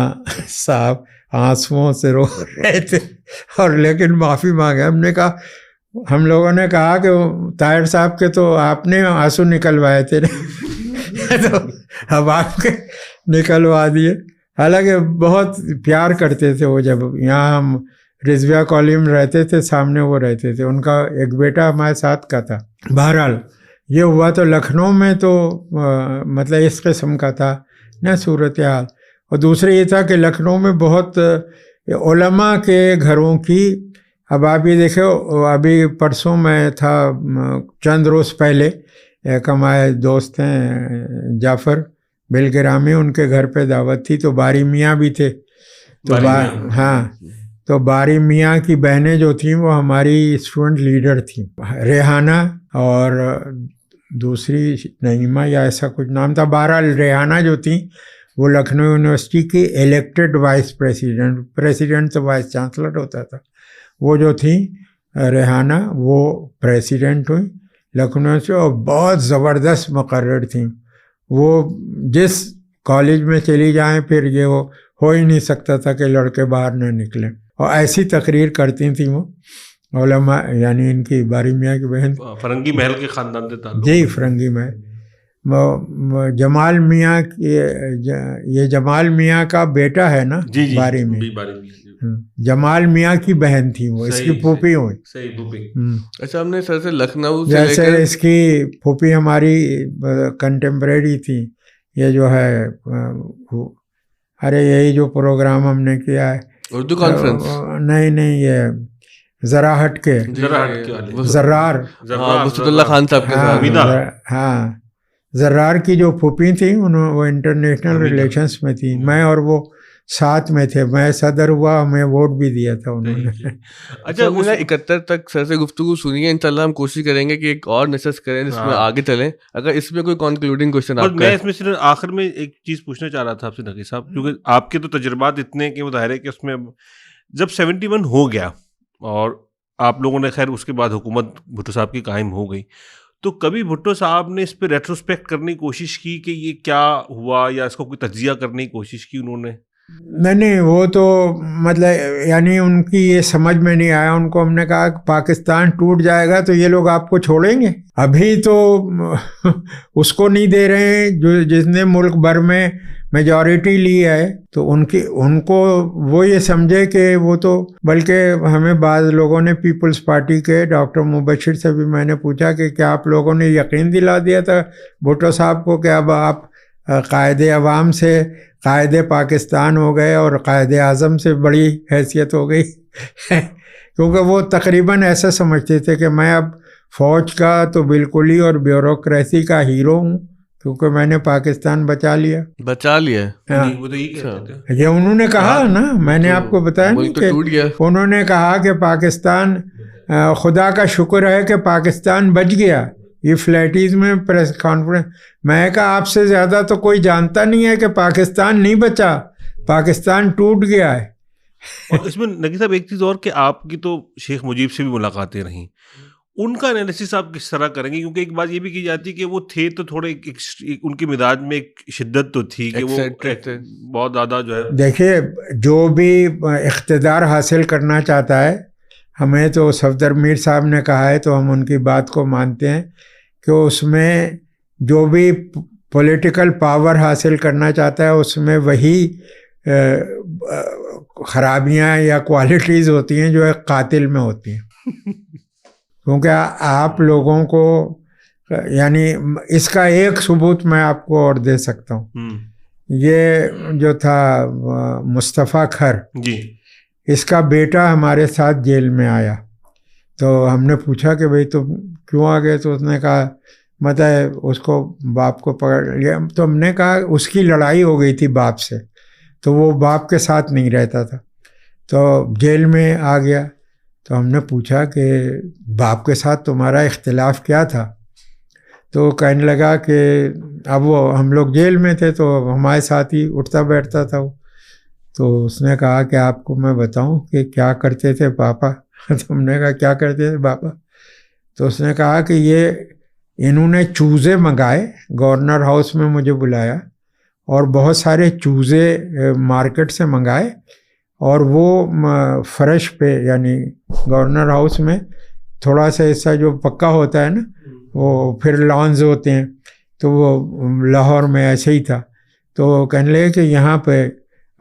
صاحب آنسوؤں سے رو رہے تھے, اور لیکن معافی مانگے. ہم نے کہا, ہم لوگوں نے کہا کہ طاہر صاحب کے تو آپ نے آنسو نکلوائے تھے تو اب آپ کے نکلوا دیے. حالانکہ بہت پیار کرتے تھے وہ. جب یہاں ہم رضویہ کالج میں رہتے تھے, سامنے وہ رہتے تھے, ان کا ایک بیٹا ہمارے ساتھ کا تھا. بہرحال یہ ہوا. تو لکھنؤ میں تو مطلب اس قسم کا تھا نا صورتحال. اور دوسرے یہ تھا کہ لکھنؤ میں بہت علماء کے گھروں کی, اب آپ یہ دیکھو, ابھی پرسوں میں تھا, چند روز پہلے ایک ہمارے دوست ہیں جعفر بلگرامی, ان کے گھر پہ دعوت تھی, تو باری میاں بھی تھے. تو ہاں, تو باری میاں کی بہنیں جو تھیں وہ ہماری اسٹوڈنٹ لیڈر تھیں, ریحانہ اور دوسری نعیمہ یا ایسا کچھ نام تھا. بہرحال ریحانہ جو تھیں وہ لکھنؤ یونیورسٹی کی الیکٹڈ وائس پریسیڈنٹ تو وائس چانسلر ہوتا تھا. وہ جو تھیں ریحانہ, وہ پریسیڈنٹ ہوئی لکھنؤ سے, اور بہت زبردست مقرر تھیں. وہ جس کالج میں چلی جائیں پھر یہ وہ ہو ہی نہیں سکتا تھا کہ لڑکے باہر نہ نکلیں, اور ایسی تقریر کرتی تھیں وہ علماء. یعنی ان کی باری میاں کی بہن فرنگی محل کے خاندان سے تعلق. جی, فرنگی محل. جمال میاں, یہ جمال میاں کا بیٹا ہے نا باری میاں, جمال میاں کی بہن تھی وہ, اس کی پھوپھی ہوئی. اچھا, ہم نے سر سے لکھنؤ سے جیسے اس کی پھوپھی ہماری کنٹمپریری تھی. یہ جو ہے, ارے یہی جو پروگرام ہم نے کیا ہے اردو کانفرنس, نہیں یہ زراحت کے زرار وسط اللہ خان صاحب کے ساتھ. ہاں, زرار کی جو پھوپھی تھیں وہ انٹرنیشنل ریلیشنس میں تھی. میں اور وہ ساتھ میں تھے, میں صدر ہوا, ہمیں ووٹ بھی دیا تھا انہوں نے. اچھا, 1971 تک سر سے گفتگو سنی ہے, انشاءاللہ ہم کوشش کریں گے کہ ایک اور نشست کریں جس میں آگے چلیں. اگر اس میں کوئی کنکلوڈنگ کوشچن آپ کا. میں اس میں صرف آخر میں ایک چیز پوچھنا چاہ رہا تھا آپ سے نقی صاحب, کیونکہ آپ کے تو تجربات اتنے کہ مظاہرے کہ اس میں جب 71 ہو گیا اور آپ لوگوں نے خیر اس کے بعد حکومت بھٹو صاحب کی قائم ہو گئی, تو کبھی بھٹو صاحب نے اس پہ ریٹروسپیکٹ کرنے کی کوشش کی کہ یہ کیا ہوا, یا اس کو کوئی تجزیہ کرنے کی کوشش کی انہوں نے؟ نہیں, وہ تو مطلب یعنی ان کی یہ سمجھ میں نہیں آیا. ان کو ہم نے کہا کہ پاکستان ٹوٹ جائے گا تو یہ لوگ آپ کو چھوڑیں گے. ابھی تو اس کو نہیں دے رہے ہیں جس نے ملک بھر میں میجورٹی لی ہے, تو ان کو وہ یہ سمجھے کہ وہ تو, بلکہ ہمیں بعض لوگوں نے پیپلز پارٹی کے ڈاکٹر مبشر سے بھی میں نے پوچھا کہ کیا آپ لوگوں نے یقین دلا دیا تھا بھٹو صاحب کو کہ اب آپ قائد عوام سے قائد پاکستان ہو گئے اور قائد اعظم سے بڑی حیثیت ہو گئی کیونکہ وہ تقریباً ایسا سمجھتے تھے کہ میں اب فوج کا تو بالکل ہی اور بیوروکریسی کا ہیرو ہوں کیونکہ میں نے پاکستان بچا لیا. ہاں وہ تو یہ کہتے تھے. یہ انہوں نے کہا نا, میں نے آپ کو بتایا نہیں کہ انہوں نے کہا کہ پاکستان, خدا کا شکر ہے کہ پاکستان بچ گیا. یہ فلیٹیز میں پریس کانفرنس, میں کہا آپ سے زیادہ تو کوئی جانتا نہیں ہے کہ پاکستان نہیں بچا, پاکستان ٹوٹ گیا ہے. اور اس میں نقی صاحب ایک چیز اور کہ آپ کی تو شیخ مجیب سے بھی ملاقاتیں رہیں, ان کا انالیسس آپ کس طرح کریں گے؟ کیونکہ ایک بات یہ بھی کی جاتی ہے کہ وہ تھے تو تھوڑے ان کے مزاج میں ایک شدت تو تھی کہ وہ بہت زیادہ جو ہے. دیکھیے, جو بھی اقتدار حاصل کرنا چاہتا ہے, ہمیں تو صفدر میر صاحب نے کہا ہے تو ہم ان کی بات کو مانتے ہیں کہ اس میں جو بھی پولیٹیکل پاور حاصل کرنا چاہتا ہے اس میں وہی خرابیاں یا کوالٹیز ہوتی ہیں جو ایک قاتل میں ہوتی ہیں. کیونکہ آپ لوگوں کو, یعنی اس کا ایک ثبوت میں آپ کو اور دے سکتا ہوں. یہ جو تھا مصطفیٰ کھر, جی, اس کا بیٹا ہمارے ساتھ جیل میں آیا تو ہم نے پوچھا کہ بھئی تم کیوں آ گئے؟ تو اس نے کہا مطلب اس کو باپ کو پکڑ لیا. تو ہم نے کہا اس کی لڑائی ہو گئی تھی باپ سے, تو وہ باپ کے ساتھ نہیں رہتا تھا, تو جیل میں آ گیا. تو ہم نے پوچھا کہ باپ کے ساتھ تمہارا اختلاف کیا تھا؟ تو کہنے لگا کہ اب وہ ہم لوگ جیل میں تھے تو ہمارے ساتھ ہی اٹھتا بیٹھتا تھا وہ. تو اس نے کہا کہ آپ کو میں بتاؤں کہ کیا کرتے تھے پاپا؟ تو ہم نے کہا کیا کرتے تھے پاپا؟ تو اس نے کہا کہ یہ انہوں نے چوزے منگائے, گورنر ہاؤس میں مجھے بلایا اور بہت سارے چوزے مارکیٹ سے منگائے, اور وہ فرش پہ, یعنی گورنر ہاؤس میں تھوڑا سا حصہ جو پکا ہوتا ہے نا, وہ پھر لانز ہوتے ہیں, تو وہ لاہور میں ایسے ہی تھا. تو کہنے لگے کہ یہاں پہ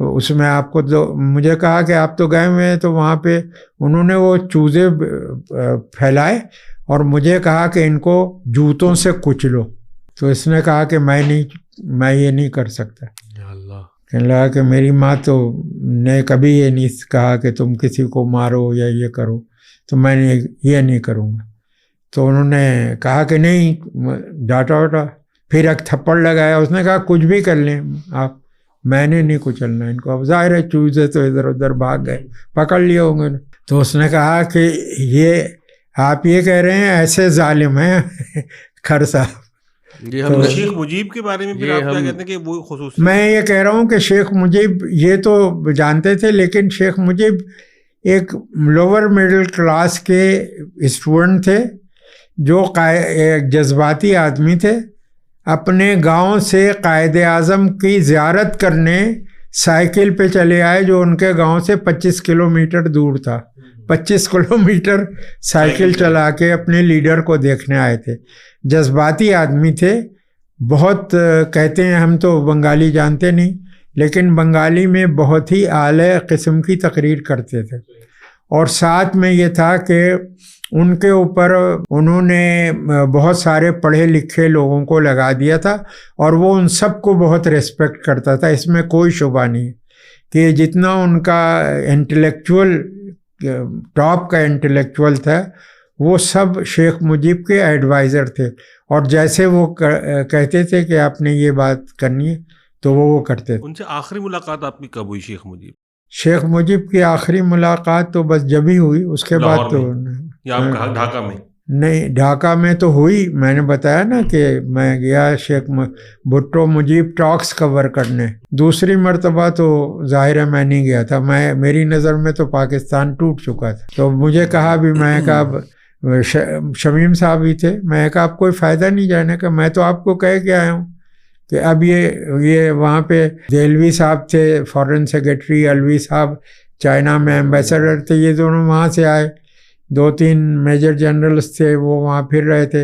اس میں آپ کو, تو مجھے کہا کہ آپ تو گئے ہوئے ہیں, تو وہاں پہ انہوں نے وہ چوزے پھیلائے اور مجھے کہا کہ ان کو جوتوں سے کچلو. تو اس نے کہا کہ میں یہ نہیں کر سکتا. کہنے لگا کہ میری ماں تو نے کبھی یہ نہیں کہا کہ تم کسی کو مارو یا یہ کرو, تو میں نے یہ نہیں کروں گا. تو انہوں نے کہا کہ نہیں, ڈانٹا وٹا, پھر ایک تھپڑ لگایا. اس نے کہا کچھ بھی کر لیں آپ, میں نے نہیں کچلنا ان کو. اب ظاہر ہے چوزے تو ادھر ادھر بھاگ گئے, پکڑ لیے ہوں گے. تو اس نے کہا کہ یہ آپ یہ کہہ رہے ہیں ایسے ظالم ہیں کھر صاحب. شیخ مجیب کے بارے میں پھر آپ کیا کہتے ہیں کہ وہ خصوصی؟ میں یہ کہہ رہا ہوں کہ شیخ مجیب یہ تو جانتے تھے, لیکن شیخ مجیب ایک لوور مڈل کلاس کے اسٹوڈنٹ تھے جو ایک جذباتی آدمی تھے. اپنے گاؤں سے قائد اعظم کی زیارت کرنے سائیکل پہ چلے آئے, جو ان کے گاؤں سے 25 کلومیٹر دور تھا. 25 کلومیٹر سائیکل چلا کے اپنے لیڈر کو دیکھنے آئے تھے. جذباتی آدمی تھے بہت. کہتے ہیں, ہم تو بنگالی جانتے نہیں, لیکن بنگالی میں بہت ہی اعلیٰ قسم کی تقریر کرتے تھے. اور ساتھ میں یہ تھا کہ ان کے اوپر انہوں نے بہت سارے پڑھے لکھے لوگوں کو لگا دیا تھا, اور وہ ان سب کو بہت ریسپیکٹ کرتا تھا. اس میں کوئی شبہ نہیں کہ جتنا ان کا انٹلیکچوئل, ٹاپ کا انٹلیکچوئل تھا, وہ سب شیخ مجیب کے ایڈوائزر تھے. اور جیسے وہ کہتے تھے کہ آپ نے یہ بات کرنی ہے تو وہ کرتے تھے. ان سے آخری ملاقات آپ کی کب ہوئی شیخ مجیب؟ شیخ مجیب کی آخری ملاقات تو بس جب ہی ہوئی, اس کے بعد تو ڈھاکہ میں نہیں. ڈھاکہ میں تو ہوئی, میں نے بتایا نا کہ میں گیا شیخ بھٹو مجیب ٹاکس کور کرنے. دوسری مرتبہ تو ظاہر ہے میں نہیں گیا تھا. میری نظر میں تو پاکستان ٹوٹ چکا تھا. تو مجھے کہا بھی, میں کہا شمیم صاحب ہی تھے, میں کہا اب کوئی فائدہ نہیں جانے کا, میں تو آپ کو کہہ کے آیا ہوں کہ اب یہ وہاں پہ دہلوی صاحب تھے فارن سیکرٹری, الوی صاحب چائنا میں ایمبیسڈر تھے, یہ دونوں وہاں سے آئے. 2-3 میجر جنرلز تھے وہ وہاں پھر رہے تھے.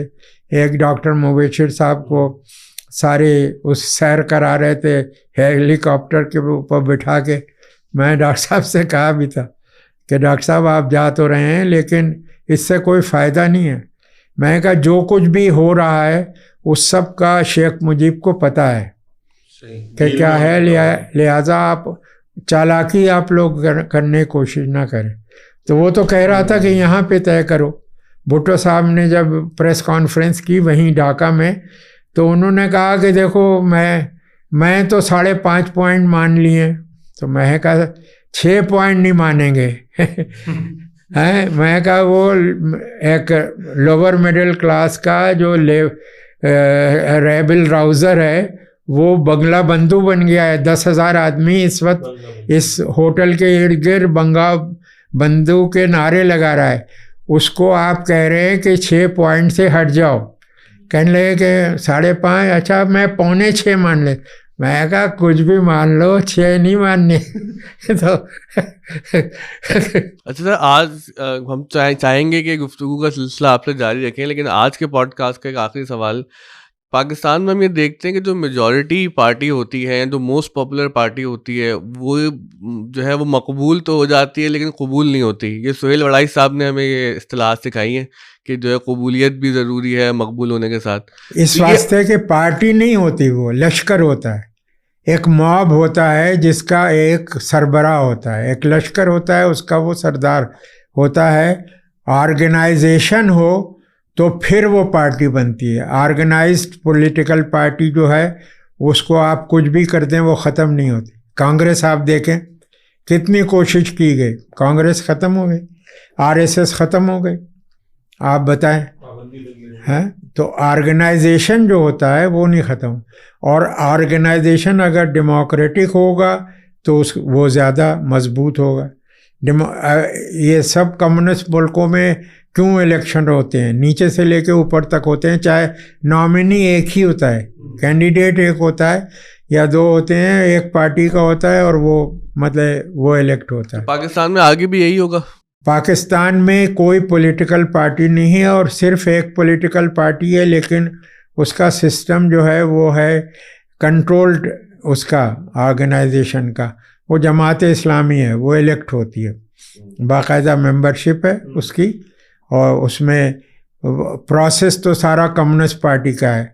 ایک ڈاکٹر مبشر صاحب کو سارے اس سیر کرا رہے تھے ہیلی کاپٹر کے اوپر بٹھا کے. میں ڈاکٹر صاحب سے کہا بھی تھا کہ ڈاکٹر صاحب آپ جا تو رہے ہیں لیکن اس سے کوئی فائدہ نہیں ہے. میں نے کہا جو کچھ بھی ہو رہا ہے اس سب کا شیخ مجیب کو پتہ ہے, کہ کیا ہے، لہٰذا آپ چالاکی آپ لوگ کرنے کی کوشش نہ کریں. تو وہ تو کہہ رہا تھا کہ یہاں پہ طے کرو. بھٹو صاحب نے جب پریس کانفرنس کی وہیں ڈھاکہ میں، تو انہوں نے کہا کہ دیکھو میں تو 5.5 پوائنٹ مان لیے. تو میں کہا 6 پوائنٹ نہیں مانیں گے. میں کہا وہ ایک لوور مڈل کلاس کا جو ریبل راؤزر ہے وہ بنگلہ بندو بن گیا ہے. 10,000 آدمی اس وقت اس ہوٹل کے ارد گرد بندو کے نعرے لگا رہا ہے. اس کو آپ کہہ رہے ہیں کہ 6 پوائنٹ سے ہٹ جاؤ. کہنے لگے کہ 5.5. اچھا میں 5.25 مان لے. میں کہا کچھ بھی مان لو، 6 نہیں ماننے. تو اچھا سر، آج ہم چاہیں گے کہ گفتگو کا سلسلہ آپ سے جاری رکھیں، لیکن آج کے پوڈ کاسٹ کا ایک آخری سوال. پاکستان میں ہم یہ دیکھتے ہیں کہ جو میجورٹی پارٹی ہوتی ہے، جو موسٹ پاپولر پارٹی ہوتی ہے، وہ جو ہے وہ مقبول تو ہو جاتی ہے لیکن قبول نہیں ہوتی. یہ سہیل وڑائی صاحب نے ہمیں یہ اصطلاحات سکھائی ہیں کہ جو ہے قبولیت بھی ضروری ہے مقبول ہونے کے ساتھ. اس واسطے کہ پارٹی نہیں ہوتی، وہ لشکر ہوتا ہے. ایک موب ہوتا ہے جس کا ایک سربراہ ہوتا ہے، ایک لشکر ہوتا ہے اس کا وہ سردار ہوتا ہے. آرگنائزیشن ہو تو پھر وہ پارٹی بنتی ہے. آرگنائزڈ پولیٹیکل پارٹی جو ہے اس کو آپ کچھ بھی کر دیں وہ ختم نہیں ہوتی. کانگریس آپ دیکھیں کتنی کوشش کی گئی، کانگریس ختم ہو گئی، RSS ختم ہو گئی. آپ بتائیں. تو آرگنائزیشن جو ہوتا ہے وہ نہیں ختم. اور آرگنائزیشن اگر ڈیموکریٹک ہوگا تو وہ زیادہ مضبوط ہوگا. یہ سب کمیونسٹ ملکوں میں کیوں الیکشن ہوتے ہیں، نیچے سے لے کے اوپر تک ہوتے ہیں، چاہے نامنی ایک ہی ہوتا ہے، کینڈیڈیٹ ایک ہوتا ہے یا 2 ہوتے ہیں، ایک پارٹی کا ہوتا ہے اور وہ مطلب وہ الیکٹ ہوتا ہے. پاکستان میں آگے بھی یہی ہوگا. پاکستان میں کوئی پولیٹیکل پارٹی نہیں ہے، اور صرف ایک پولیٹیکل پارٹی ہے، لیکن اس کا سسٹم جو ہے وہ ہے کنٹرولڈ. اس کا آرگنائزیشن کا وہ جماعت اسلامی ہے، وہ الیکٹ ہوتی ہے، باقاعدہ ممبرشپ ہے اس کی، اور اس میں پروسیس تو سارا کمیونسٹ پارٹی کا ہے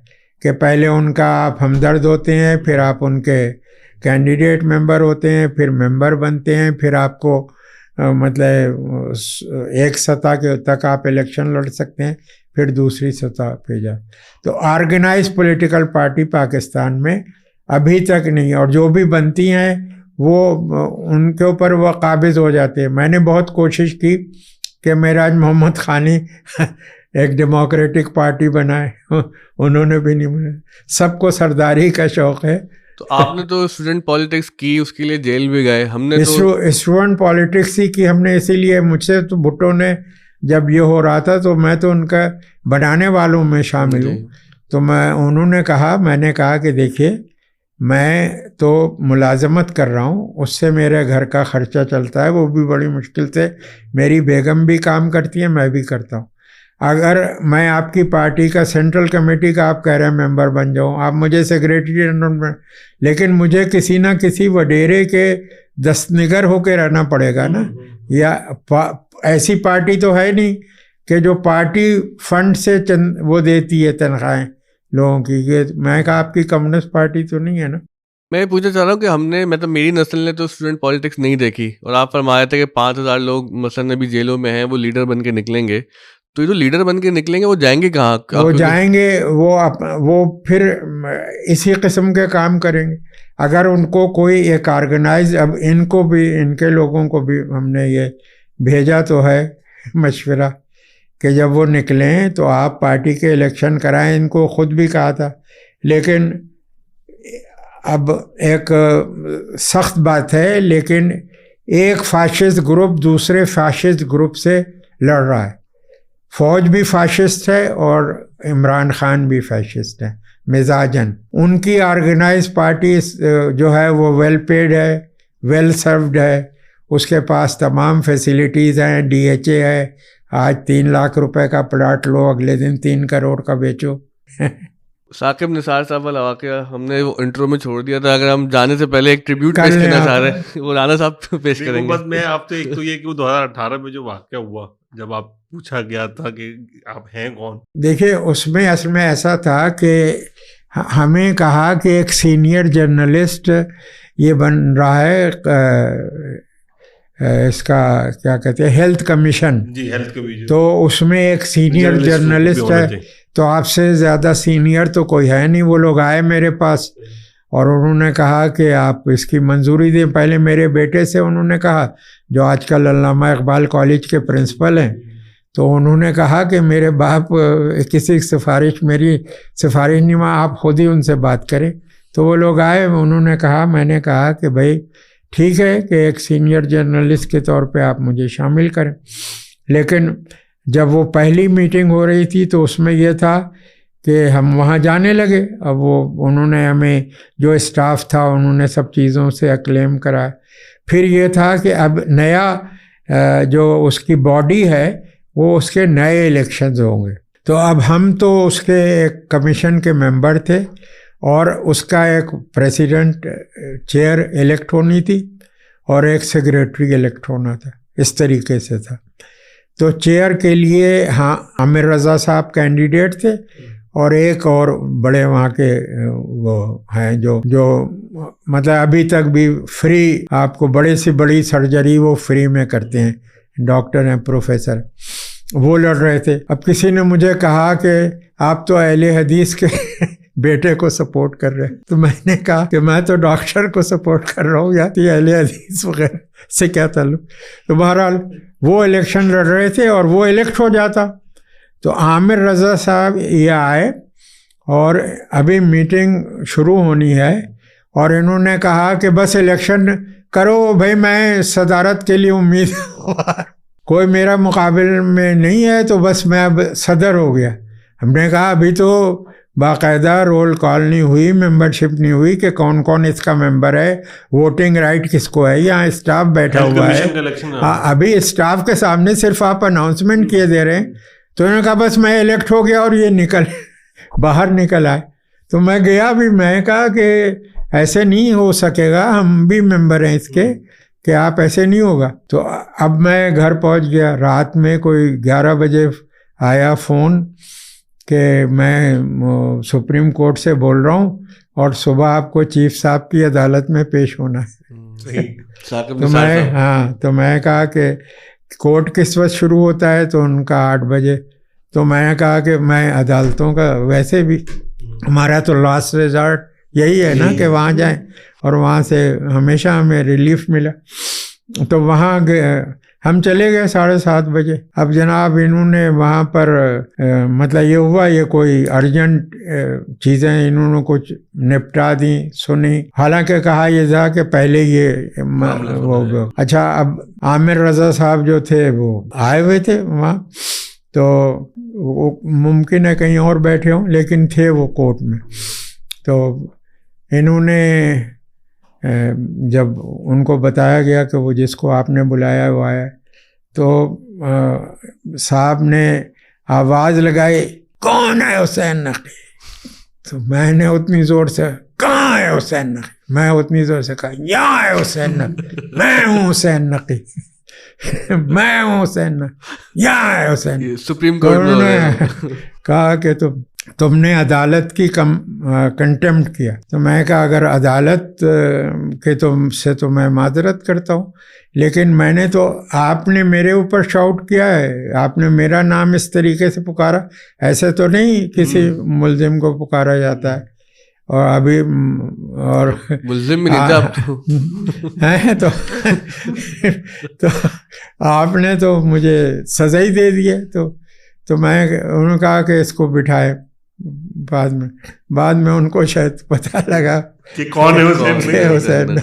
کہ پہلے ان کا آپ ہمدرد ہوتے ہیں، پھر آپ ان کے کینڈیڈیٹ ممبر ہوتے ہیں، پھر ممبر بنتے ہیں، پھر آپ کو مطلب ایک سطح کے تک آپ الیکشن لڑ سکتے ہیں، پھر دوسری سطح پہ جا. تو آرگنائز پولیٹیکل پارٹی پاکستان میں ابھی تک نہیں، اور جو بھی بنتی ہیں وہ ان کے اوپر وہ قابض ہو جاتے ہیں. میں نے بہت کوشش کی کہ معراج محمد خانی ایک ڈیموکریٹک پارٹی بنائے، انہوں نے بھی نہیں بنایا. سب کو سرداری کا شوق ہے. تو آپ نے تو اسٹوڈنٹ پالیٹکس کی، اس کے لیے جیل بھی گئے. ہم نے تو اسٹوڈنٹ پالیٹکس ہی کی ہم نے، اسی لیے مجھ سے تو بھٹو نے جب یہ ہو رہا تھا تو میں تو ان کا بنانے والوں میں شامل ہوں. تو انہوں نے کہا، میں نے کہا کہ دیکھیے میں تو ملازمت کر رہا ہوں، اس سے میرے گھر کا خرچہ چلتا ہے، وہ بھی بڑی مشکل سے، میری بیگم بھی کام کرتی ہے، میں بھی کرتا ہوں. اگر میں آپ کی پارٹی کا سینٹرل کمیٹی کا آپ کہہ رہے ہیں ممبر بن جاؤں، آپ مجھے سیکریٹری جنرل، لیکن مجھے کسی نہ کسی وڈیرے کے دستنگر ہو کے رہنا پڑے گا نا. یا ایسی پارٹی تو ہے نہیں کہ جو پارٹی فنڈ سے وہ دیتی ہے تنخواہیں لوگوں کی. یہ میں کہا آپ کی کمیونسٹ پارٹی تو نہیں ہے نا. میں پوچھنا چاہ رہا ہوں کہ ہم نے مطلب میری نسل نے تو اسٹوڈنٹ پالیٹکس نہیں دیکھی، اور آپ فرمایا تھے کہ 5,000 لوگ مثلاً ابھی جیلوں میں ہیں، وہ لیڈر بن کے نکلیں گے. تو یہ جو لیڈر بن کے نکلیں گے وہ جائیں گے کہاں؟ وہ جائیں گے وہ پھر اسی قسم کے کام کریں گے. اگر ان کو کوئی ایک آرگنائز، اب ان کو بھی، ان کے لوگوں کو بھی ہم نے یہ بھیجا تو ہے مشورہ کہ جب وہ نکلیں تو آپ پارٹی کے الیکشن کرائیں. ان کو خود بھی کہا تھا، لیکن اب ایک سخت بات ہے، لیکن ایک فاشسٹ گروپ دوسرے فاشسٹ گروپ سے لڑ رہا ہے. فوج بھی فاشسٹ ہے اور عمران خان بھی فاشسٹ ہے مزاجن. ان کی آرگنائز پارٹی جو ہے وہ ویل پیڈ ہے، ویل سروڈ ہے، اس کے پاس تمام فیسلٹیز ہیں، DHA ہے. آج 3 لاکھ روپے کا پلاٹ لو، اگلے دن 3 کروڑ کا بیچو. ثاقب نثار صاحب والا واقعہ ہم نے وہ انٹرو میں چھوڑ دیا تھا، اگر ہم جانے سے پہلے ایک ٹریبیوٹ پیش کرنا چاہ رہے ہیں، وہ رانا صاحب پیش کریں گے. بس میں آپ سے ایک تو یہ کہ وہ 2018 میں جو واقعہ ہوا، جب آپ پوچھا گیا تھا کہ آپ ہیں کون. دیکھیے اس میں اصل میں ایسا تھا کہ ہمیں کہا کہ ایک سینئر جرنلسٹ یہ بن رہا ہے اس کا کیا کہتے ہیں ہیلتھ کمیشن، جی ہیلتھ کمیشن، تو اس میں ایک سینئر جرنلسٹ ہے، تو آپ سے زیادہ سینئر تو کوئی ہے نہیں۔ وہ لوگ آئے میرے پاس اور انہوں نے کہا کہ آپ اس کی منظوری دیں۔ پہلے میرے بیٹے سے انہوں نے کہا، جو آج کل علامہ اقبال کالج کے پرنسپل ہیں، تو انہوں نے کہا کہ میرے باپ کسی سفارش، میری سفارش نہیں، آپ خود ہی ان سے بات کریں۔ تو وہ لوگ آئے، انہوں نے کہا، میں نے کہا کہ بھائی ٹھیک ہے کہ ایک سینئر جرنلسٹ کے طور پہ آپ مجھے شامل کریں۔ لیکن جب وہ پہلی میٹنگ ہو رہی تھی تو اس میں یہ تھا کہ ہم وہاں جانے لگے۔ اب انہوں نے ہمیں، جو اسٹاف تھا انہوں نے سب چیزوں سے اکلیم کرایا۔ پھر یہ تھا کہ اب نیا جو اس کی باڈی ہے وہ اس کے نئے الیکشنز ہوں گے۔ تو اب ہم تو اس کے ایک کمیشن کے ممبر تھے اور اس کا ایک پریسیڈنٹ چیئر الیکٹ ہونی تھی اور ایک سیکریٹری الیکٹ ہونا تھا، اس طریقے سے تھا۔ تو چیئر کے لیے ہاں عامر رضا صاحب کینڈیڈیٹ تھے اور ایک اور بڑے وہاں کے وہ ہیں جو مطلب ابھی تک بھی فری، آپ کو بڑے سے بڑی سرجری وہ فری میں کرتے ہیں، ڈاکٹر ہیں، پروفیسر، وہ لڑ رہے تھے۔ اب کسی نے مجھے کہا کہ آپ تو اہل حدیث کے بیٹے کو سپورٹ کر رہے ہیں، تو میں نے کہا کہ میں تو ڈاکٹر کو سپورٹ کر رہا ہوں، یا اہل حدیث وغیرہ سے کیا تعلق۔ تو بہرحال وہ الیکشن لڑ رہے تھے اور وہ الیکٹ ہو جاتا۔ تو عامر رضا صاحب یہ آئے اور ابھی میٹنگ شروع ہونی ہے اور انہوں نے کہا کہ بس الیکشن کرو بھائی، میں صدارت کے لیے امیدوار، کوئی میرا مقابل میں نہیں ہے، تو بس میں اب صدر ہو گیا۔ ہم نے کہا ابھی تو باقاعدہ رول کال نہیں ہوئی، ممبرشپ نہیں ہوئی کہ کون کون اس کا ممبر ہے، ووٹنگ رائٹ کس کو ہے، یہاں اسٹاف بیٹھا ہوا ہے، ابھی اسٹاف کے سامنے صرف آپ اناؤنسمنٹ کیے دے رہے ہیں۔ تو انہوں نے کہا بس میں الیکٹ ہو گیا اور یہ باہر نکل آئے۔ تو میں گیا بھی، میں کہا کہ ایسے نہیں ہو سکے گا، ہم بھی ممبر ہیں اس کے، کہ آپ ایسے نہیں ہوگا۔ تو اب میں گھر پہنچ گیا، رات میں کوئی 11 بجے آیا فون کہ میں سپریم کورٹ سے بول رہا ہوں اور صبح آپ کو چیف صاحب کی عدالت میں پیش ہونا ہے۔ تو میں کہا کہ کورٹ کس وقت شروع ہوتا ہے؟ تو ان کا 8 بجے۔ تو میں نے کہا کہ میں عدالتوں کا ویسے بھی ہمارا تو لاسٹ ریزارٹ یہی ہے نا کہ وہاں جائیں، اور وہاں سے ہمیشہ ہمیں ریلیف ملا۔ تو وہاں ہم چلے گئے 7:30 بجے۔ اب جناب انہوں نے وہاں پر مطلب یہ ہوا، یہ کوئی ارجنٹ چیزیں انہوں نے کچھ نپٹا دیں، سنی، حالانکہ کہا یہ تھا کہ پہلے یہ اچھا۔ اب عامر رضا صاحب جو تھے وہ آئے ہوئے تھے وہاں، تو وہ ممکن ہے کہیں اور بیٹھے ہوں، لیکن تھے وہ کورٹ میں۔ تو انہوں نے جب ان کو بتایا گیا کہ وہ جس کو آپ نے بلایا وہ آیا، تو صاحب نے آواز لگائی، کون ہے حسین نقی؟ تو میں نے اتنی زور سے، کہاں ہے حسین نقی؟ میں اتنی زور سے کہا، یہاں ہے حسین نقی، میں ہوں حسین نقی، میں ہوں حسین نقی، یہاں ہے حسین۔ سپریم کورٹ نے کہا کہ تم نے عدالت کی کنٹمپٹ کیا۔ تو میں کہا اگر عدالت کے تم سے تو میں معذرت کرتا ہوں، لیکن میں نے تو، آپ نے میرے اوپر شاؤٹ کیا ہے، آپ نے میرا نام اس طریقے سے پکارا، ایسے تو نہیں کسی ملزم کو پکارا جاتا ہے۔ اور ابھی اور ملزم بھی نہیں تھا تو آپ نے تو مجھے سزا ہی دے دی ہے۔ تو میں انہوں نے کہا کہ اس کو بٹھائے۔ بعد میں ان کو شاید پتہ لگا کہ کون ہے حسین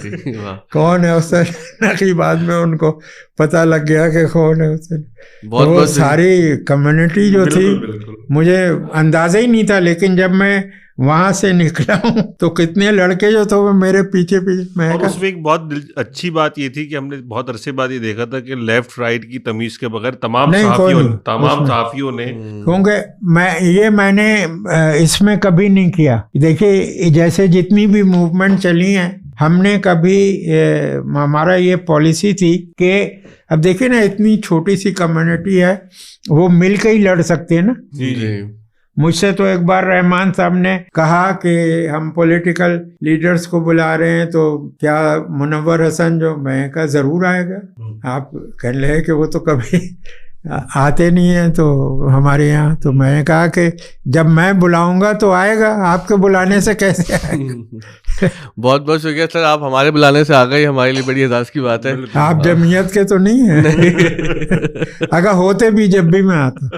نقی، بعد میں ان کو پتہ لگ گیا کہ کون ہے حسین۔ وہ ساری کمیونٹی جو تھی، مجھے اندازہ ہی نہیں تھا، لیکن جب میں وہاں سے نکلا ہوں تو کتنے لڑکے جو تھے وہ میرے پیچھے میں اور اس میں ایک بہت اچھی بات یہ تھی کہ ہم نے بہت عرصے بعد یہ دیکھا تھا کہ لیفٹ رائٹ کی تمیز کے بغیر تمام صحافیوں نے، کیونکہ میں نے اس میں کبھی نہیں کیا۔ دیکھیے جیسے جتنی بھی موومنٹ چلی ہیں، ہم نے کبھی، ہمارا یہ پالیسی تھی کہ اب دیکھیں نا، اتنی چھوٹی سی کمیونٹی ہے، وہ مل کے ہی لڑ سکتے ہیں نا۔ مجھ سے تو ایک بار رحمان صاحب نے کہا کہ ہم پولیٹیکل لیڈرز کو بلا رہے ہیں تو کیا منور حسن جو، میں کہا ضرور آئے گا. آپ کہہ لے کہ وہ تو کبھی آتے نہیں ہیں تو ہمارے یہاں. تو میں نے کہا کہ جب میں بلاؤں گا تو آئے گا، آپ کے بلانے سے کیسے آئے گا. بہت بہت شکریہ سر، آپ ہمارے بلانے سے آ گئے، ہمارے لیے بڑی اعزاز کی بات ہے. آپ جمعیت کے تو نہیں ہیں. اگر ہوتے بھی جب بھی میں آتا.